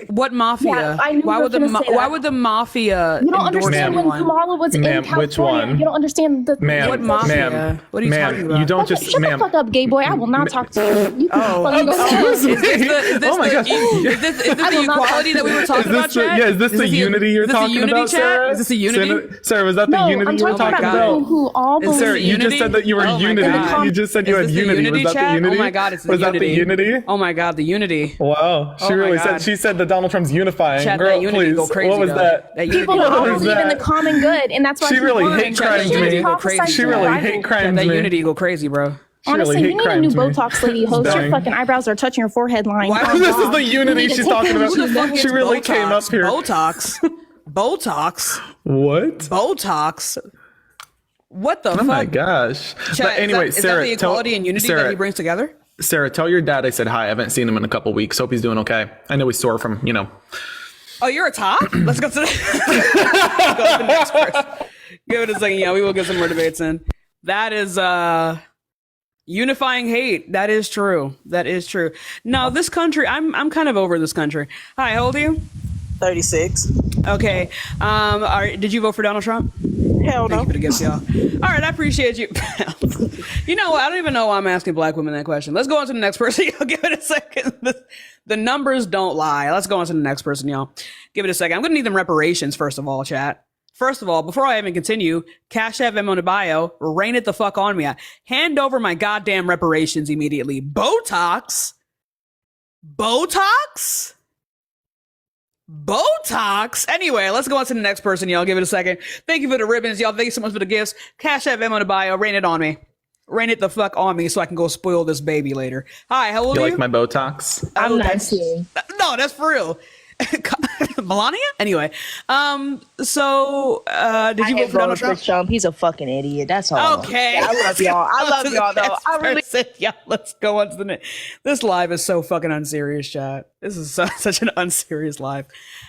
What mafia? Yeah, I knew why would the mafia? You don't understand when anyone? Kamala was in California. Which one? You don't understand the what mafia? What are you talking about? You don't just shut the fuck up, gay boy. I will not talk to you. You excuse me. Oh my gosh. Is this the equality that we were talking about, Chad? Yeah, is this the unity you're talking about, Sarah? Is this the unity? Sarah, was that the unity you were talking about? Who all believe Sarah, you just said that you were unity. You just said you had unity. Was that the unity? Oh my god, it's the unity. Was that the unity? Oh my god, the unity. Wow, she really said. She said that Donald Trump's unifying. Chad, Girl, that unity please. go crazy, What was that? People all believe in the common good, and that's why she really hate crimes me. She really hate crimes me. That unity go crazy, bro. Honestly, you need a new Botox lady host. Your fucking eyebrows are touching your forehead line. This is the unity she's talking about. She really came up here. Botox. What? Botox. What the fuck? Oh my gosh. Chat, But anyway, is that Sarah, the equality and unity that he brings together? Sarah, tell your dad I said hi. I haven't seen him in a couple weeks. Hope he's doing okay. I know he's sore from, Oh, you're a top? Let's go to the next person. Give it a second. Yeah, we will get some more debates in. That is unifying hate. That is true. That is true. No, this country, I'm kind of over this country. Hi, how old are you? 36. Okay. Did you vote for Donald Trump? Hell no. Thank you for the gifts, y'all. All right, I appreciate you. You know what? I don't even know why I'm asking black women that question. Let's go on to the next person. Y'all give it a second. The numbers don't lie. Let's go on to the next person, y'all. Give it a second. I'm going to need them reparations, first of all, chat. First of all, before I even continue, Cash App, Venmo, in the bio, rain it the fuck on me. Hand over my goddamn reparations immediately. Botox? Anyway, let's go on to the next person, y'all. Give it a second. Thank you for the ribbons, y'all. Thank you so much for the gifts. Cash App, Venmo, in the bio, rain it on me. Rain it the fuck on me so I can go spoil this baby later. Hi, how old are you? You like my Botox? I'm 19. No, that's for real. Melania? Anyway, so did you vote for Donald Trump? He's a fucking idiot. That's all. Okay. I love y'all. I love y'all though. I really. Yeah, let's go on to the next. This live is so fucking unserious, chat. This is such an unserious live.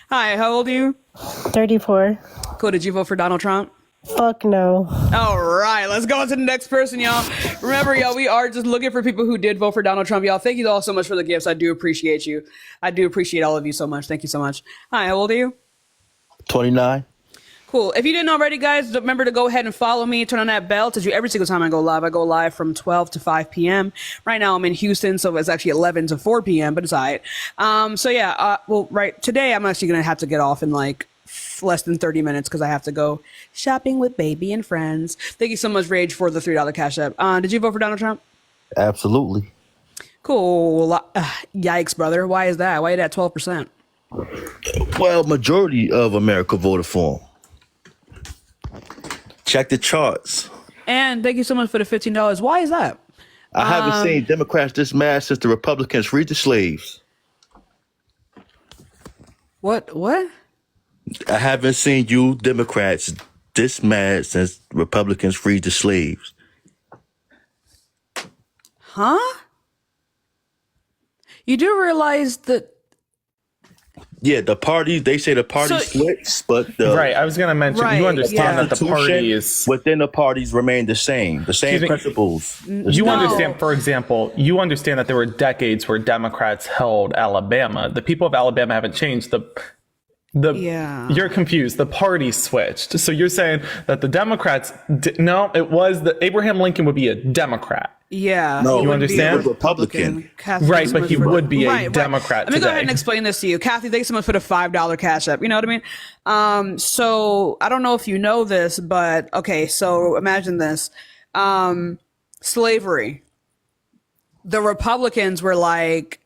Hi, how old are you? 34. Cool. Did you vote for Donald Trump? Fuck no. All right, let's go on to the next person, y'all. Remember, y'all, we are just looking for people who did vote for Donald Trump, y'all. Thank you all so much for the gifts. I do appreciate you. I do appreciate all of you so much. Thank you so much. Hi, how old are you? 29. Cool. If you didn't already, guys, remember to go ahead and follow me. Turn on that bell to you every single time I go live. I go live from 12 to 5 p.m. Right now I'm in Houston, so it's actually 11 to 4 p.m., but it's all right. Right today I'm actually going to have to get off in like less than 30 minutes because I have to go shopping with baby and friends. Thank you so much, Rage, for the $3 cash app. Did you vote for Donald Trump? Absolutely. Cool. Yikes, brother. Why is that? Why are you at 12%? Well, majority of America voted for him. Check the charts. And thank you so much for the $15. Why is that? I haven't seen Democrats this mad since the Republicans freed the slaves. What? I haven't seen you Democrats this mad since Republicans freed the slaves. Huh? You do realize that? Yeah, the party, they say the party splits, but right, I was going to mention, you understand that the parties within the parties remain the same principles. You understand, for example, that there were decades where Democrats held Alabama. The people of Alabama haven't changed. You're confused. The party switched. So you're saying that the Democrats, Abraham Lincoln would be a Democrat. Yeah. No, you understand? Republican. Right, but he would be a Democrat Let me go ahead and explain this to you. Kathy, thanks so much for the $5 cash app. You know what I mean? So I don't know if you know this, but okay, so imagine this. Slavery. The Republicans were like,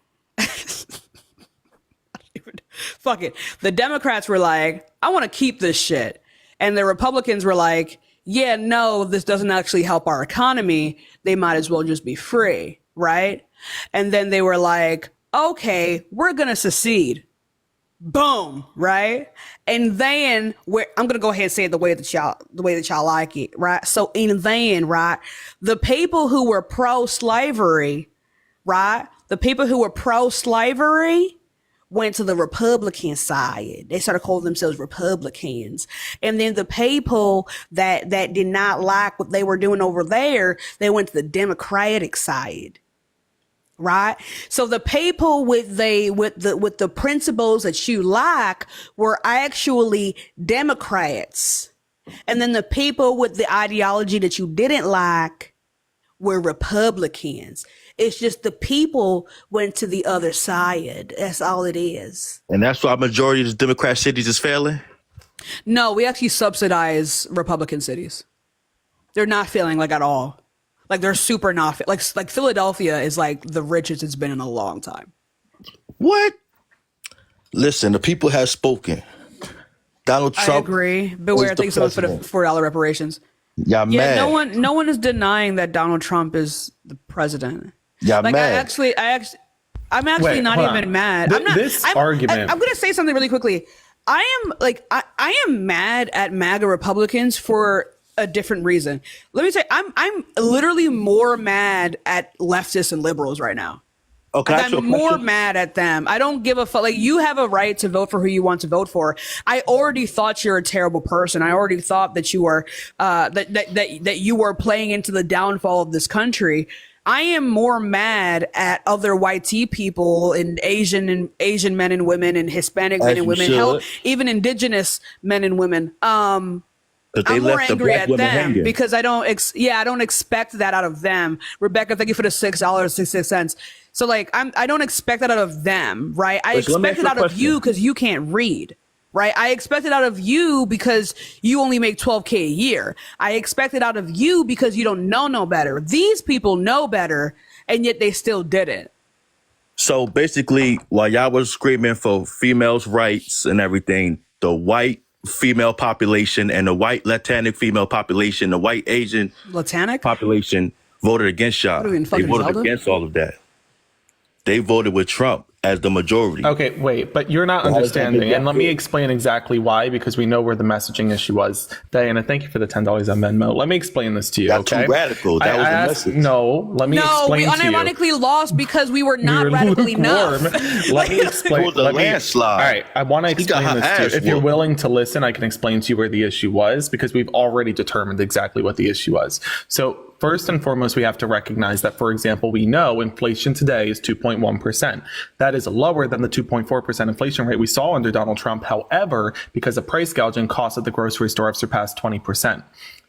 fuck it. The Democrats were like, I want to keep this shit. And the Republicans were like, yeah, no, this doesn't actually help our economy. They might as well just be free, right? And then they were like, okay, we're going to secede. Boom, right? And then I'm going to go ahead and say it the way that y'all like it, right? So, and then, right, the people who were pro-slavery, right? The people who were pro-slavery went to the Republican side. They started calling themselves Republicans. And then the people that did not like what they were doing over there, they went to the Democratic side. Right? So the people with the principles that you like were actually Democrats. And then the people with the ideology that you didn't like were Republicans. It's just the people went to the other side. That's all it is. And that's why a majority of the Democrat cities is failing? No, we actually subsidize Republican cities. They're not failing like at all. Like they're super not like Philadelphia is like the richest it's been in a long time. What? Listen, the people have spoken. Donald Trump. I agree. Beware, thanks so much for the $4 reparations. Yeah, mad. No one is denying that Donald Trump is the president. Yeah, like mad. I'm actually not even mad. I'm going to say something really quickly. I am mad at MAGA Republicans for a different reason. Let me say, I'm literally more mad at leftists and liberals right now. Okay, Like, I'm more mad at them. I don't give a fuck. Like, you have a right to vote for who you want to vote for. I already thought you're a terrible person. I already thought that you were that you were playing into the downfall of this country. I am more mad at other white people and Asian men and women and Hispanic men and women, hell, even indigenous men and women. I'm more angry at them because I don't expect that out of them. Rebecca, thank you for the $6.66. So like, I don't expect that out of them, right? I expect it out of you because you can't read, right? I expect it out of you because you only make $12K a year. I expect it out of you because you don't know no better. These people know better, and yet they still didn't. So basically, while y'all was screaming for females' rights and everything, the white female population and the white Latinic female population, the white Asian Latinic population voted against y'all. They voted against all of that. They voted with Trump as the majority. Okay, wait, but you're not understanding. And let me explain exactly why, because we know where the messaging issue was. Diana, thank you for the $10 on Venmo. Let me explain this to you, That's okay? too radical. That was the message. No, let me explain to you. No, we unironically lost because we were not radical enough. Let me explain. It was a landslide. All right, I want to explain this to you. If you're willing to listen, I can explain to you where the issue was, because we've already determined exactly what the issue was. So first and foremost, we have to recognize that, for example, we know inflation today is 2.1%. That is lower than the 2.4% inflation rate we saw under Donald Trump. However, because of price gouging, costs at the grocery store have surpassed 20%.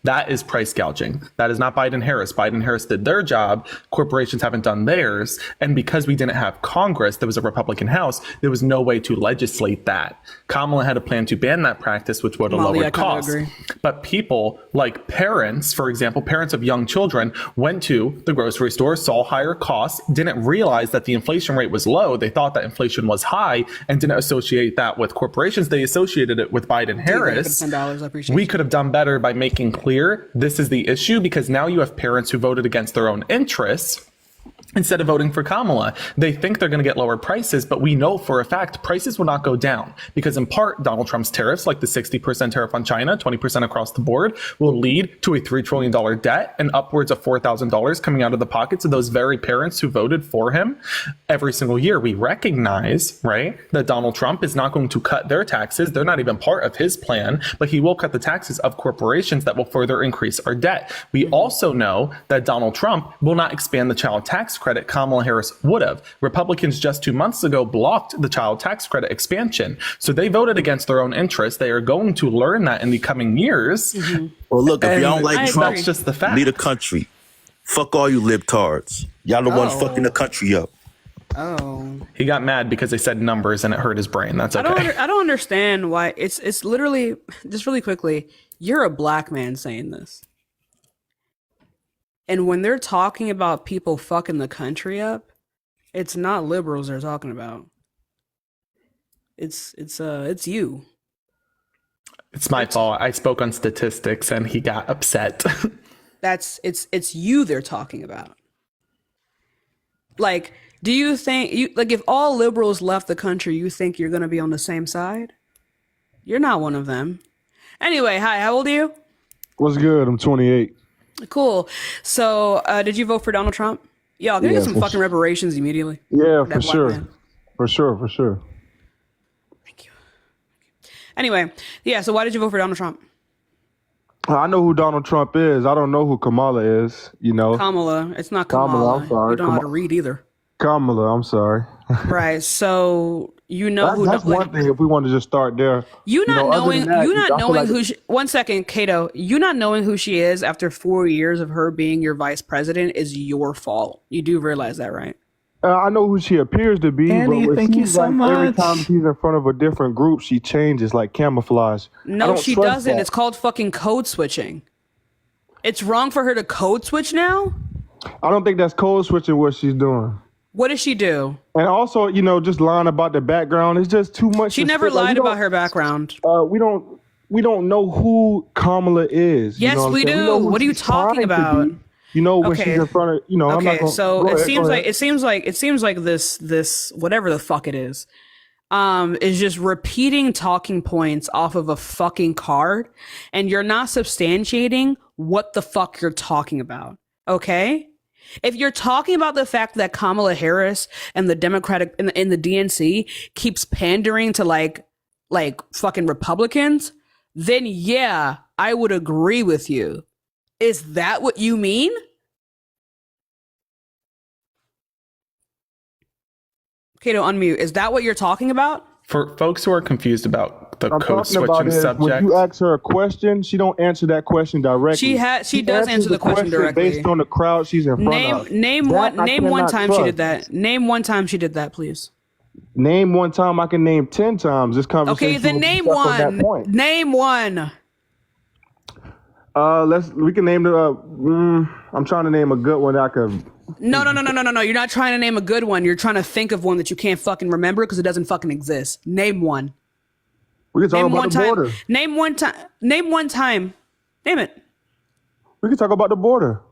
That is price gouging. That is not Biden-Harris. Biden-Harris did their job. Corporations haven't done theirs. And because we didn't have Congress, there was a Republican House, there was no way to legislate that. Kamala had a plan to ban that practice, which would have lowered costs. But people like parents, for example, parents of young children, went to the grocery store, saw higher costs, didn't realize that the inflation rate was low. They thought that inflation was high and didn't associate that with corporations. They associated it with Biden-Harris. We could have done better by making clear this is the issue, because now you have parents who voted against their own interests instead of voting for Kamala. They think they're going to get lower prices, but we know for a fact prices will not go down, because in part Donald Trump's tariffs, like the 60% tariff on China, 20% across the board, will lead to a $3 trillion debt and upwards of $4,000 coming out of the pockets of those very parents who voted for him every single year. We recognize, right, that Donald Trump is not going to cut their taxes. They're not even part of his plan, but he will cut the taxes of corporations that will further increase our debt. We also know that Donald Trump will not expand the child tax credit. Kamala Harris would have. Republicans just 2 months ago blocked the child tax credit expansion. So they voted against their own interests. They are going to learn that in the coming years. Well, look, if y'all don't like Trump, that's just the fact. lead a country. Fuck all you libtards. Y'all the ones fucking the country up. Oh. He got mad because they said numbers and it hurt his brain. That's okay. I don't understand why it's literally, just really quickly, you're a black man saying this. And when they're talking about people fucking the country up, it's not liberals they're talking about. It's you. It's my fault. I spoke on statistics and he got upset. It's you they're talking about. Like, do you think if all liberals left the country, you think you're going to be on the same side? You're not one of them. Anyway, hi, how old are you? What's good? I'm 28. Cool. So, did you vote for Donald Trump? Y'all, can I get some fucking reparations immediately? Yeah, for sure. For sure. Thank you. Anyway, yeah, so why did you vote for Donald Trump? I know who Donald Trump is. I don't know who Kamala is, you know. Kamala. It's not Kamala. I'm sorry. You don't know how to read either. Kamala, I'm sorry. Right. So you know who. That's one thing. If we want to just start there, you not knowing who. One second, Kato. You not knowing who she is after 4 years of her being your vice president is your fault. You do realize that, right? I know who she appears to be, Annie, but thank you so much. Every time she's in front of a different group, she changes like camouflage. No, she doesn't. It's called fucking code switching. It's wrong for her to code switch now? I don't think that's code switching what she's doing. What does she do? And also, just lying about the background is just too much. She never lied about her background. We don't know who Kamala is. Yes, we do. What are you talking about? When she's in front of, I'm not gonna, so go it ahead, seems like this whatever the fuck it is. is just repeating talking points off of a fucking card, and you're not substantiating what the fuck you're talking about. Okay? If you're talking about the fact that Kamala Harris and the Democratic in the DNC keeps pandering to like fucking Republicans, then yeah, I would agree with you. Is that what you mean? Kato, unmute. Is that what you're talking about? For folks who are confused about the I'm code talking about switching is subject, when you ask her a question, she don't answer that question directly. She does answer the question directly based on the crowd she's in front of. Name one time trust. she did that. Name one time she did that, please. Name one time. I can name 10 times. This conversation. Okay, then name one. Name one. We can name the. I'm trying to name a good one that I could. No. You're not trying to name a good one. You're trying to think of one that you can't fucking remember because it doesn't fucking exist. Name one. We can talk about the border. Name one time. Name one time. Name it. We can talk about the border.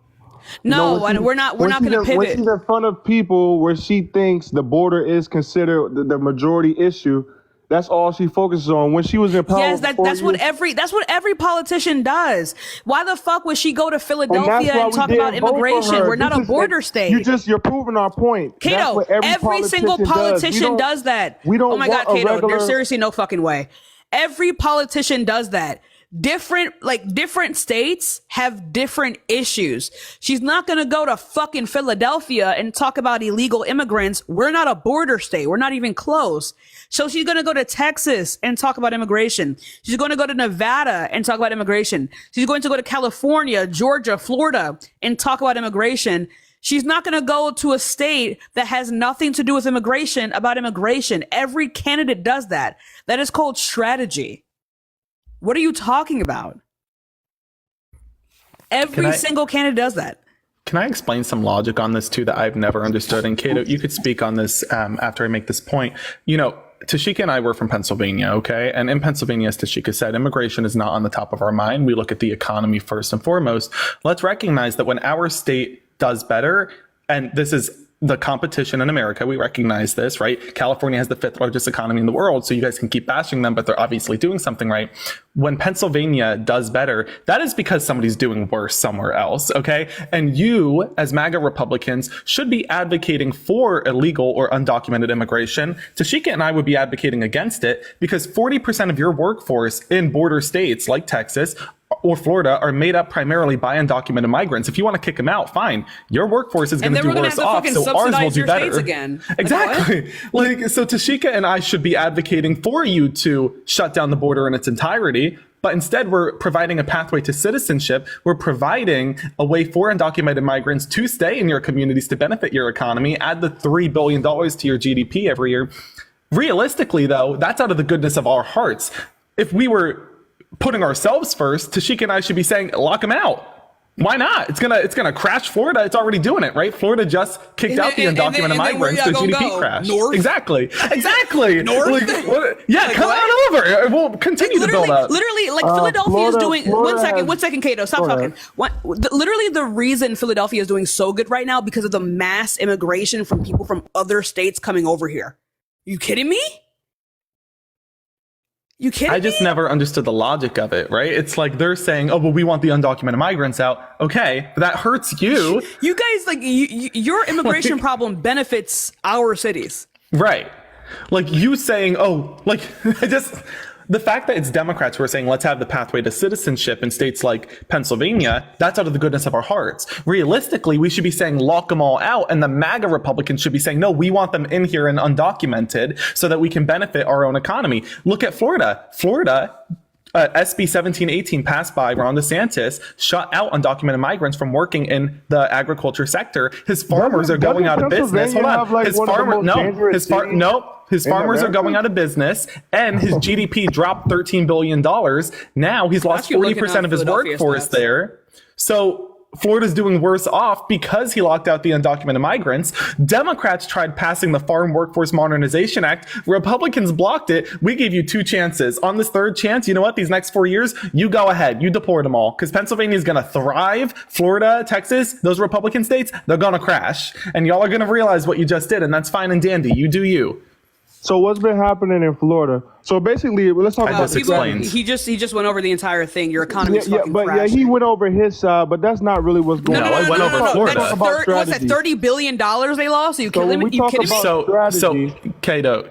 No, we're not going to pivot. When she's in front of people where she thinks the border is considered the majority issue, that's all she focuses on. When she was in power, yes, that's what every politician does. Why the fuck would she go to Philadelphia and talk about immigration? We're not a border state. You're proving our point. Kato, every single politician does that. We don't. Oh my God, Kato, there's seriously no fucking way. Every politician does that. Different states have different issues. She's not going to go to fucking Philadelphia and talk about illegal immigrants. We're not a border state. We're not even close. So she's going to go to Texas and talk about immigration. She's going to go to Nevada and talk about immigration. She's going to go to California, Georgia, Florida and talk about immigration. She's not going to go to a state that has nothing to do with immigration about immigration. Every candidate does that. That is called strategy. What are you talking about? Every single candidate does that. Can I explain some logic on this too that I've never understood? And Kato, you could speak on this after I make this point. You know, Tashika and I were from Pennsylvania, okay? And in Pennsylvania, as Tashika said, immigration is not on the top of our mind. We look at the economy first and foremost. Let's recognize that when our state does better, and this is the competition in America, we recognize this, right? California has the 5th largest economy in the world, so you guys can keep bashing them, but they're obviously doing something right. When Pennsylvania does better, that is because somebody's doing worse somewhere else, okay? And you, as MAGA Republicans, should be advocating for illegal or undocumented immigration. Tashika and I would be advocating against it because 40% of your workforce in border states like Texas or Florida are made up primarily by undocumented migrants. If you want to kick them out, fine. Your workforce is going to do worse off, so ours will do better. Again. Exactly. So Tashika and I should be advocating for you to shut down the border in its entirety. But instead, we're providing a pathway to citizenship. We're providing a way for undocumented migrants to stay in your communities to benefit your economy, add the $3 billion to your GDP every year. Realistically, though, that's out of the goodness of our hearts. If we were putting ourselves first, Tashika and I should be saying, lock them out. Why not? It's gonna crash Florida. It's already doing it, right? Florida just kicked out the undocumented migrants. Their GDP crashed. North? Exactly. North? Come on over. We'll continue to build out. Literally, like Philadelphia is doing. Florida One second, Kato, stop talking. Literally, the reason Philadelphia is doing so good right now because of the mass immigration from people from other states coming over here. You kidding me? You kidding me? I just never understood the logic of it, right? It's like they're saying, oh, well, we want the undocumented migrants out. Okay, but that hurts you. You guys, your immigration problem benefits our cities. Right. Like you saying, the fact that it's Democrats who are saying, let's have the pathway to citizenship in states like Pennsylvania, that's out of the goodness of our hearts. Realistically, we should be saying, lock them all out. And the MAGA Republicans should be saying, no, we want them in here and undocumented so that we can benefit our own economy. Look at Florida. SB 1718 passed by Ron DeSantis, shut out undocumented migrants from working in the agriculture sector. His farmers are going out of business. Hold on. His farmers are going out of business, and his GDP dropped $13 billion. Now he's lost 40% of his workforce there. So Florida's doing worse off because he locked out the undocumented migrants. Democrats tried passing the Farm Workforce Modernization Act. Republicans blocked it. We gave you 2 chances. On this 3rd chance, you know what? These next 4 years, you go ahead. You deport them all because Pennsylvania is going to thrive. Florida, Texas, those Republican states, they're going to crash. And y'all are going to realize what you just did, and that's fine and dandy. You do you. So what's been happening in Florida? So basically, let's talk about He just went over the entire thing. Your economy is fucking crashing. he went over his side, but that's not really what's going on. I went over Florida. What's that? $30 billion they lost? Are you kidding me? So Cato,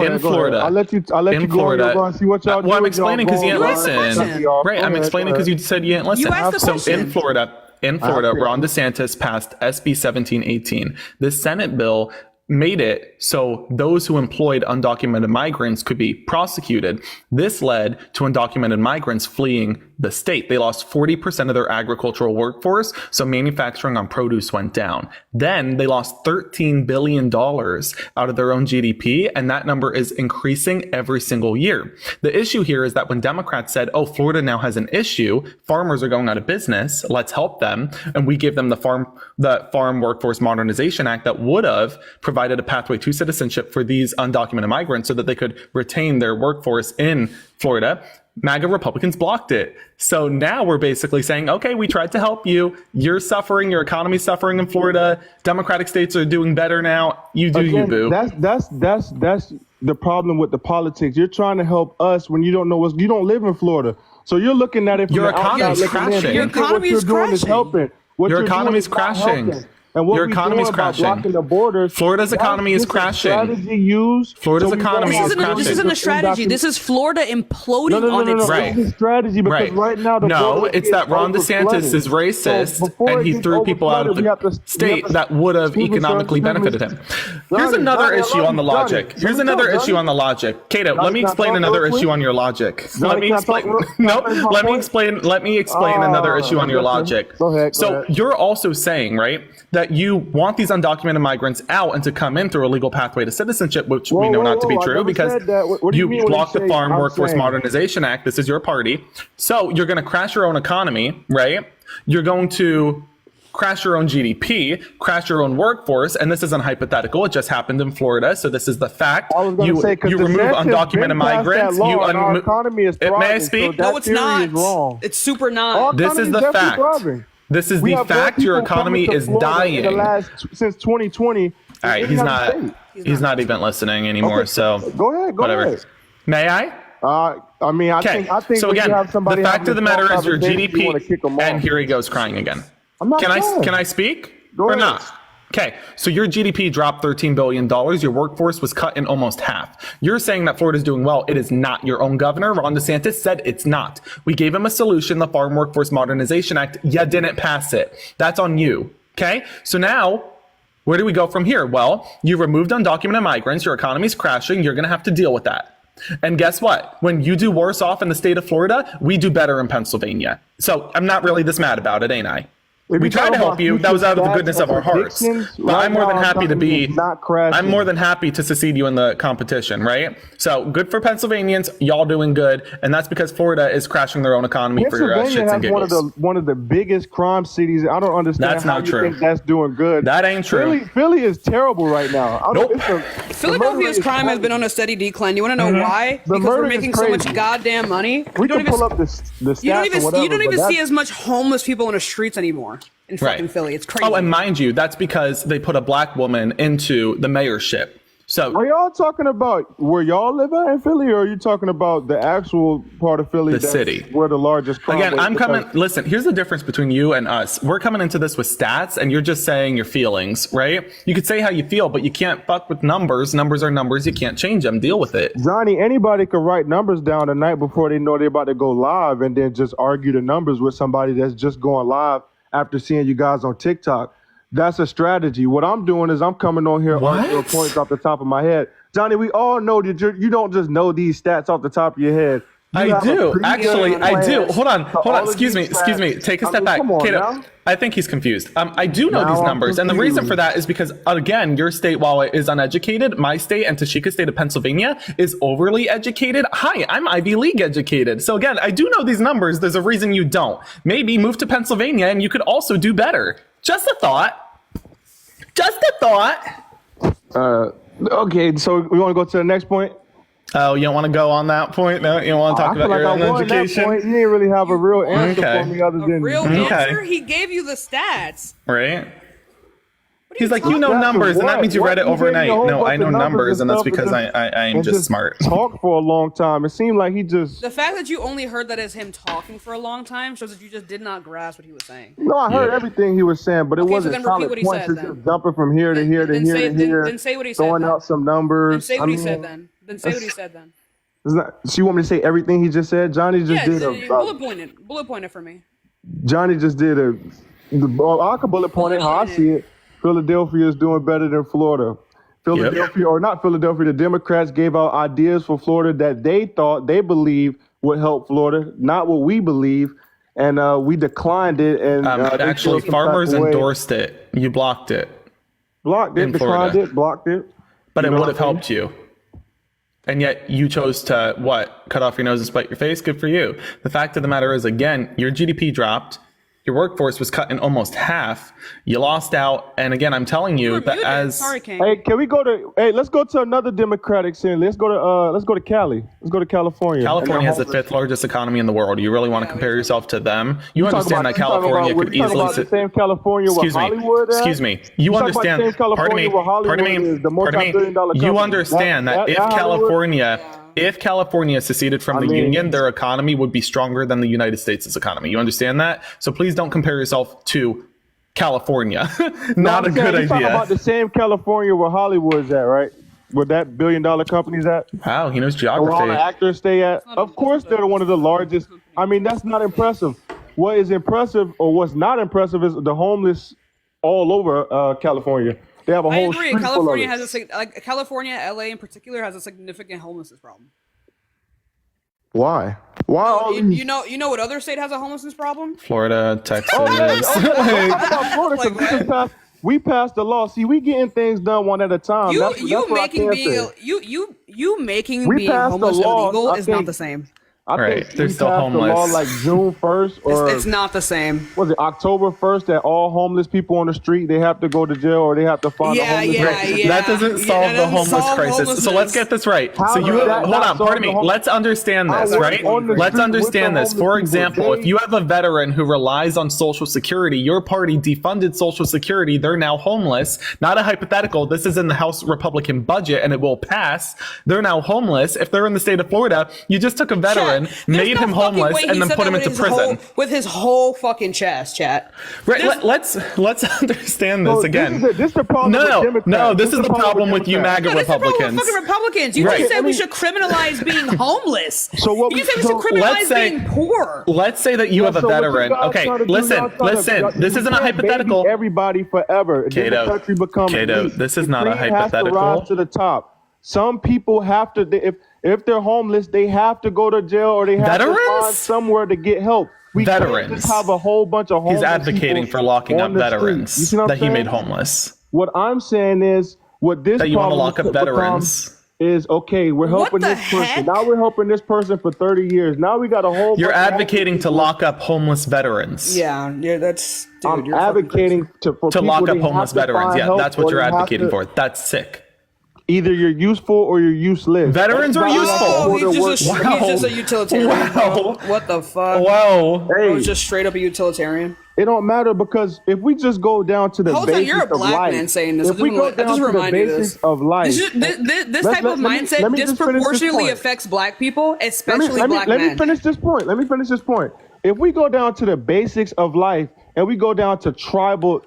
in Florida, I'll let you in go Florida. And see what y'all Well, I'm do. explaining because you didn't listen. Right, I'm explaining because you said you didn't listen. You asked the question. So in Florida, Ron DeSantis passed SB 1718. This Senate bill made it so those who employed undocumented migrants could be prosecuted. This led to undocumented migrants fleeing the state. They lost 40% of their agricultural workforce, so manufacturing on produce went down. Then they lost $13 billion out of their own GDP, and that number is increasing every single year. The issue here is that when Democrats said, oh, Florida now has an issue, farmers are going out of business, let's help them, and we gave them the Farm Workforce Modernization Act that would have provided a pathway to citizenship for these undocumented migrants so that they could retain their workforce in Florida, MAGA Republicans blocked it. So now we're basically saying, okay, we tried to help you. You're suffering. Your economy's suffering in Florida. Democratic states are doing better now. You do you, boo. That's the problem with the politics. You're trying to help us when you don't know you don't live in Florida. So you're looking at it from your the outside. economy's crashing. Your economy is crashing. Your economy's crashing. And what your economy's crashing. Blocking the borders, Florida's economy is crashing. Florida's economy is crashing. This isn't a strategy. This is Florida imploding on itself. Right. It's a strategy because right now it's that Ron DeSantis is racist and he threw people out of the state that would have economically benefited him. Here's another issue on the logic. Here's another issue on the logic. Cato, let me explain another issue on your logic. Let me explain. No, let me explain. Let me explain another issue on your logic. Go ahead. So you're also saying, right, that you want these undocumented migrants out and to come in through a legal pathway to citizenship, which we know not to be true because you blocked the Farm Workforce Modernization Act. This is your party. So you're going to crash your own economy, right? You're going to crash your own GDP, crash your own workforce, and this isn't hypothetical. It just happened in Florida, so this is the fact. You remove undocumented migrants. Our economy is thriving, may I speak? So no, it's not. It's super not. This is the fact. This is the fact. Your economy is dying. Since 2020. All right, he's not even listening anymore. Okay. So go ahead. May I? I mean, I think. So again, the fact of the matter is your GDP, and here he goes crying again. Can I speak or not? Okay, so your GDP dropped $13 billion. Your workforce was cut in almost half. You're saying that Florida's doing well. It is not. Your own governor, Ron DeSantis, said it's not. We gave him a solution, the Farm Workforce Modernization Act. You didn't pass it. That's on you. Okay, so now where do we go from here? Well, you removed undocumented migrants. Your economy's crashing. You're going to have to deal with that. And guess what? When you do worse off in the state of Florida, we do better in Pennsylvania. So I'm not really this mad about it, ain't I? We tried to help you. That was out of the goodness of our hearts. But I'm more than happy to I'm more than happy to succeed you in the competition, right? So good for Pennsylvanians. Y'all doing good. And that's because Florida is crashing their own economy for your shits and giggles. One of the biggest crime cities. I don't understand that's how not you true. think that's doing good. That ain't true. Philly is terrible right now. Nope. Philadelphia's crime has been on a steady decline. You want to know why? Because we're making so much goddamn money. We can pull up the stats you don't even see as much homeless people on the streets anymore. In fucking Philly. It's crazy. Oh, and mind you, that's because they put a black woman into the mayorship. So are y'all talking about where y'all live at in Philly, or are you talking about the actual part of Philly, the city, where the largest crime? Again, I'm coming. Listen, here's the difference between you and us. We're coming into this with stats, and you're just saying your feelings, right? You could say how you feel, but you can't fuck with numbers. Numbers are numbers. You can't change them. Deal with it. Johnny, anybody could write numbers down the night before they know they're about to go live, and then just argue the numbers with somebody that's just going live after seeing you guys on TikTok. That's a strategy. What I'm doing is I'm coming on here arguing points off the top of my head. Johnny, we all know that you don't just know these stats off the top of your head. I do. Actually, I do. Hold on. Excuse me. Take a step back. Kato, I think he's confused. I do know these numbers. And the reason for that is because, again, your state, while it is uneducated, my state and Tashika state of Pennsylvania is overly educated. Hi, I'm Ivy League educated. So again, I do know these numbers. There's a reason you don't. Maybe move to Pennsylvania and you could also do better. Just a thought. Okay, so we want to go to the next point? Oh, you don't want to go on that point? No, you don't want to talk about your own education? You didn't really have a real answer for me other than... Real answer? He gave you the stats. Right. He's like, you know numbers, and that means you read it overnight. No, I know numbers, and that's because I am just smart. Talk for a long time. It seemed like he just. The fact that you only heard that as him talking for a long time shows that you just did not grasp what he was saying. No, I heard everything he was saying, but it wasn't so then repeat what he points. said, It's just jumping from here to here to here to here. Then say what he said. Throwing out some numbers. Then say what he said then. Then say what he said then. So you want me to say everything he just said? Johnny just did a bullet point it for me. Johnny just did I could bullet point it how I see it. Philadelphia is doing better than Florida. Philadelphia, or not Philadelphia, the Democrats gave out ideas for Florida that they believed would help Florida, not what we believe. And we declined it. And actually, farmers endorsed it. You blocked it. Blocked it, declined it, blocked it. But it would have helped you. And yet you chose to, cut off your nose and spite your face? Good for you. The fact of the matter is, again, your GDP dropped. Your workforce was cut in almost half. You lost out. And again, I'm telling you that Hey, can we go to, let's go to another Democratic city. Let's go to Cali. Let's go to California. California has the 5th largest economy in the world. You really want to compare yourself to them? You understand that California could easily the same California with Hollywood. Excuse me. You understand, pardon me. You understand that if California seceded from the Union, their economy would be stronger than the United States' economy. You understand that? So please don't compare yourself to California. Not a good idea. Talking about the same California where Hollywood's at, right? Where that billion-dollar company's at. Wow, he knows geography. Where all the actors stay at. Of course, they're one of the largest. I mean, that's not impressive. What is impressive, or what's not impressive, is the homeless all over California. They have a whole I agree. California has California, LA in particular, has a significant homelessness problem. Why? You know what other state has a homelessness problem? Florida, Texas. We passed the law. See, we getting things done one at a time. You making being homeless illegal is not the same. I think they're still homeless. The law like June 1st, or it's not the same. Was it October 1st that all homeless people on the street, they have to go to jail or they have to find a homeless person? That doesn't solve the homeless crisis. So let's get this right. Hold on, pardon me. Let's understand this, right? Let's understand this. For example, if you have a veteran who relies on Social Security, your party defunded Social Security, they're now homeless. Not a hypothetical. This is in the House Republican budget and it will pass. They're now homeless. If they're in the state of Florida, you just took a veteran, made him homeless, and then put him into prison with his whole fucking chest, chat. Right? Let's understand this again. This is the problem. No. This is the problem with you, MAGA Republicans. Fucking Republicans. You just said we should criminalize being homeless. You just said we should criminalize being poor. Let's say that you have a veteran. Okay, listen. This isn't a hypothetical. Everybody forever. Cato, this is not a hypothetical. Has to rise to the top. Some people have to. If they're homeless, they have to go to jail or they have to find somewhere to get help. We can't just have a whole bunch of homeless. He's advocating for locking up veterans that he made homeless. What I'm saying is, what this that you want to lock up veterans is okay. We're helping this person. Now we're helping this person for 30 years. Now we got a whole. You're advocating to lock up homeless veterans. Yeah, that's. Dude, I'm advocating to lock up homeless veterans. Yeah, that's what you're advocating for. That's sick. Either you're useful or you're useless. Veterans are useful. He's just a utilitarian. Wow. What the fuck? Wow. Hey. Just straight up a utilitarian. It don't matter because if we just go down to the basics you're a black man saying this. If we go down to the basics of life, this type of mindset disproportionately affects black people, especially black men. Let me finish this point. If we go down to the basics of life and we go down to tribal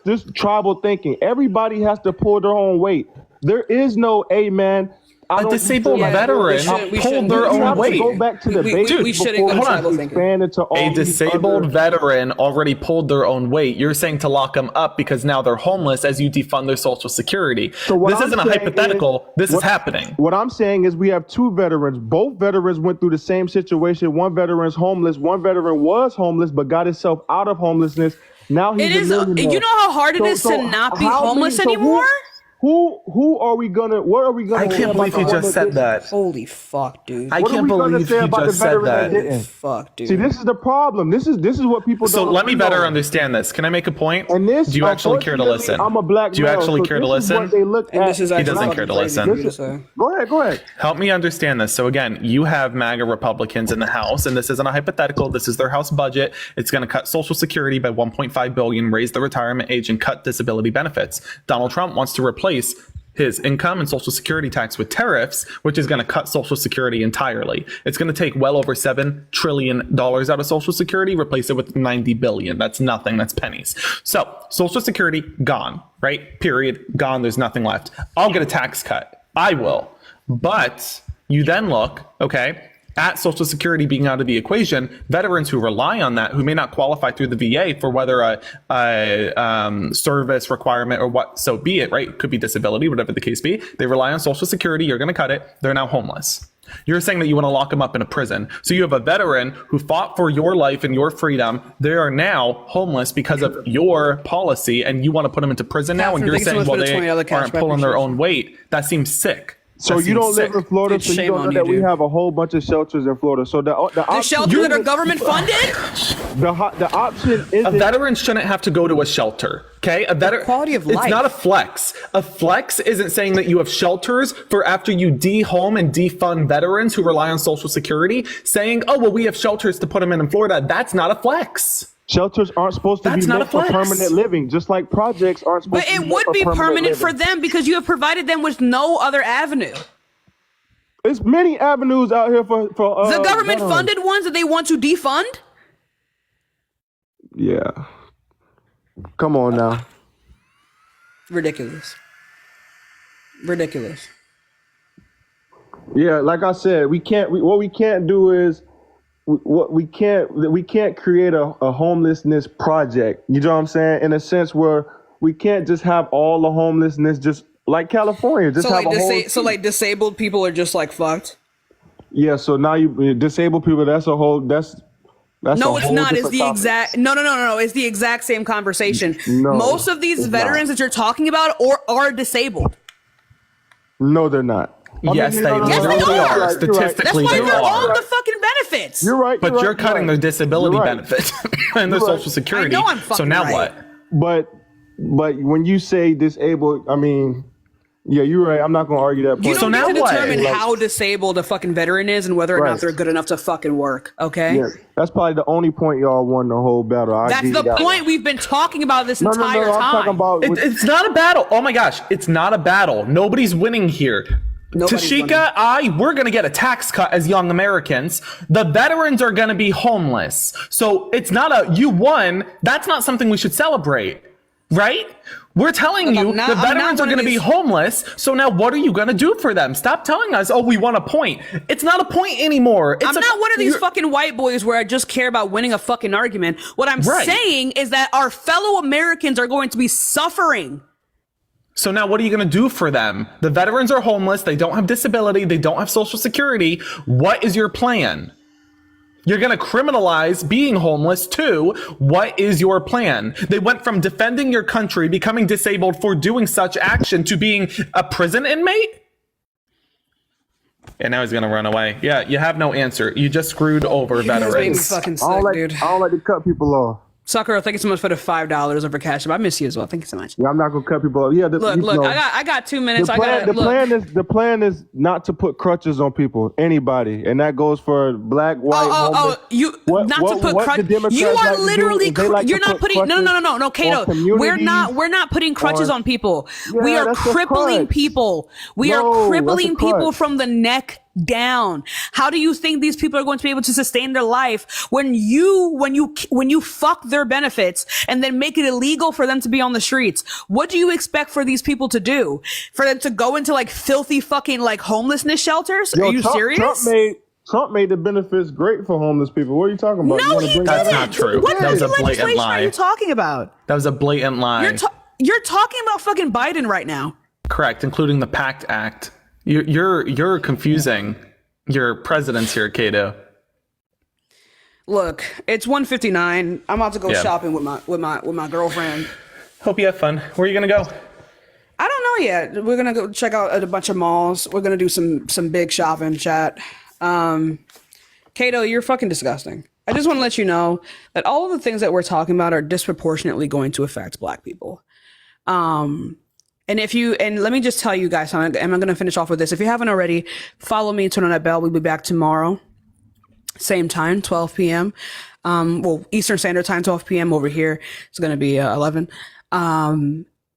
thinking, everybody has to pull their own weight. There is no man. A disabled veteran pulled their own weight. Go back to the basics. We shouldn't go tribal thinking. A disabled veteran already pulled their own weight. You're saying to lock them up because now they're homeless as you defund their Social Security. This isn't a hypothetical. This is happening. What I'm saying is we have two veterans. Both veterans went through the same situation. One veteran's homeless. One veteran was homeless but got himself out of homelessness. Now he's a millionaire. You know how hard it is to not be homeless anymore? Who are we gonna? What are we gonna? I can't believe he just said that. Holy fuck, dude! I can't believe he just said that. Holy fuck, dude! See, this is the problem. This is what people. So don't let me agree better on. understand this. Can I make a point? And this, do you actually care to listen? I'm a black Do you male, actually so care to this is listen? what they look at. He doesn't care to listen. Go ahead. Help me understand this. So again, you have MAGA Republicans in the House, and this isn't a hypothetical. This is their House budget. It's going to cut Social Security by $1.5 billion, raise the retirement age, and cut disability benefits. Donald Trump wants to replace his income and Social Security tax with tariffs, which is going to cut Social Security entirely. It's going to take well over $7 trillion out of Social Security, replace it with $90 billion. That's nothing. That's pennies. So Social Security, gone, right? Period. Gone. There's nothing left. I'll get a tax cut. I will. But you then look, okay, at Social Security being out of the equation, veterans who rely on that, who may not qualify through the VA for whether a service requirement or what, so be it, right? Could be disability, whatever the case be. They rely on Social Security. You're going to cut it. They're now homeless. You're saying that you want to lock them up in a prison. So you have a veteran who fought for your life and your freedom. They are now homeless because of your policy, and you want to put them into prison now. And you're saying, well, they aren't pulling their own weight. That seems sick. So you don't live in Florida, so you don't know that we have a whole bunch of shelters in Florida. So the shelters that are government funded. The option is a veteran shouldn't have to go to a shelter. Okay, quality of life. It's not a flex. A flex isn't saying that you have shelters for after you dehome and defund veterans who rely on Social Security. Saying, oh well, we have shelters to put them in Florida. That's not a flex. Shelters aren't supposed to be meant for permanent living, just like projects aren't supposed to be. But it would be permanent for them because you have provided them with no other avenue. There's many avenues out here for the government funded ones that they want to defund. Yeah. Come on now. Ridiculous. Yeah, like I said, what we can't do is we can't create a homelessness project. You know what I'm saying? In a sense where we can't just have all the homelessness just like California. Just have like disabled people are just like fucked. Yeah. So now you disabled people. That's no, it's not. It's the exact no. It's the exact same conversation. No, most of these veterans that you're talking about are disabled. No, they're not. Yes, they are. Statistically, that's why they're on the fucking benefits. You're right. But you're cutting their disability benefits and their Social Security. I know I'm fucking so now right. what? But when you say disabled, I mean, yeah, you're right. I'm not going to argue that point. You don't get to determine how disabled a fucking veteran is and whether or not they're good enough to fucking work. Okay. Yeah, that's probably the only point y'all won the whole battle. That's the point we've been talking about this entire time. I'm talking about it's not a battle. Oh my gosh, it's not a battle. Nobody's winning here. Tashika, we're going to get a tax cut as young Americans. The veterans are going to be homeless. So it's not you won. That's not something we should celebrate, right? We're telling you the veterans are going to be homeless. So now what are you going to do for them? Stop telling us, oh, we want a point. It's not a point anymore. I'm not one of these fucking white boys where I just care about winning a fucking argument. What I'm saying is that our fellow Americans are going to be suffering. So now what are you going to do for them? The veterans are homeless. They don't have disability. They don't have Social Security. What is your plan? You're going to criminalize being homeless too. What is your plan? They went from defending your country, becoming disabled for doing such action to being a prison inmate? And now he's going to run away. Yeah, you have no answer. You just screwed over veterans. Made me fucking sick, dude. I don't like to cut people off. Sucker, thank you so much for the $5 over Cash App. I miss you as well. Thank you so much. Yeah, I'm not gonna cut people off. Yeah, look, I got 2 minutes. The plan is not to put crutches on people, anybody, and that goes for black, white. To put crutches. You are literally. You're not putting. No, Kato. We're not putting crutches on people. Yeah, we are crippling people. We are crippling people from the neck down. How do you think these people are going to be able to sustain their life when you fuck their benefits and then make it illegal for them to be on the streets? What do you expect for these people to do? For them to go into like filthy fucking like homelessness shelters? Are you serious? Trump made the benefits great for homeless people. What are you talking about? No, he That's didn't. not true. What that was a blatant legislation lie. are you talking about? That was a blatant lie. You're talking about fucking Biden right now. Correct, including the PACT Act. You're confusing your presidents here, Kato. Look, it's 1:59. I'm about to go shopping with my girlfriend. Hope you have fun. Where are you gonna go? I don't know yeah, we're gonna go check out a bunch of malls. We're gonna do some big shopping, chat. Kato, you're fucking disgusting. I just want to let you know that all of the things that we're talking about are disproportionately going to affect Black people. And let me just tell you guys, and I'm going to finish off with this. If you haven't already, follow me, turn on that bell. We'll be back tomorrow. Same time, 12 p.m. Eastern Standard Time, 12 p.m. over here. It's going to be 11.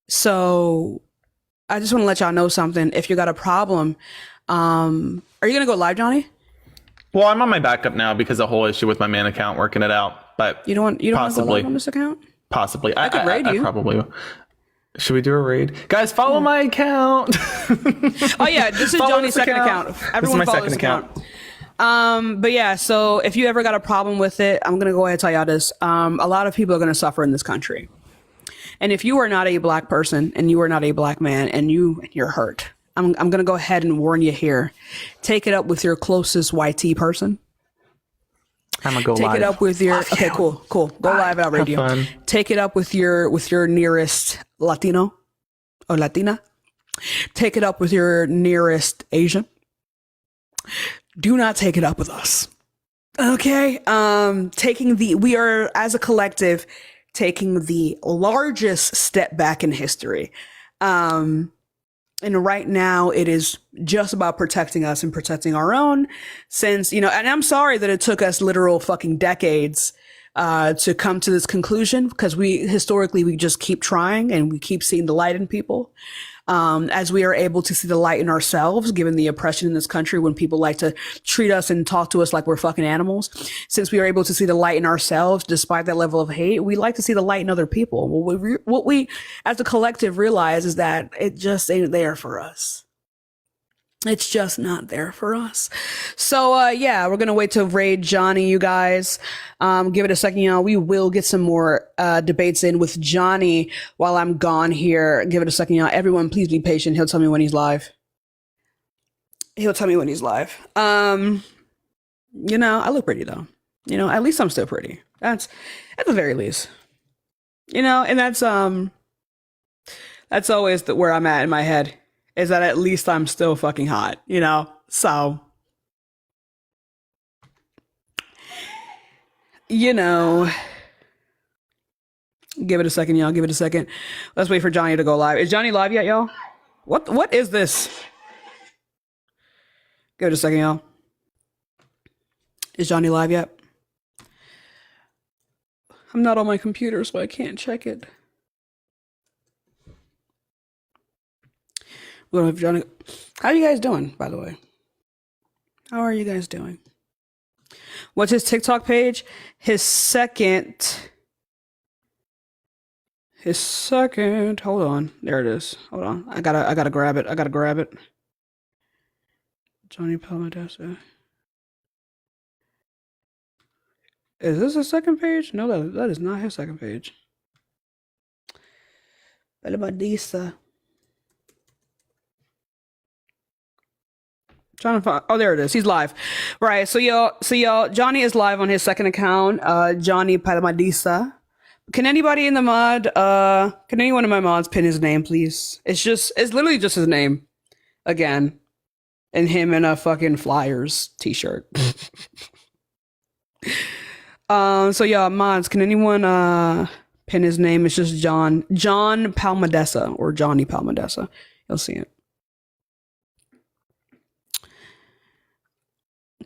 So I just want to let y'all know something. If you got a problem, are you going to go live, Johnny? Well, I'm on my backup now because the whole issue with my main account working it out. But you don't want to go live on this account? Possibly. I could raid you. I probably will. Should we do a raid? Guys, follow my account. Oh yeah, this is Johnny's second account. Everyone follow this account. But yeah, so if you ever got a problem with it, I'm gonna go ahead and tell y'all this. A lot of people are gonna suffer in this country. And if you are not a Black person and you are not a Black man and you're hurt, I'm gonna go ahead and warn you here. Take it up with your closest YT person. I'm gonna go Take live. it up with your cool. Go live out radio. Take it up with your nearest Latino or Latina. Take it up with your nearest Asian. Do not take it up with us. Okay? We are as a collective taking the largest step back in history. And right now it is just about protecting us and protecting our own since, and I'm sorry that it took us literal fucking decades to come to this conclusion because we just keep trying and we keep seeing the light in people. As we are able to see the light in ourselves, given the oppression in this country when people like to treat us and talk to us like we're fucking animals. Since we are able to see the light in ourselves, despite that level of hate, we like to see the light in other people. What we as a collective realize is that it just ain't there for us. It's just not there for us. So, yeah, we're going to wait to raid Johnny, you guys. Give it a second, we will get some more debates in with Johnny while I'm gone here. Give it a second, everyone, please be patient. He'll tell me when he's live. I look pretty, though. At least I'm still pretty. That's at the very least. And that's always where I'm at in my head. Is that at least I'm still fucking hot, So, give it a second, y'all. Give it a second. Let's wait for Johnny to go live. Is Johnny live yet, y'all? What is this? Give it a second, y'all. Is Johnny live yet? I'm not on my computer, so I can't check it. Well, if Johnny, how are you guys doing, by the way? How are you guys doing? What's his TikTok page? His second. Hold on. There it is. Hold on. I gotta grab it. Johnny Palmadessa. Is this his second page? No, that is not his second page. Palmadessa. Trying to find, there it is. He's live. Right. So y'all, Johnny is live on his second account, Johnny Palmadessa. Can anybody in the mod, can anyone of my mods pin his name, please? It's literally just his name. Again. And him in a fucking Flyers t-shirt. So y'all, mods, can anyone pin his name? It's just John Palmadessa or Johnny Palmadessa. You'll see it.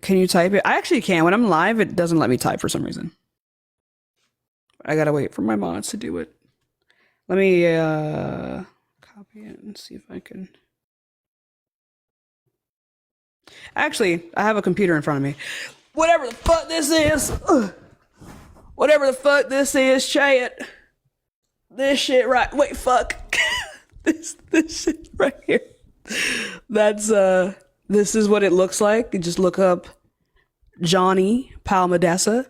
Can you type it? I actually can. When I'm live, it doesn't let me type for some reason. I gotta wait for my mods to do it. Let me copy it and see if I can. Actually, I have a computer in front of me. Whatever the fuck this is. Whatever the fuck this is, chat. This shit right. Wait, fuck. this shit right here. That's this is what it looks like. You just look up Johnny Palmadessa.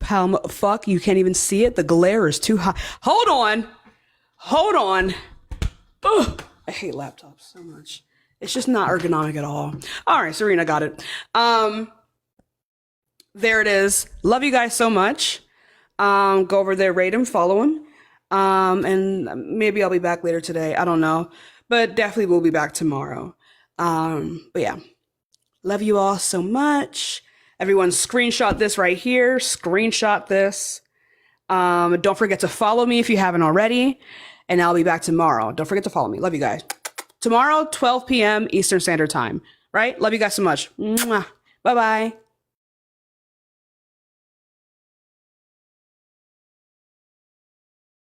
Fuck, you can't even see it. The glare is too high. Hold on. Ugh, I hate laptops so much. It's just not ergonomic at all. All right, Serena got it. There it is. Love you guys so much. Go over there, rate him, follow him. And maybe I'll be back later today. I don't know. but definitely we'll be back tomorrow. But yeah, love you all so much. Everyone screenshot this right here. Screenshot this. Don't forget to follow me if you haven't already. And I'll be back tomorrow. Don't forget to follow me. Love you guys. Tomorrow, 12 p.m. Eastern Standard Time. Right? Love you guys so much. Bye-bye.